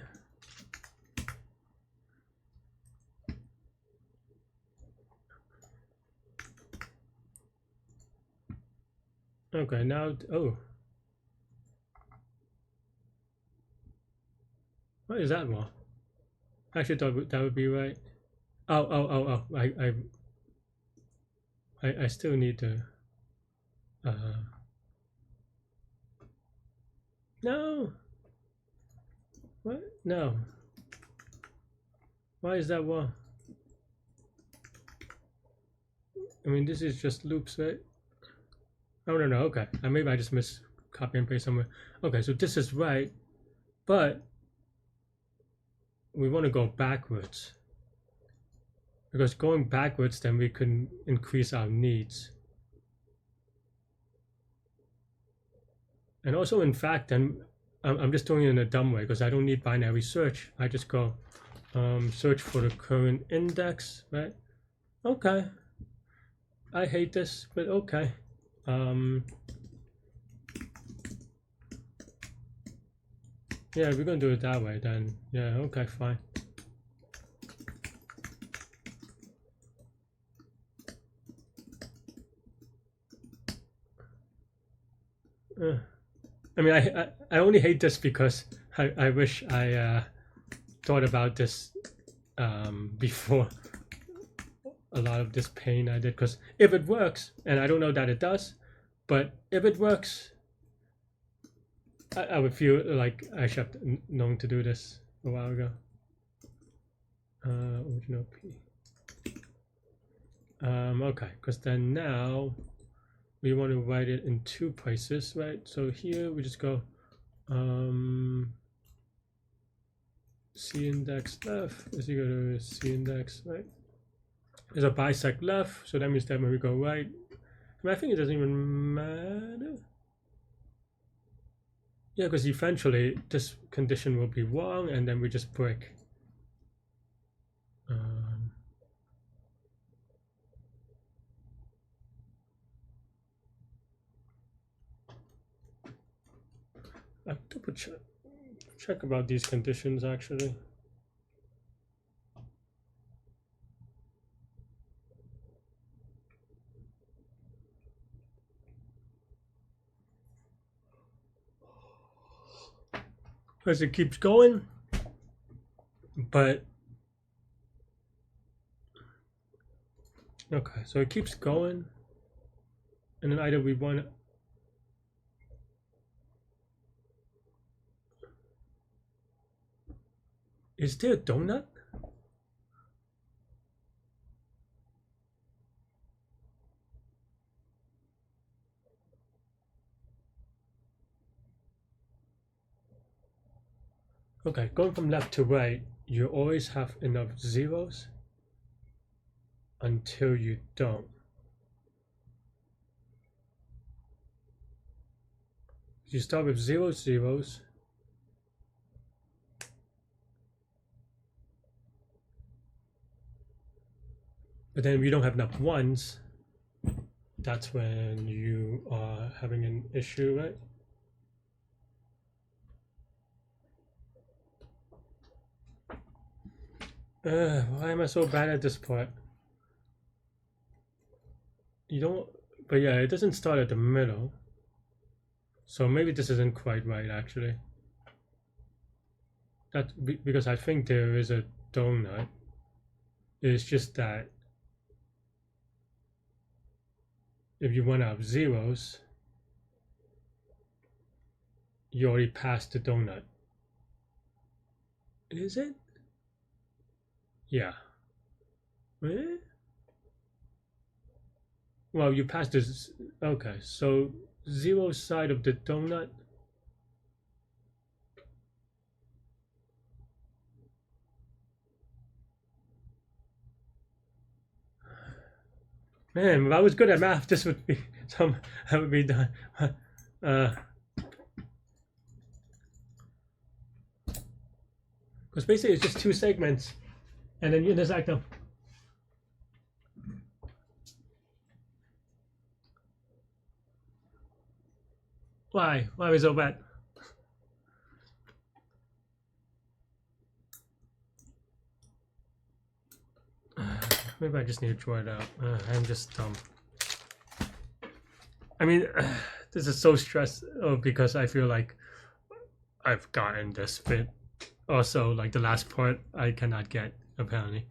Okay, now, oh. What is that one? I actually thought that would be right. Oh. I still need to, no. What? No. Why is that one? I mean, this is just loops, right? Oh, no, okay. Maybe I just missed copy and paste somewhere. Okay, so this is right, but we want to go backwards. Because going backwards, then we can increase our needs. And also, in fact, then I'm just doing it in a dumb way, because I don't need binary search. I just go search for the current index, right? Okay. I hate this, but okay. Yeah, we're gonna do it that way then. Yeah, okay, fine. I mean, I only hate this because I wish I thought about this before a lot of this pain I did, because if it works, and I don't know that it does, but if it works, I would feel like I should have known to do this a while ago. Original P. Okay, because then now we want to write it in 2 places, right? So here we just go C index left is equal to C index right. There's a bisect left, so that means that when we go right, I mean, I think it doesn't even matter. Yeah, because eventually this condition will be wrong, and then we just break. I double check about these conditions actually. Because it keeps going, but okay, so it keeps going, and then either we want. Is there a donut? Okay, going from left to right, you always have enough zeros until you don't. You start with zeros, but then if you don't have enough ones, that's when you are having an issue, right? Why am I so bad at this part? You don't, but yeah, it doesn't start at the middle. So maybe this isn't quite right actually. That's because I think there is a donut. It's just that if you run out of zeros, you already passed the donut. Is it? Yeah. Eh? Well, you passed this. Okay, so zero side of the donut. Man, if I was good at math, this would be some. That would be done. Because basically it's just two segments, and then you intersect them. Why? Why was it so bad? Maybe I just need to draw it out. I'm just dumb. I mean, this is so stressful because I feel like I've gotten this bit. Also, like the last part, I cannot get apparently.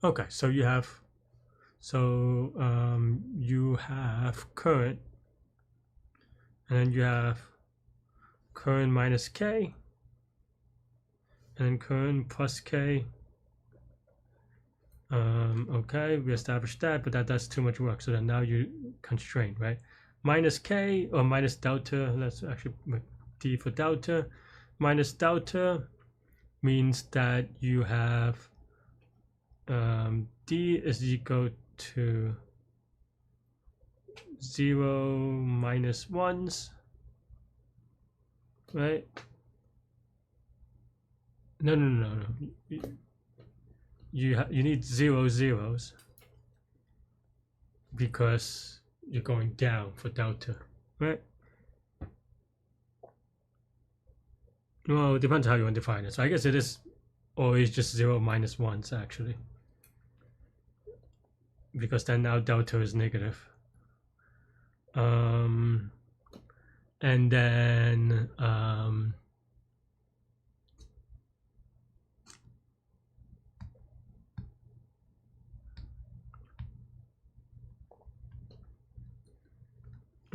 Okay, so you have, you have current, and then you have current minus k, and then current plus k. Okay, we established that, but that's too much work. So then now you constrain, right? Minus k or minus delta. Let's actually d for delta. Minus delta means that you have d is equal to 0 minus 1s, right? No. You need 0 zeros because you're going down for delta, right? Well, it depends how you want to define it. So I guess it is always just 0 minus 1s actually, because then now delta is negative. And then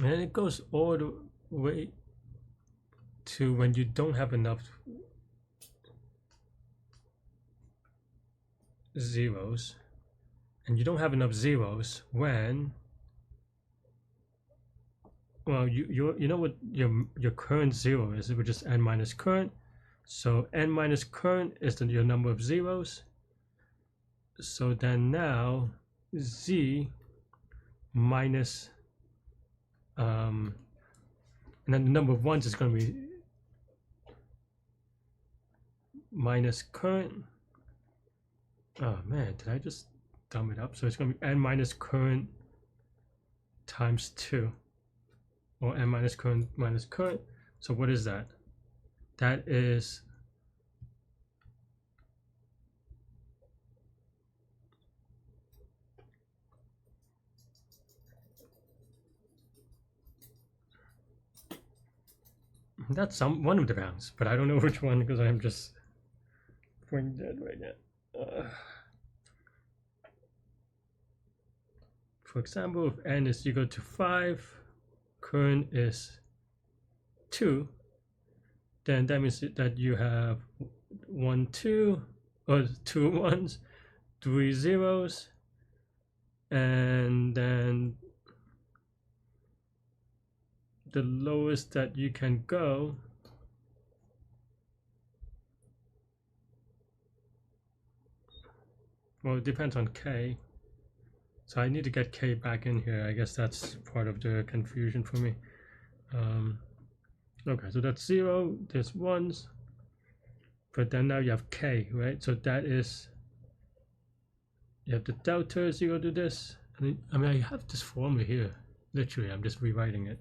and it goes all the way to when you don't have enough zeros, and you don't have enough zeros when, well, you know what your current zero is, which is n minus current. So n minus current is your number of zeros. So then now z minus and then the number of ones is going to be minus current. Oh man, did I just dumb it up? So it's going to be n minus current times 2, or n minus current minus current. So what is that? That is that's one of the bounds, but I don't know which one because I'm just brain dead right now. For example, if n is equal to 5, current is 2, then that means that you have 1, 2, or 2 ones, 3 zeros, and then the lowest that you can go well, it depends on k. So I need to get k back in here. I guess that's part of the confusion for me. Okay, so that's 0, there's ones, but then now you have k, right? So that is, you have the delta is equal to this. I mean, I have this formula here. Literally, I'm just rewriting it.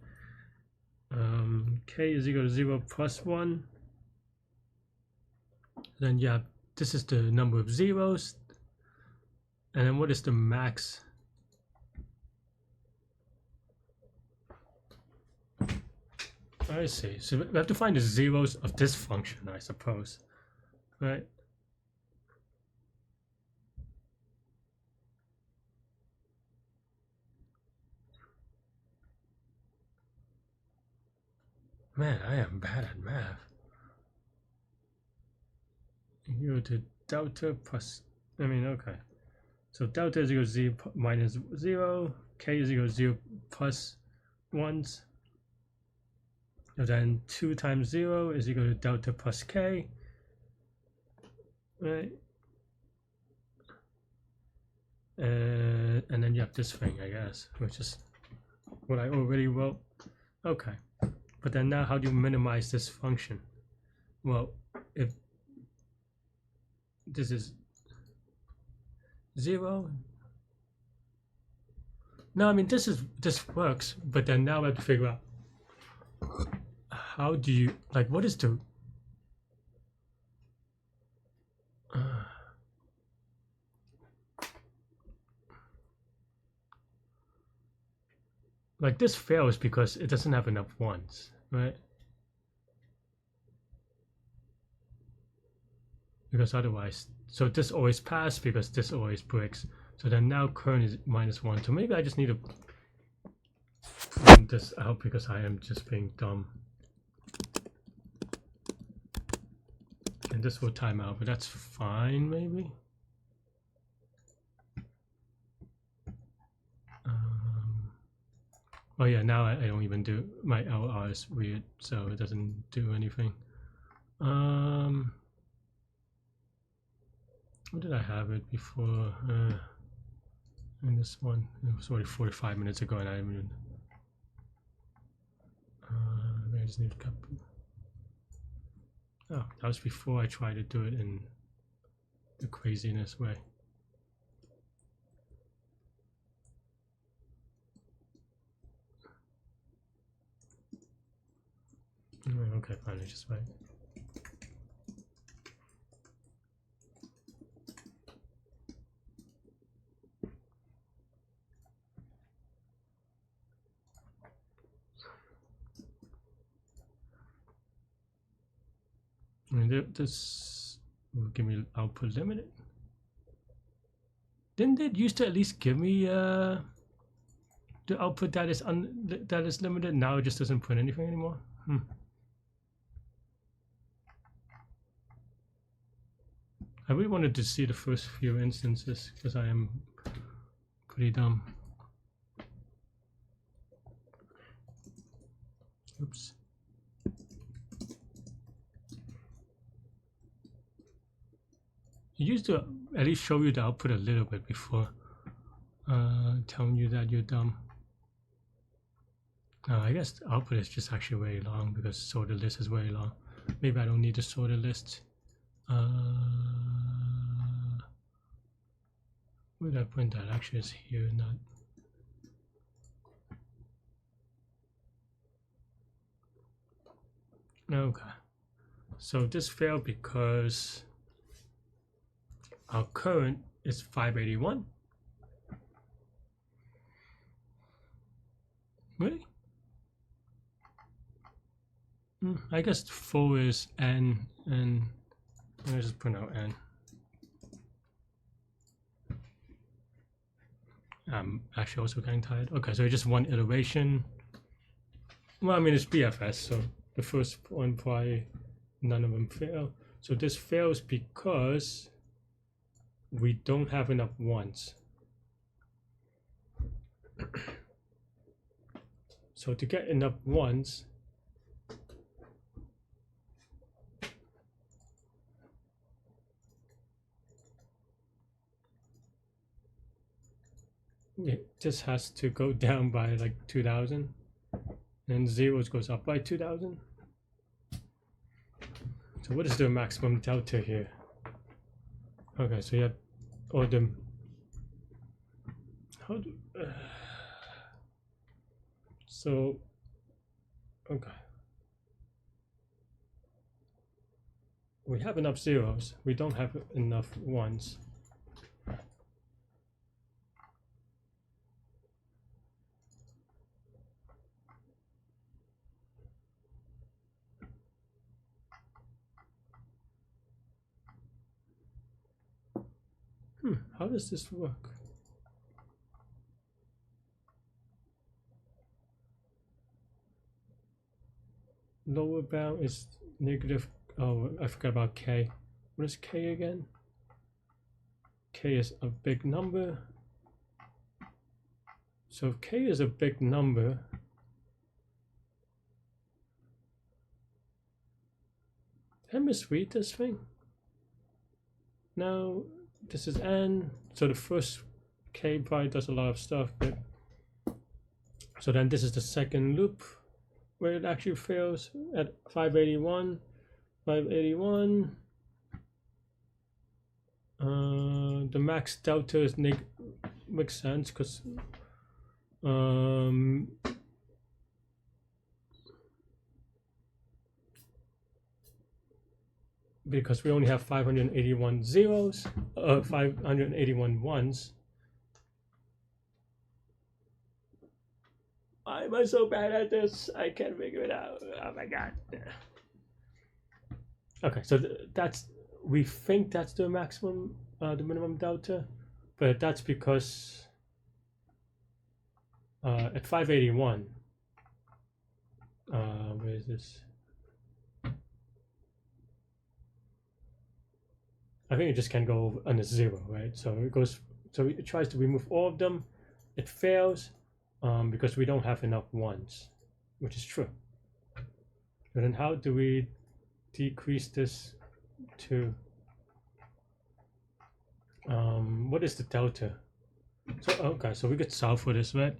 K is equal to 0 plus 1. Then you have, this is the number of zeros. And then what is the max? I see. So we have to find the zeros of this function, I suppose. Right? Man, I am bad at math. Equal to delta plus, okay. So delta is equal to 0 minus 0, k is equal to 0 plus 1s. And then 2 times 0 is equal to delta plus k. Right? And then you have this thing, I guess, which is what I already wrote. Okay. But then now how do you minimize this function? Well, if this is 0, no, I mean this works, but then now I have to figure out how do you, like, what is the like this fails because it doesn't have enough ones, right? Because otherwise, so this always passes because this always breaks. So then now current is minus 1. So maybe I just need to print this out because I am just being dumb. And this will time out, but that's fine, maybe. Oh yeah, now I don't even do, my LR is weird, so it doesn't do anything. What did I have it before? In this one, it was already 45 minutes ago, and I didn't even. I just need to copy. Oh, that was before I tried to do it in the craziness way. Okay, fine, just wait. This will give me output limited. Didn't it used to at least give me the output that is limited? Now it just doesn't print anything anymore. I really wanted to see the first few instances because I am pretty dumb. Oops. It used to at least show you the output a little bit before telling you that you're dumb. I guess the output is just actually very long because sorted list is very long. Maybe I don't need the sorted list. Where did I print that? Actually, it's here, not. Okay. So this failed because our current is 581. Really? I guess 4 is n, and let me just print out n. I'm actually also getting tired. Okay, so just one iteration. Well, I mean, it's BFS, so the first one probably none of them fail. So this fails because we don't have enough ones. So to get enough ones, it just has to go down by like 2,000, and zeros goes up by 2,000. So what is the maximum delta here? Okay, so you have all them. How do? So, okay. We have enough zeros. We don't have enough ones. How does this work? Lower bound is negative. Oh, I forgot about k. What is k again? K is a big number. So if k is a big number, did I misread this thing? No, this is n. So the first k probably does a lot of stuff, but so then this is the second loop where it actually fails at 581. 581. The max delta is makes sense because because we only have 581 zeros, 581 ones. Why am I so bad at this? I can't figure it out. Oh my god. Okay, so that's, we think that's the maximum, the minimum delta, but that's because at 581, where is this? I think it just can go under 0, right? So it goes, so it tries to remove all of them. It fails because we don't have enough ones, which is true. But then how do we decrease this to, what is the delta? So, okay, so we could solve for this, right?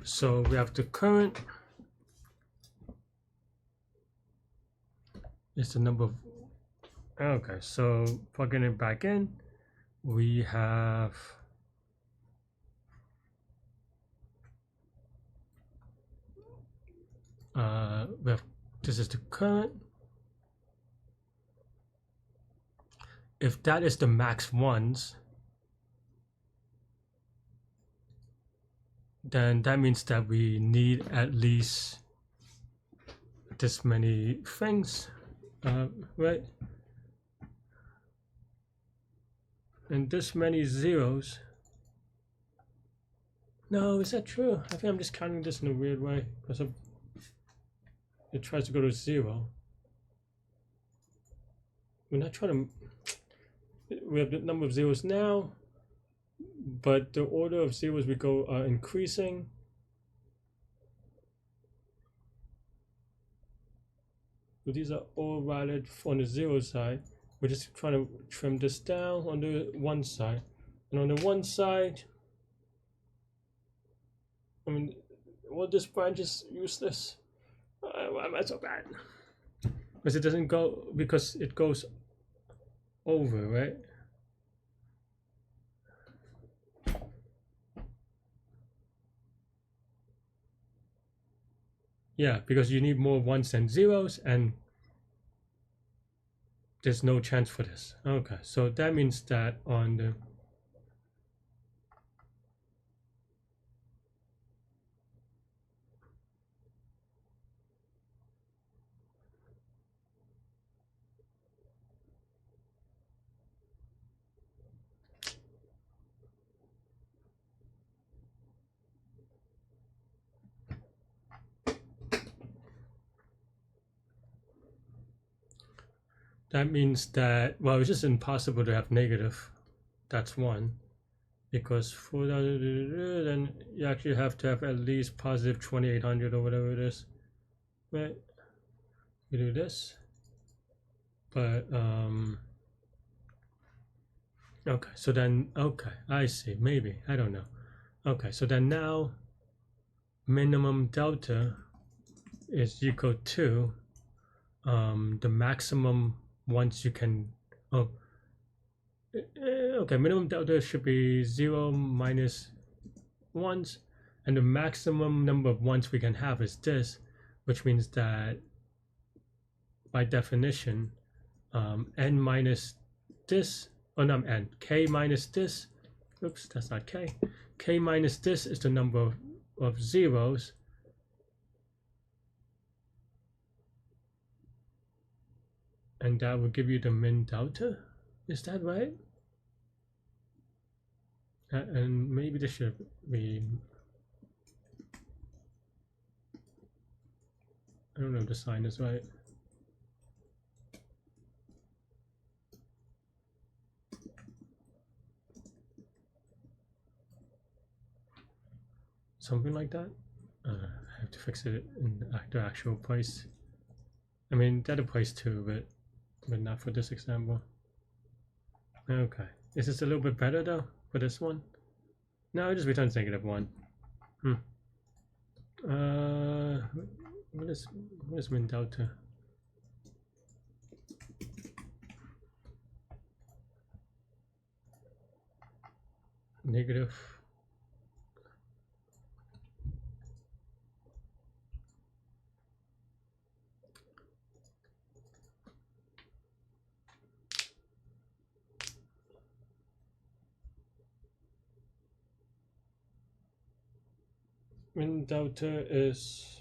So we have the current is the number of, okay, so plugging it back in, we have this is the current. If that is the max ones, then that means that we need at least this many things, right? And this many zeros. No, is that true? I think I'm just counting this in a weird way because it tries to go to 0. We're not trying to, we have the number of zeros now, but the order of zeros we go are increasing. So these are all valid on the 0 side. We're just trying to trim this down on the 1 side. And on the 1 side, I mean, well, this branch is useless. Why am I so bad? Because it doesn't go, because it goes over, right? Yeah, because you need more ones than zeros, and there's no chance for this. Okay, so that means that on the that means that, well, it's just impossible to have negative. That's one. Because for that, then you actually have to have at least positive 2800 or whatever it is. Right? You do this. But, okay, so then, okay, I see, maybe, I don't know. Okay, so then now, minimum delta is equal to the maximum once you can, oh, okay, minimum delta should be 0 minus 1s, and the maximum number of ones we can have is this, which means that by definition, n minus this, oh no, n, k minus this, oops, that's not k minus this is the number of zeros, and that will give you the min delta. Is that right? And maybe this should be, I don't know if the sign is right. Something like that. I have to fix it in the actual place. I mean, that applies too, but not for this example. Okay. Is this a little bit better though for this one? No, it just returns -1. What is min delta? Negative. Min delta is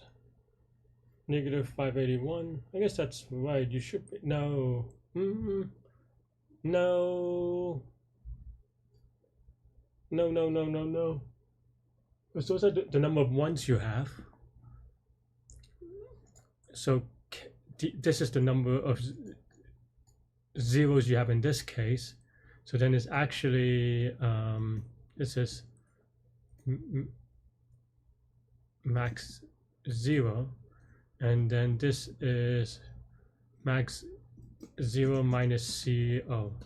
-581. I guess that's right. You should be, no. No. No. Because those are the number of ones you have. So this is the number of zeros you have in this case. So then it's actually, this is max 0, and then this is max 0 minus CO.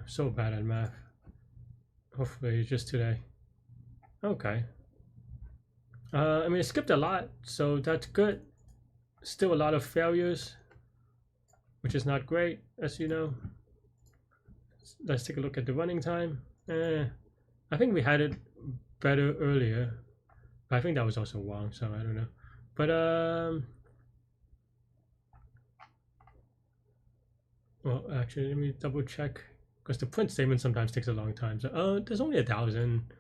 So bad at math. Hopefully just today. Okay. I mean, I skipped a lot, so that's good. Still a lot of failures, which is not great, as you know. Let's take a look at the running time. I think we had it better earlier. I think that was also wrong, so I don't know. But well, actually, let me double check, because the print statement sometimes takes a long time. So there's only 1,000.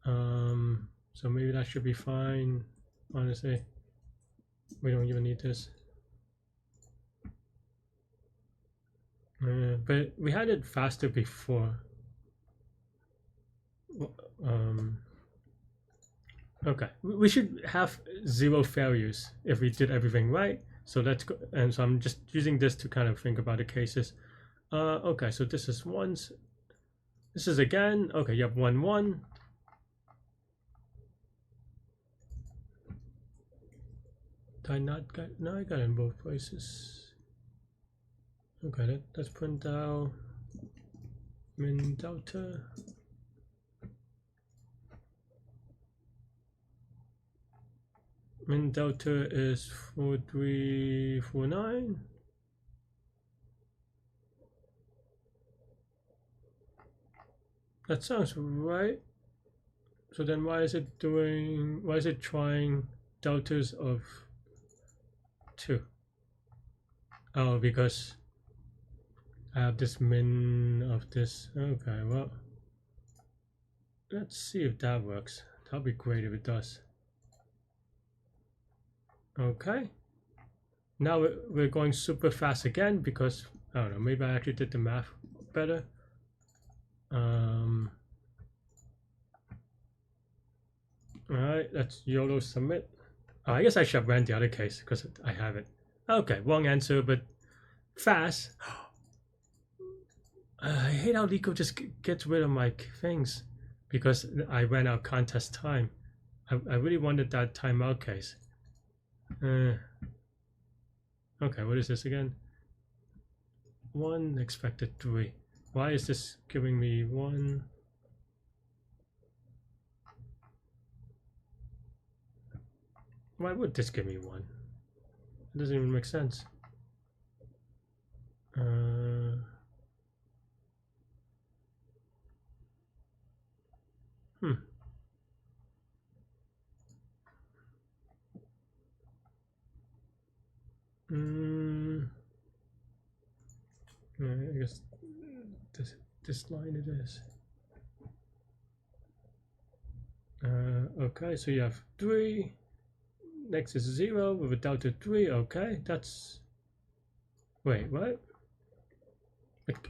So maybe that should be fine. Honestly, we don't even need this. But we had it faster before. Okay, we should have 0 failures if we did everything right. So let's go, and so I'm just using this to kind of think about the cases. Okay, so this is once. This is again. Okay, you have 1, 1. Did I not get? No, I got it in both places. Okay, let's print out min delta. Min delta is 4349. That sounds right. So then why is it trying deltas of 2? Oh, because I have this min of this. Okay, well, let's see if that works. That'll be great if it does. Okay. Now we're going super fast again because, I don't know, maybe I actually did the math better. Alright, let's YOLO submit. Oh, I guess I should have ran the other case because I have it. Okay, wrong answer, but fast. I hate how Leetcode just gets rid of my things because I ran out contest time. I really wanted that timeout case. Okay, what is this again? 1 expected 3. Why is this giving me 1? Why would this give me 1? It doesn't even make sense. I guess this line it is. Okay, so you have 3. Next is 0 with a delta 3. Okay, that's. Wait, what?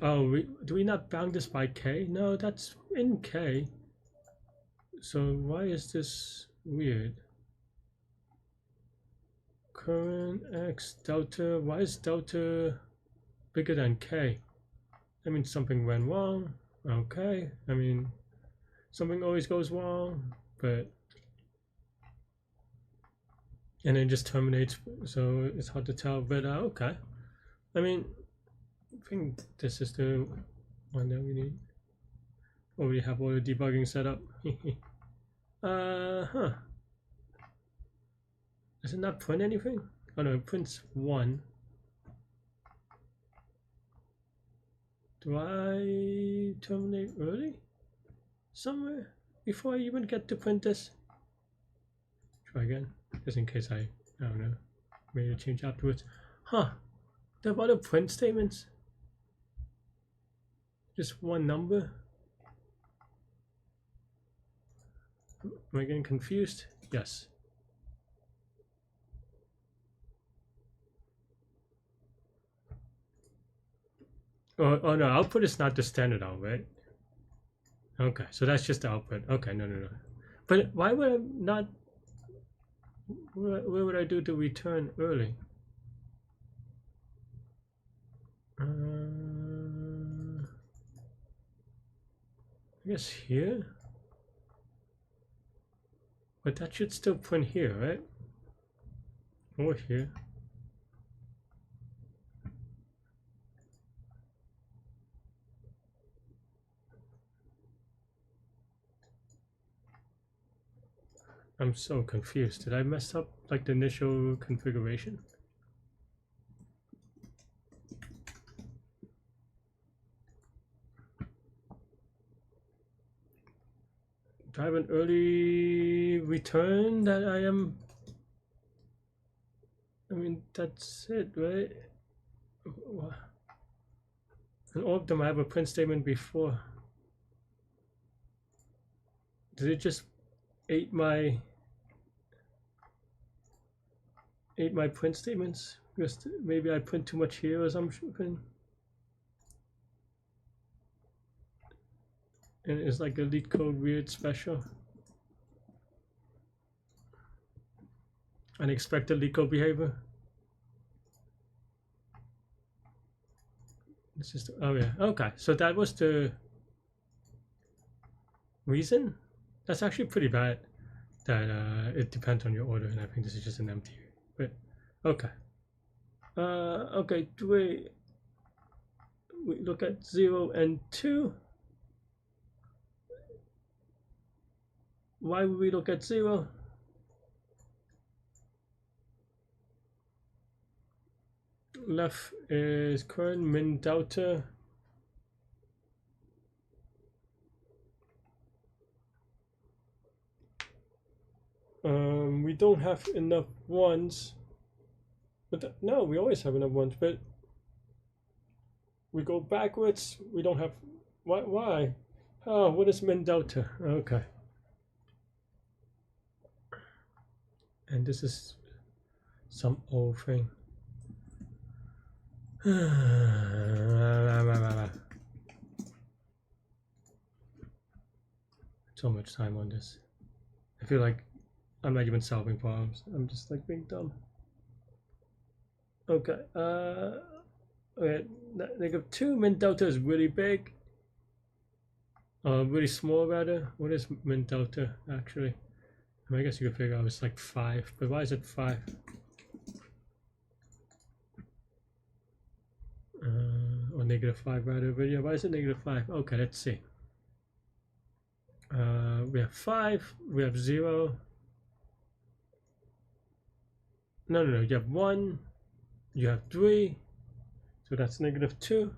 Oh, do we not bound this by k? No, that's in k. So why is this weird? Current x delta. Why is delta bigger than k? I mean, something went wrong. Okay, I mean, something always goes wrong, but and it just terminates, so it's hard to tell. But okay, I mean, I think this is the one that we need. Already have all the debugging set up. Does it not print anything? Oh no, it prints 1. Do I terminate early? Somewhere? Before I even get to print this? Try again, just in case I don't know, made a change afterwards. Huh, there are other print statements? Just one number? Am I getting confused? Yes. Oh no, output is not the standard out, right? Okay, so that's just the output. Okay, no. But why would I not? Where would I do the return early? I guess here. But that should still print here, right? Or here. I'm so confused. Did I mess up like the initial configuration? Do I have an early return that I am? I mean, that's it, right? And all of them I have a print statement before. Did it just ate my print statements? Because maybe I print too much here or something. And it's like a Leetcode weird special. Unexpected Leetcode behavior. This is oh yeah, okay. So that was the reason. That's actually pretty bad. That it depends on your order, and I think this is just an empty. But okay. Okay, wait. we look at 0 and 2? Why would we look at 0? Left is current, min, delta. We don't have enough ones, but no, we always have enough ones, but we go backwards, we don't have, why? Oh, what is min delta? Okay. And this is some old thing. So much time on this. I feel like I'm not even solving problems. I'm just like being dumb. Okay. Okay. -2 min delta is really big. Really small rather. What is min delta actually? I mean, I guess you could figure out it's like 5, but why is it 5? Or -5 rather. But yeah, why is it -5? Okay, let's see. We have 5. We have 0. No. You have 1. You have 3. So that's -2.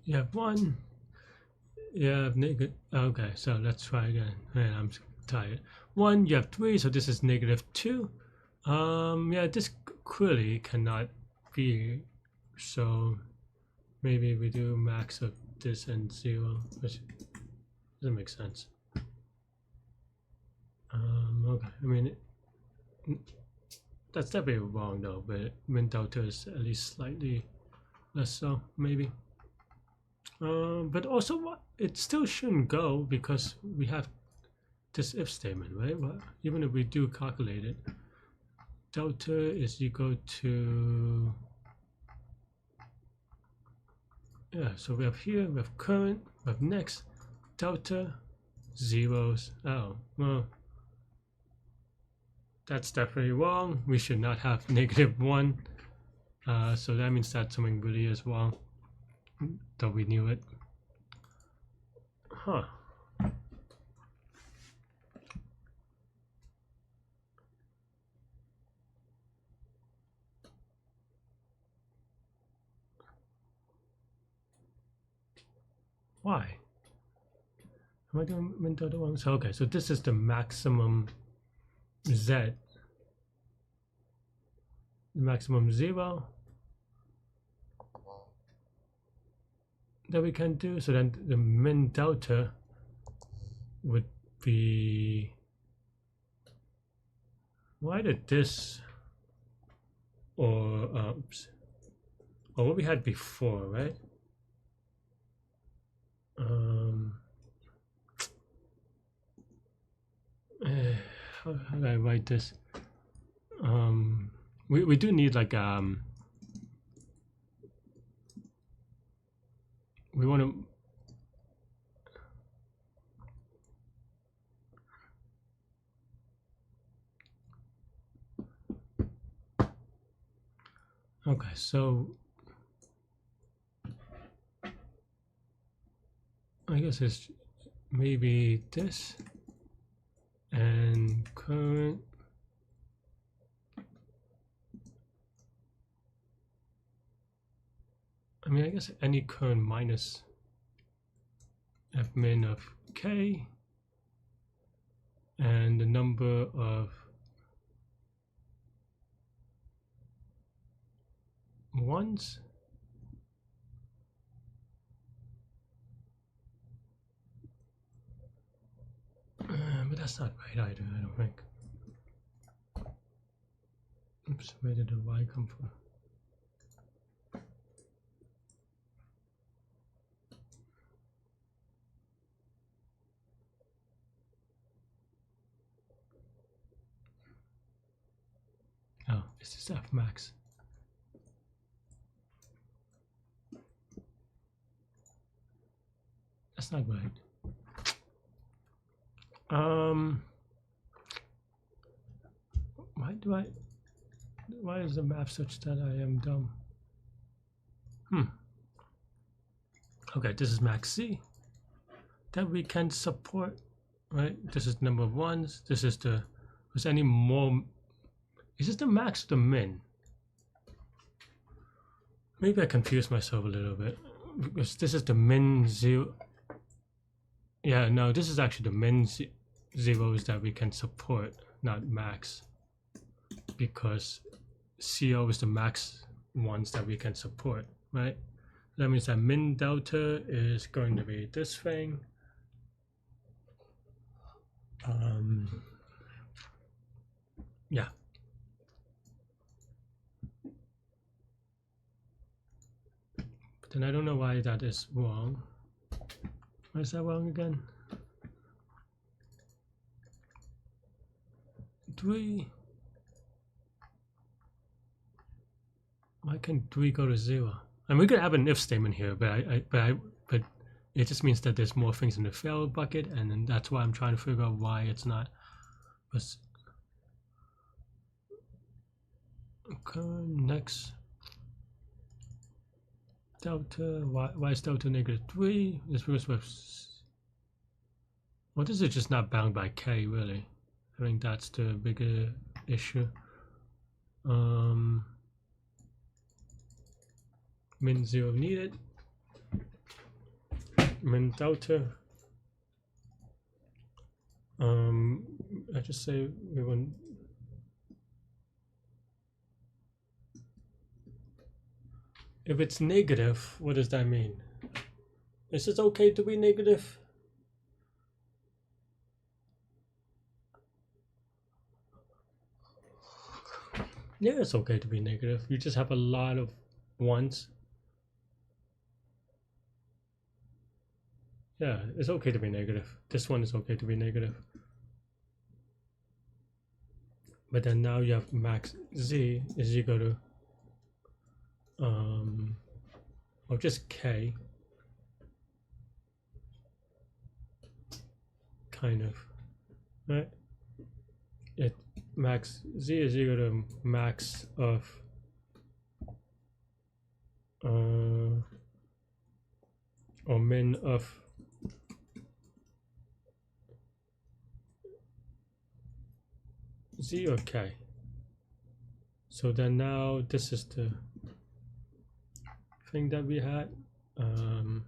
You have 1. You have negative. Okay, so let's try again. Man, I'm tired. 1. You have 3. So this is -2. Yeah, this clearly cannot be. So maybe we do max of this and 0, which doesn't make sense. Okay, I mean, that's definitely wrong though, but min delta is at least slightly less so, maybe. But also, it still shouldn't go because we have this if statement, right? Well, even if we do calculate it, delta is equal to, yeah, so we have here, we have current, we have next, delta, zeros. Oh, well, that's definitely wrong. We should not have -1. So that means that something really is wrong, though we knew it. Huh. Why? Am I doing min delta wrong? So okay, so this is the maximum z, the maximum 0 that we can do. So then the min delta would be, why did this, or oops, or what we had before, right? How do I write this? We do need like we want to, okay, so I guess it's maybe this and current. I mean, I guess any current minus f min of k and the number of ones. But that's not right either, I don't think. Oops, where did the y come from? Oh, this is f max. that's not right. Why is the map such that I am dumb? Okay, this is max Z that we can support, right? This is number of ones. This is the, was any more, is this the max or the min? Maybe I confused myself a little bit because this is the min zero. Yeah, no, this is actually the min zeros that we can support, not max, because CO is the max ones that we can support, right? That means that min delta is going to be this thing. Yeah. But then I don't know why that is wrong. Why is that wrong again? 3. Why can 3 go to 0? And we could have an if statement here, but it just means that there's more things in the fail bucket, and then that's why I'm trying to figure out why it's not. Okay, next. Delta, why is delta -3? This was with, well, this is just not bound by k, really. I think that's the bigger issue. Min 0 needed. Min delta. I just say we want. If it's negative, what does that mean? Is it okay to be negative? Yeah, it's okay to be negative. You just have a lot of ones. Yeah, it's okay to be negative. This one is okay to be negative. But then now you have max Z is equal to or just K, kind of, right? It max Z is equal to max of or min of Z or K. So then now this is the thing that we had. Am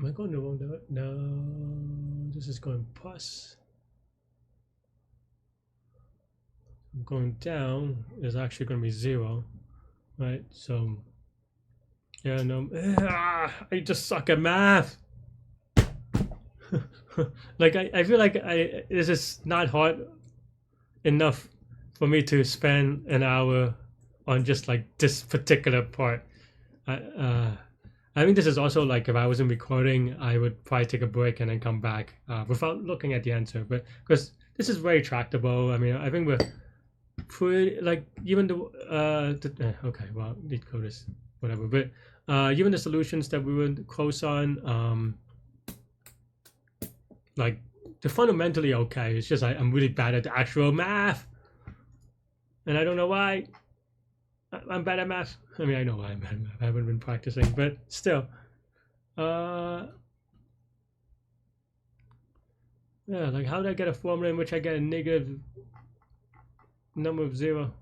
I going the wrong direction? No, this is going plus. Going down is actually going to be 0, right? So, yeah, no, I just suck at math. Like I feel like this is not hard enough for me to spend an hour on just like this particular part. I think this is also like if I wasn't recording, I would probably take a break and then come back without looking at the answer. But because this is very tractable, I mean, I think we're pretty like even the okay, well, Leetcode is whatever. But even the solutions that we were close on, like they're fundamentally okay. It's just I'm really bad at the actual math, and I don't know why. I'm bad at math. I mean, I know why I'm bad at math. I haven't been practicing, but still. Yeah, like how did I get a formula in which I get a negative number of 0?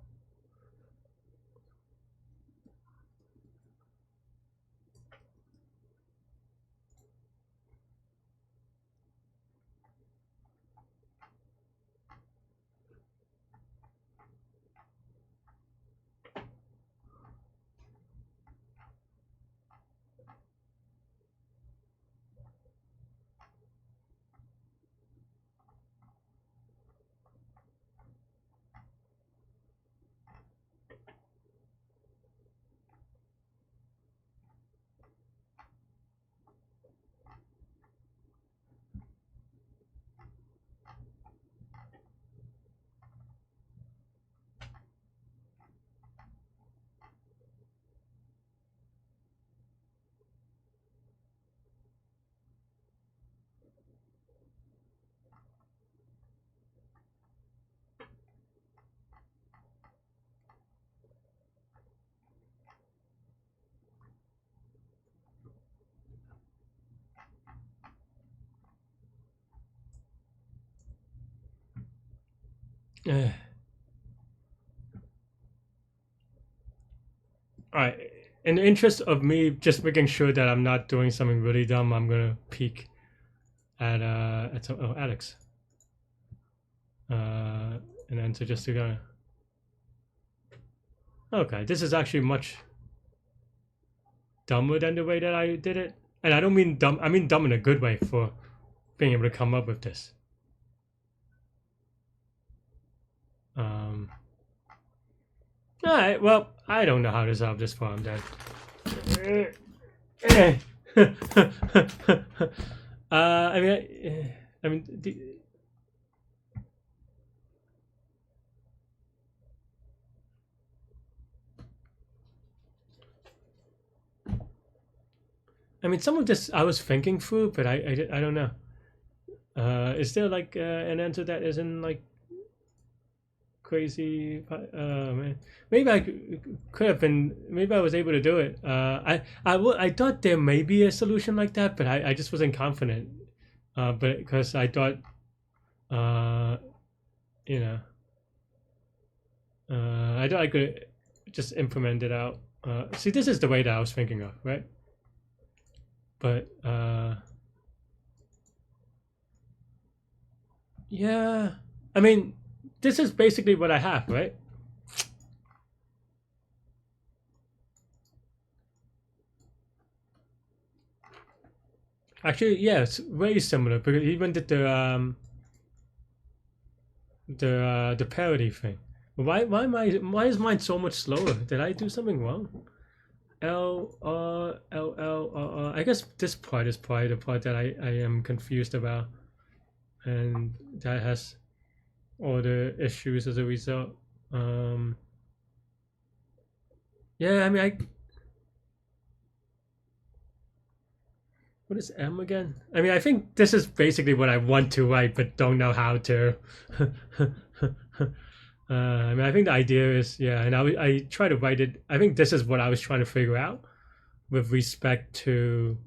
All right. In the interest of me just making sure that I'm not doing something really dumb, I'm gonna peek at some, oh, Alex. And then to just to go. Okay, this is actually much dumber than the way that I did it. And I don't mean dumb, I mean dumb in a good way for being able to come up with this. Alright, well, I don't know how to solve this problem then. I mean, some of this I was thinking through, but I don't know. Is there like an answer that isn't like crazy? Man. Maybe I could have been. Maybe I was able to do it. I thought there may be a solution like that, but I just wasn't confident. But because I thought, you know, I thought I could just implement it out. See, this is the way that I was thinking of, right? But yeah, I mean, this is basically what I have, right? Actually, yeah, it's very similar because even did the parody thing. Why is mine so much slower? Did I do something wrong? I guess this part is probably the part that I am confused about, and that has all the issues as a result. Yeah, I mean, what is M again? I mean, I think this is basically what I want to write, but don't know how to. I mean, I think the idea is, yeah, and I try to write it. I think this is what I was trying to figure out with respect to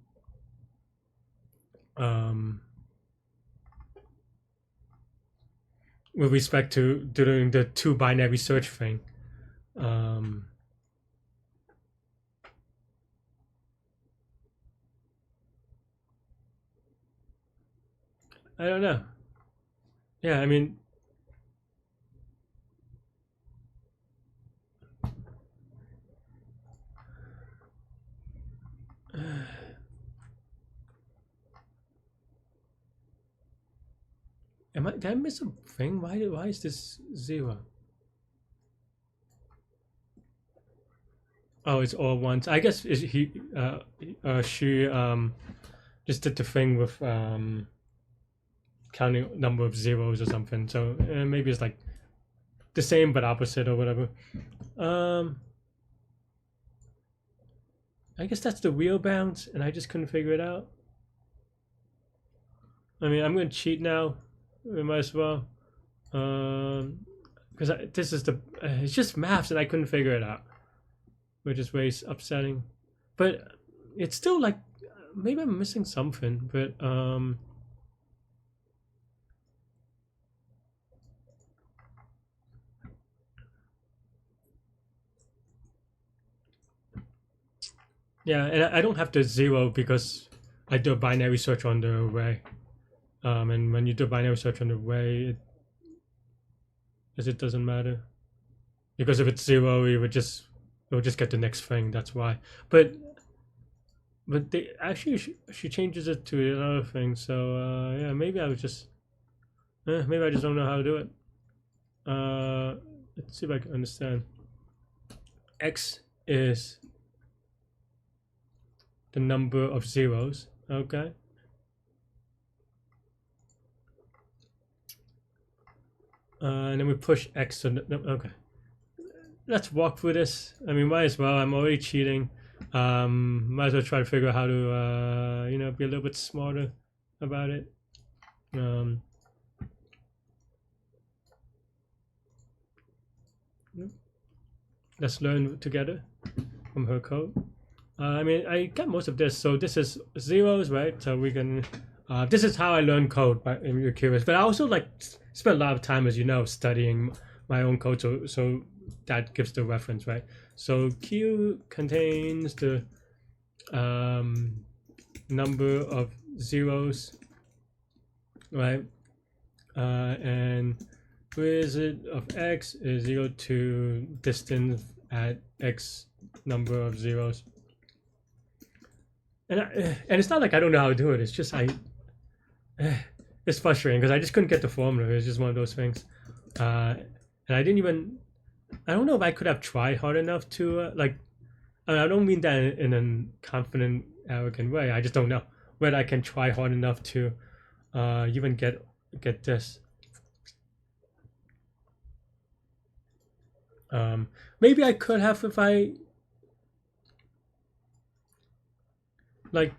doing the two binary search thing. I don't know. Yeah, I mean, did I miss a thing? Why is this 0? Oh, it's all ones. I guess she just did the thing with counting number of zeros or something. So maybe it's like the same but opposite or whatever. I guess that's the wheel bounce, and I just couldn't figure it out. I mean, I'm gonna cheat now. We might as well, because this is it's just maths, and I couldn't figure it out, which is way upsetting. But it's still like maybe I'm missing something, but yeah, and I don't have to 0 because I do a binary search on the array. And when you do a binary search on the array, it doesn't matter, because if it's 0, it will just get the next thing. That's why. But they actually she changes it to another thing. So yeah, maybe I was just maybe I just don't know how to do it. Let's see if I can understand. X is the number of zeros. Okay. And then we push X to okay. Let's walk through this. I mean, might as well. I'm already cheating. Might as well try to figure out how to be a little bit smarter about it. Let's learn together from her code. I mean, I got most of this. So this is zeros, right? So we can This is how I learn code. If you're curious, but I also like spend a lot of time, as you know, studying my own code. So that gives the reference, right? So Q contains the number of zeros, right? And visit of x is equal to distance at x number of zeros. And it's not like I don't know how to do it. It's just it's frustrating because I just couldn't get the formula. It's just one of those things. And I didn't even. I don't know if I could have tried hard enough to like. I don't mean that in a confident, arrogant way. I just don't know whether I can try hard enough to even get this. Maybe I could have if I like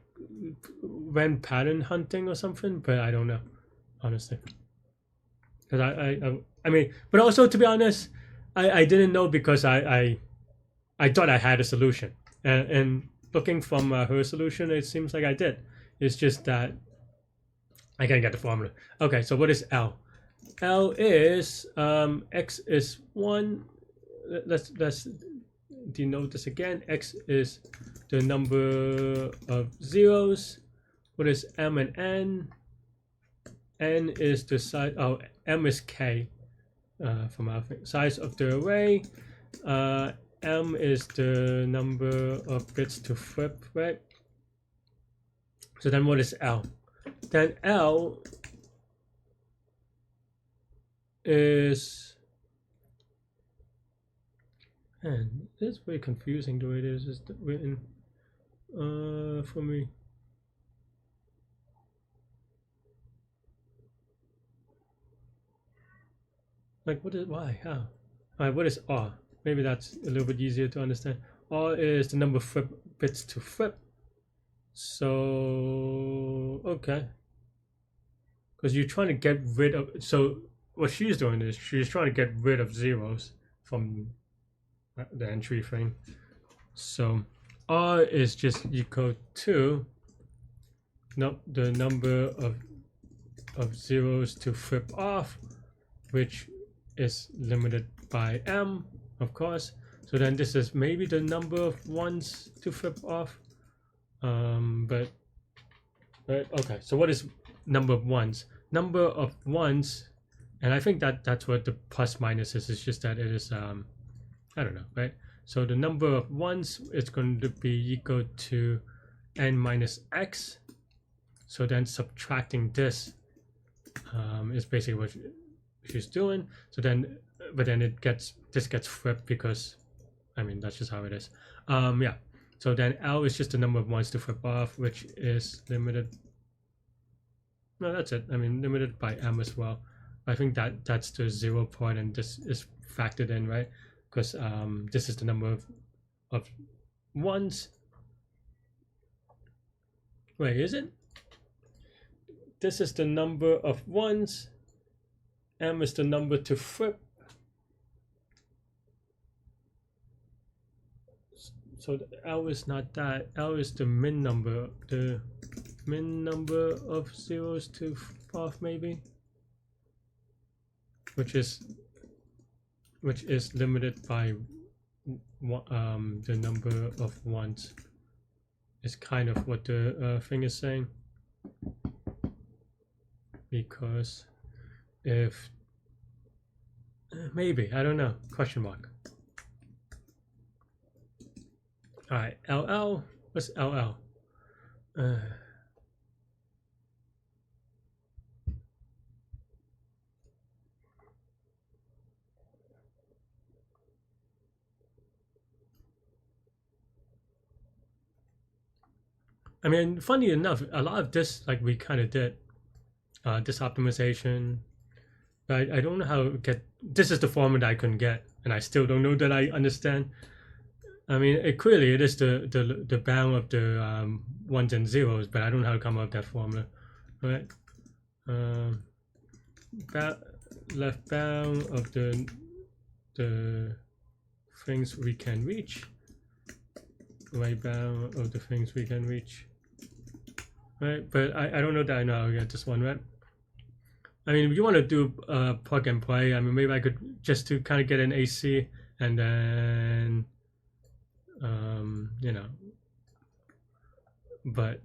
went pattern hunting or something, but I don't know, honestly. Because I mean, but also to be honest, I didn't know because I thought I had a solution, and looking from her solution, it seems like I did. It's just that I can't get the formula. Okay, so what is L? L is x is 1. Let's denote this again. X is the number of zeros. What is M and N? N is the size. Oh, M is K from our size of the array. M is the number of bits to flip, right? So then what is L? Then L is, man, it's very confusing the way it is written for me. Like what is, why, how? All right, what is R? Maybe that's a little bit easier to understand. R is the number of bits to flip. So, okay. Because you're trying to get rid of, so what she's doing is she's trying to get rid of zeros from the entry thing. So R is just equal to the number of zeros to flip off, which is limited by M, of course. So then this is maybe the number of ones to flip off. But okay, so what is number of ones? Number of ones, and I think that's what the plus minus is. It's just that it is I don't know, right? So the number of ones is going to be equal to n minus x. So then subtracting this is basically what she's doing. So then, but then this gets flipped because, I mean, that's just how it is. Yeah. So then L is just the number of ones to flip off, which is limited. No, that's it. I mean, limited by M as well. I think that's the 0 part, and this is factored in, right? Because this is the number of ones. Wait, is it? This is the number of ones. M is the number to flip. So the L is not that. L is the min number. The min number of zeros to off, maybe, which is limited by the number of ones. Is kind of what the thing is saying. Because if maybe, I don't know, question mark. All right, LL, what's LL? I mean, funny enough, a lot of this, like we kind of did, this optimization, but I don't know how to get, this is the format I couldn't get, and I still don't know that I understand. I mean, clearly it is the bound of the ones and zeros, but I don't know how to come up with that formula, right? Left bound of the things we can reach, right bound of the things we can reach. right? But I don't know that I know how to get this one, right? I mean, if you want to do plug and play, I mean, maybe I could just to kind of get an AC and then, you know, but,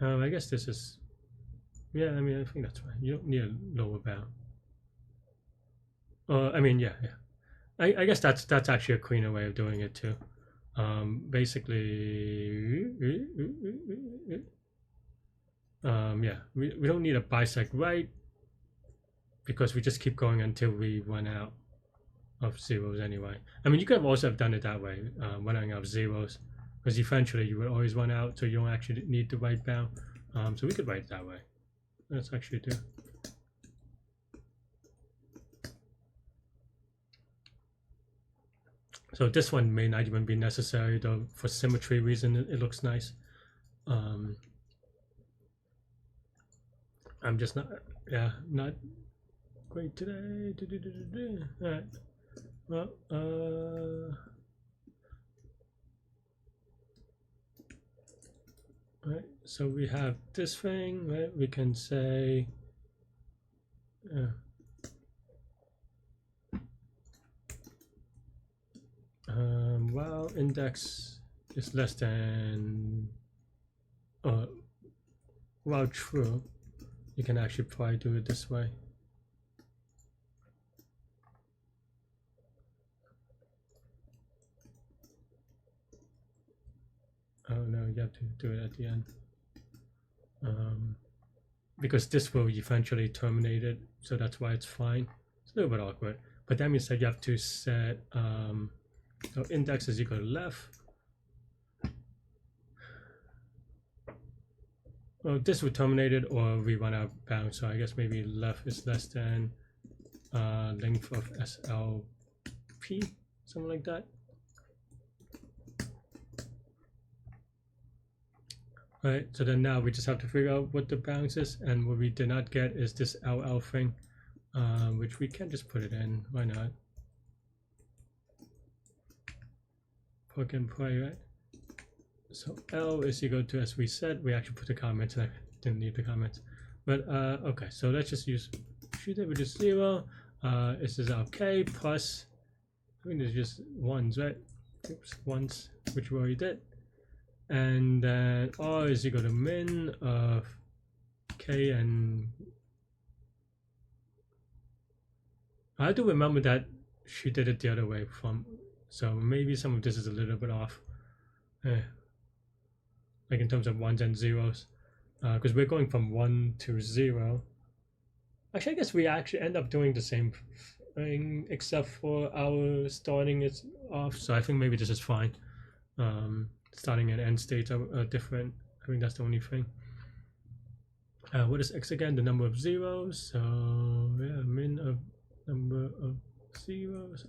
I guess this is, yeah, I mean, I think that's fine. You don't need a lower bound. I mean, yeah. I guess that's actually a cleaner way of doing it too. Basically, yeah, we don't need a bisect right because we just keep going until we run out of zeros anyway. I mean, you could have also have done it that way, running out of zeros, because eventually you would always run out, so you don't actually need the right bound. So we could write it that way. Let's actually do. So this one may not even be necessary, though. For symmetry reason, it looks nice. I'm just not, yeah, not great today. All right. Well, right. So we have this thing, right? We can say, while index is less than, while true, you can actually probably do it this way. Oh no, you have to do it at the end. Because this will eventually terminate it, so that's why it's fine. It's a little bit awkward, but that means that you have to set, so index is equal to left. Well, this would terminate it, or we run out of bounds, so I guess maybe left is less than length of SLP, something like that. Right, so then now we just have to figure out what the bounds is, and what we did not get is this LL thing, which we can just put it in, why not? Plug and play, right? So L is equal to, as we said, we actually put the comments, and I didn't need the comments. But okay, so let's just use shoot it, which is 0. This is our K plus, I think there's just ones, right? Oops, ones, which we already did. And then R is equal to min of K, and I have to remember that she did it the other way from, so maybe some of this is a little bit off. Like in terms of ones and zeros, because we're going from 1 to 0. Actually, I guess we actually end up doing the same thing, except for our starting is off, so I think maybe this is fine. Starting and end states are different. I think that's the only thing. What is x again? The number of zeros. So yeah, min of number of zeros.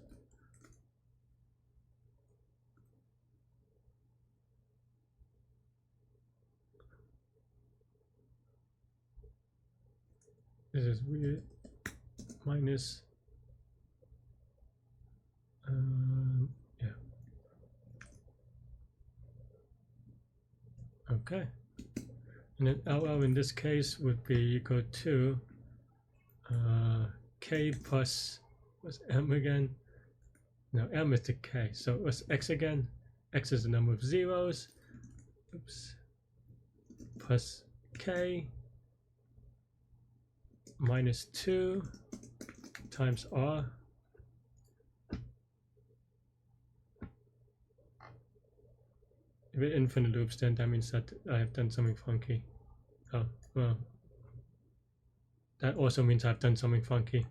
This is weird. Minus. Yeah. Okay. And then LL in this case would be equal to K plus, what's M again? No, M is the K. So what's X again? X is the number of zeros. Oops. Plus K minus 2 times R. If it infinite loops, then that means that I have done something funky. Oh, well. That also means I've done something funky.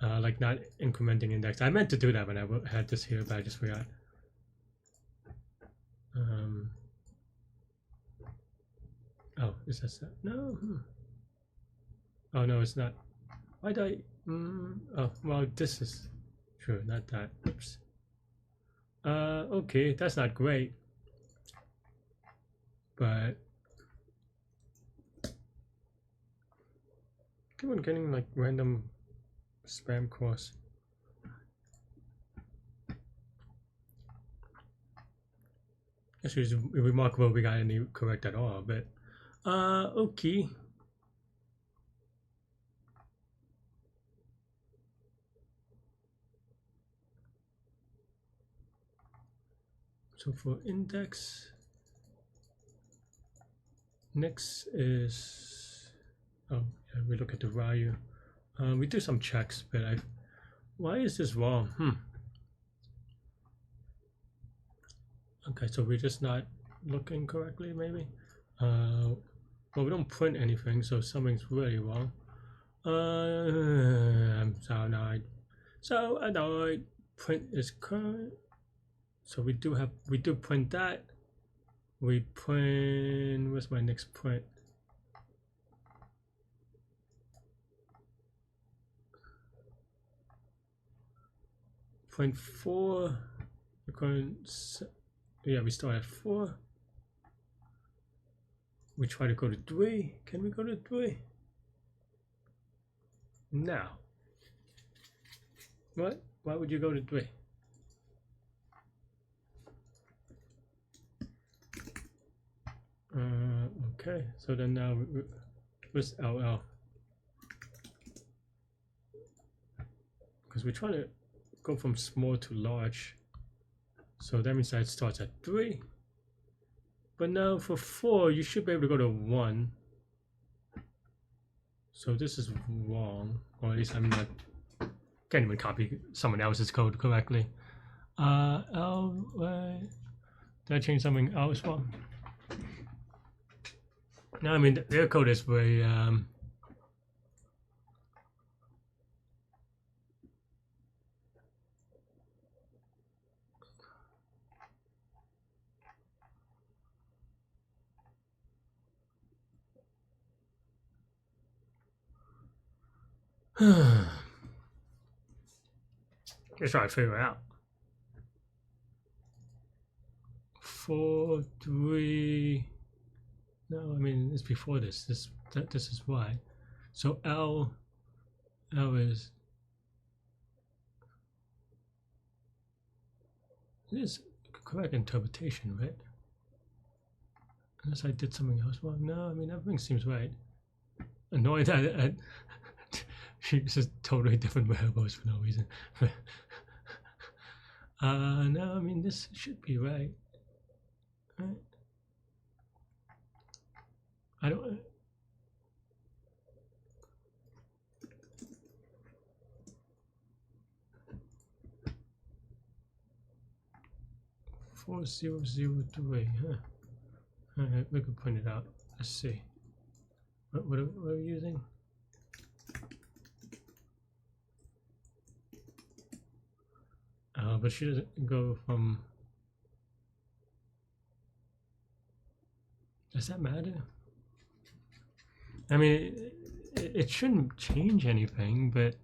Like not incrementing index. I meant to do that when I had this here, but I just forgot. Oh, is that that? No. Oh no, it's not. Why did I? Oh, well, this is true, not that. Oops. Okay, that's not great. But keep on getting like random spam course. Actually, it's remarkable we got any correct at all, but okay. So for index, next is, oh yeah, we look at the value. We do some checks, but why is this wrong? Okay, so we're just not looking correctly, maybe. Well, we don't print anything, so something's really wrong. I'm so annoyed. So annoyed. Print is current. So we do print that. We print, where's my next print? Print 4. Yeah, we start at 4. We try to go to 3. Can we go to 3? No. What? Why would you go to 3? Okay, so then now where's LL? Because we're trying to go from small to large. So that means that it starts at 3. But now for 4, you should be able to go to 1. So this is wrong, or at least I'm not, can't even copy someone else's code correctly. Did I change something else wrong? No, I mean their code is very just try to figure it out. 4, 3. No, I mean it's before this. This is why. So L is, it is correct interpretation, right? Unless I did something else wrong. No, I mean everything seems right. Annoyed that she uses totally different variables for no reason. No, I mean this should be right. Right? I don't. 4003, huh? Alright, we can print it out. Let's see. What are we using? But she doesn't go from. Does that matter? I mean, it shouldn't change anything, but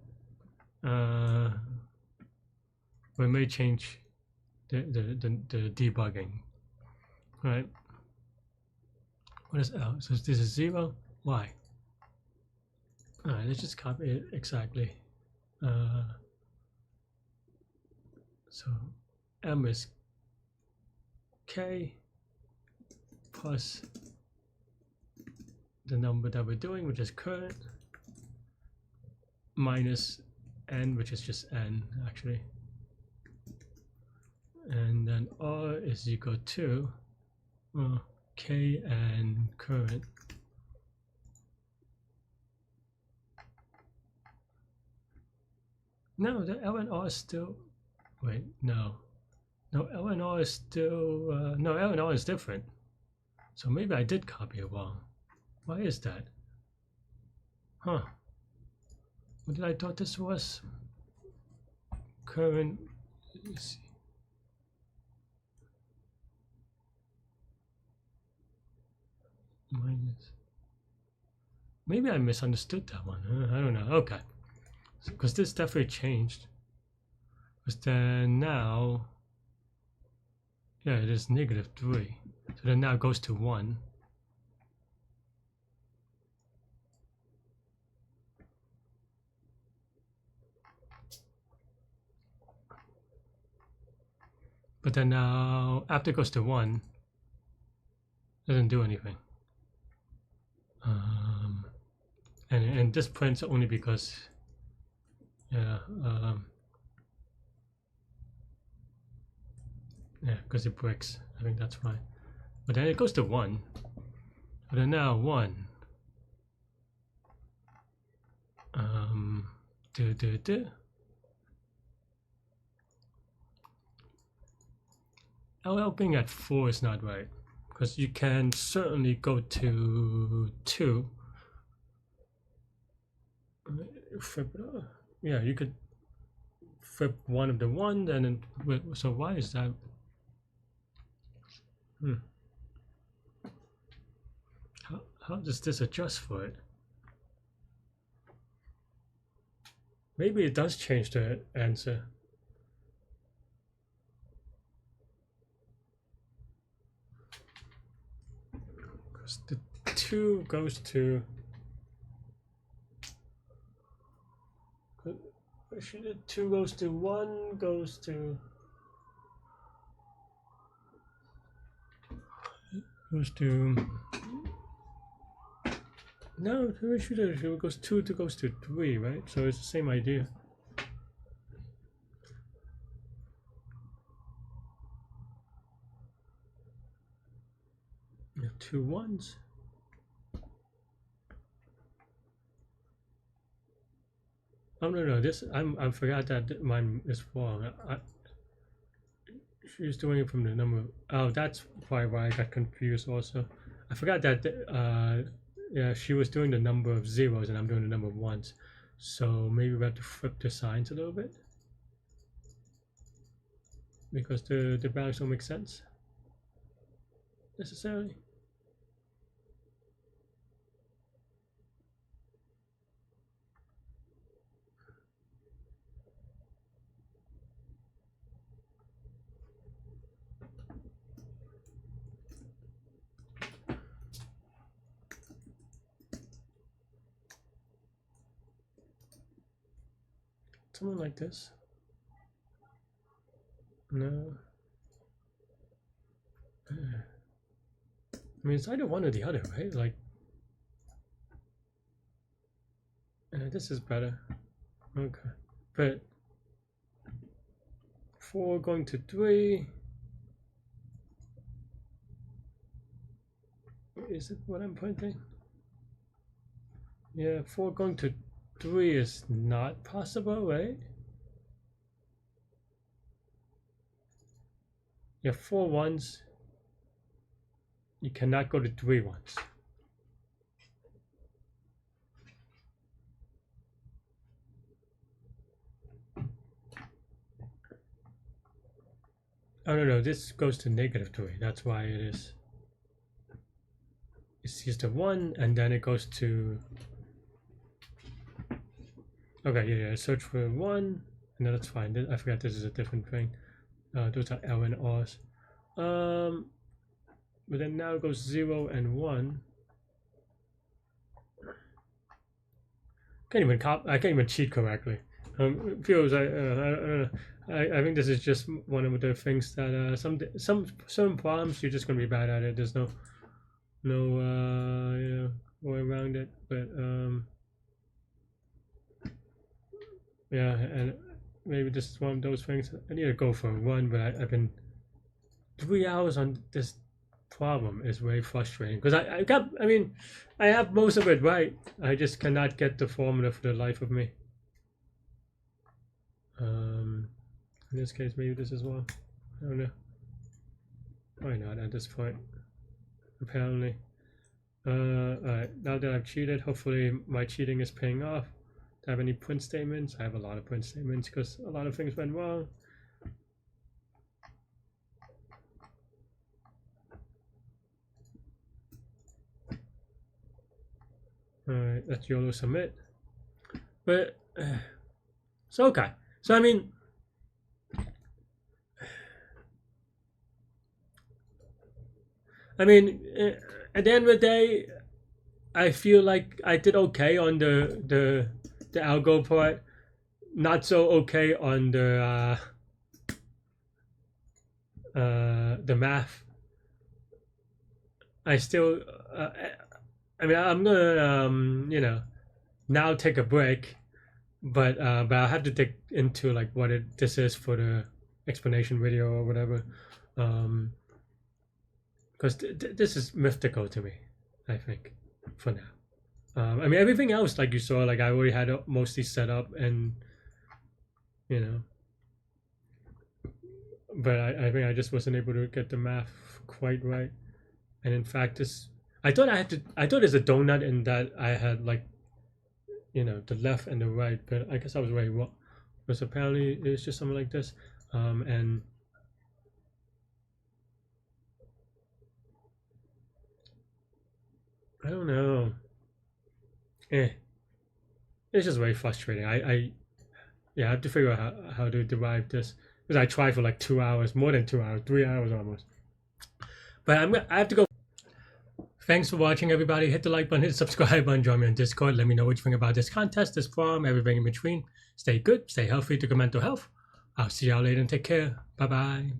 we may change the debugging, right? What is L? So this is 0. Why? All right, let's just copy it exactly. So M is K plus the number that we're doing, which is current, minus N, which is just N actually. And then R is equal to K and current. No, the L and R is still, wait, no. No, L and R is still, no, L and R is different. So maybe I did copy it wrong. Why is that? Huh. What did I thought this was? Current, let's see. Minus. Maybe I misunderstood that one. I don't know. Okay. Because this definitely changed. Because then now, yeah, it is -3. So then now it goes to 1. But then now after it goes to 1, it doesn't do anything. And this prints only because, yeah, because it breaks. I think that's fine. But then it goes to 1. But then now 1. LL being at 4 is not right, because you can certainly go to 2. Flip, yeah, you could flip one of the 1, and then, so why is that? How does this adjust for it? Maybe it does change the answer. Because the 2 goes to... Actually, the 2 goes to 1, goes to... No, it goes 2 to goes to 3, right? So it's the same idea. You have 2 1s. Oh no, this I forgot that mine is wrong. She's doing it from the number. Oh, that's probably why I got confused. Also, I forgot that. Yeah, she was doing the number of zeros and I'm doing the number of ones. So maybe we have to flip the signs a little bit, because the values don't make sense necessarily. Something like this. No. I mean, it's either one or the other, right? Like, this is better. Okay, but 4 going to 3. Is it what I'm pointing? Yeah, 4 going to 3 is not possible, right? You have 4 1s. You cannot go to 3 1s. Oh no, this goes to -3. That's why it is. It's just a 1, and then it goes to. Okay, yeah. Search for 1, and that's fine. I forgot this is a different thing. Those are L and R's. But then now it goes 0 and 1. I can't even cheat correctly. Feels I think this is just one of the things that some problems you're just gonna be bad at it. There's no way around it. But yeah, and maybe this is one of those things. I need to go for a run, but I've been 3 hours on this problem. Is very frustrating, because I have most of it right. I just cannot get the formula for the life of me. In this case, maybe this as well. I don't know. Why not at this point? Apparently. Alright, now that I've cheated, hopefully my cheating is paying off. Do I have any print statements? I have a lot of print statements because a lot of things went wrong. Alright, let's YOLO submit. But, so okay. So I mean, at the end of the day, I feel like I did okay on the algo part, not so okay on the the math, I still, I mean, I'm gonna, you know, now take a break, but I'll have to dig into like what this is for the explanation video or whatever, because this is mythical to me, I think, for now. I mean, everything else, like you saw, like I already had it mostly set up, and you know, but I think I just wasn't able to get the math quite right. And in fact, I thought there's a donut in that I had like, you know, the left and the right, but I guess I was very wrong. Because apparently it's just something like this, and I don't know. It's just very frustrating. Yeah, I have to figure out how to derive this, because I tried for like 2 hours, more than 2 hours, 3 hours almost. But I have to go. Thanks for watching, everybody. Hit the like button, hit the subscribe button, join me on Discord. Let me know what you think about this contest, this forum, everything in between. Stay good, stay healthy, to good mental health. I'll see y'all later and take care. Bye-bye.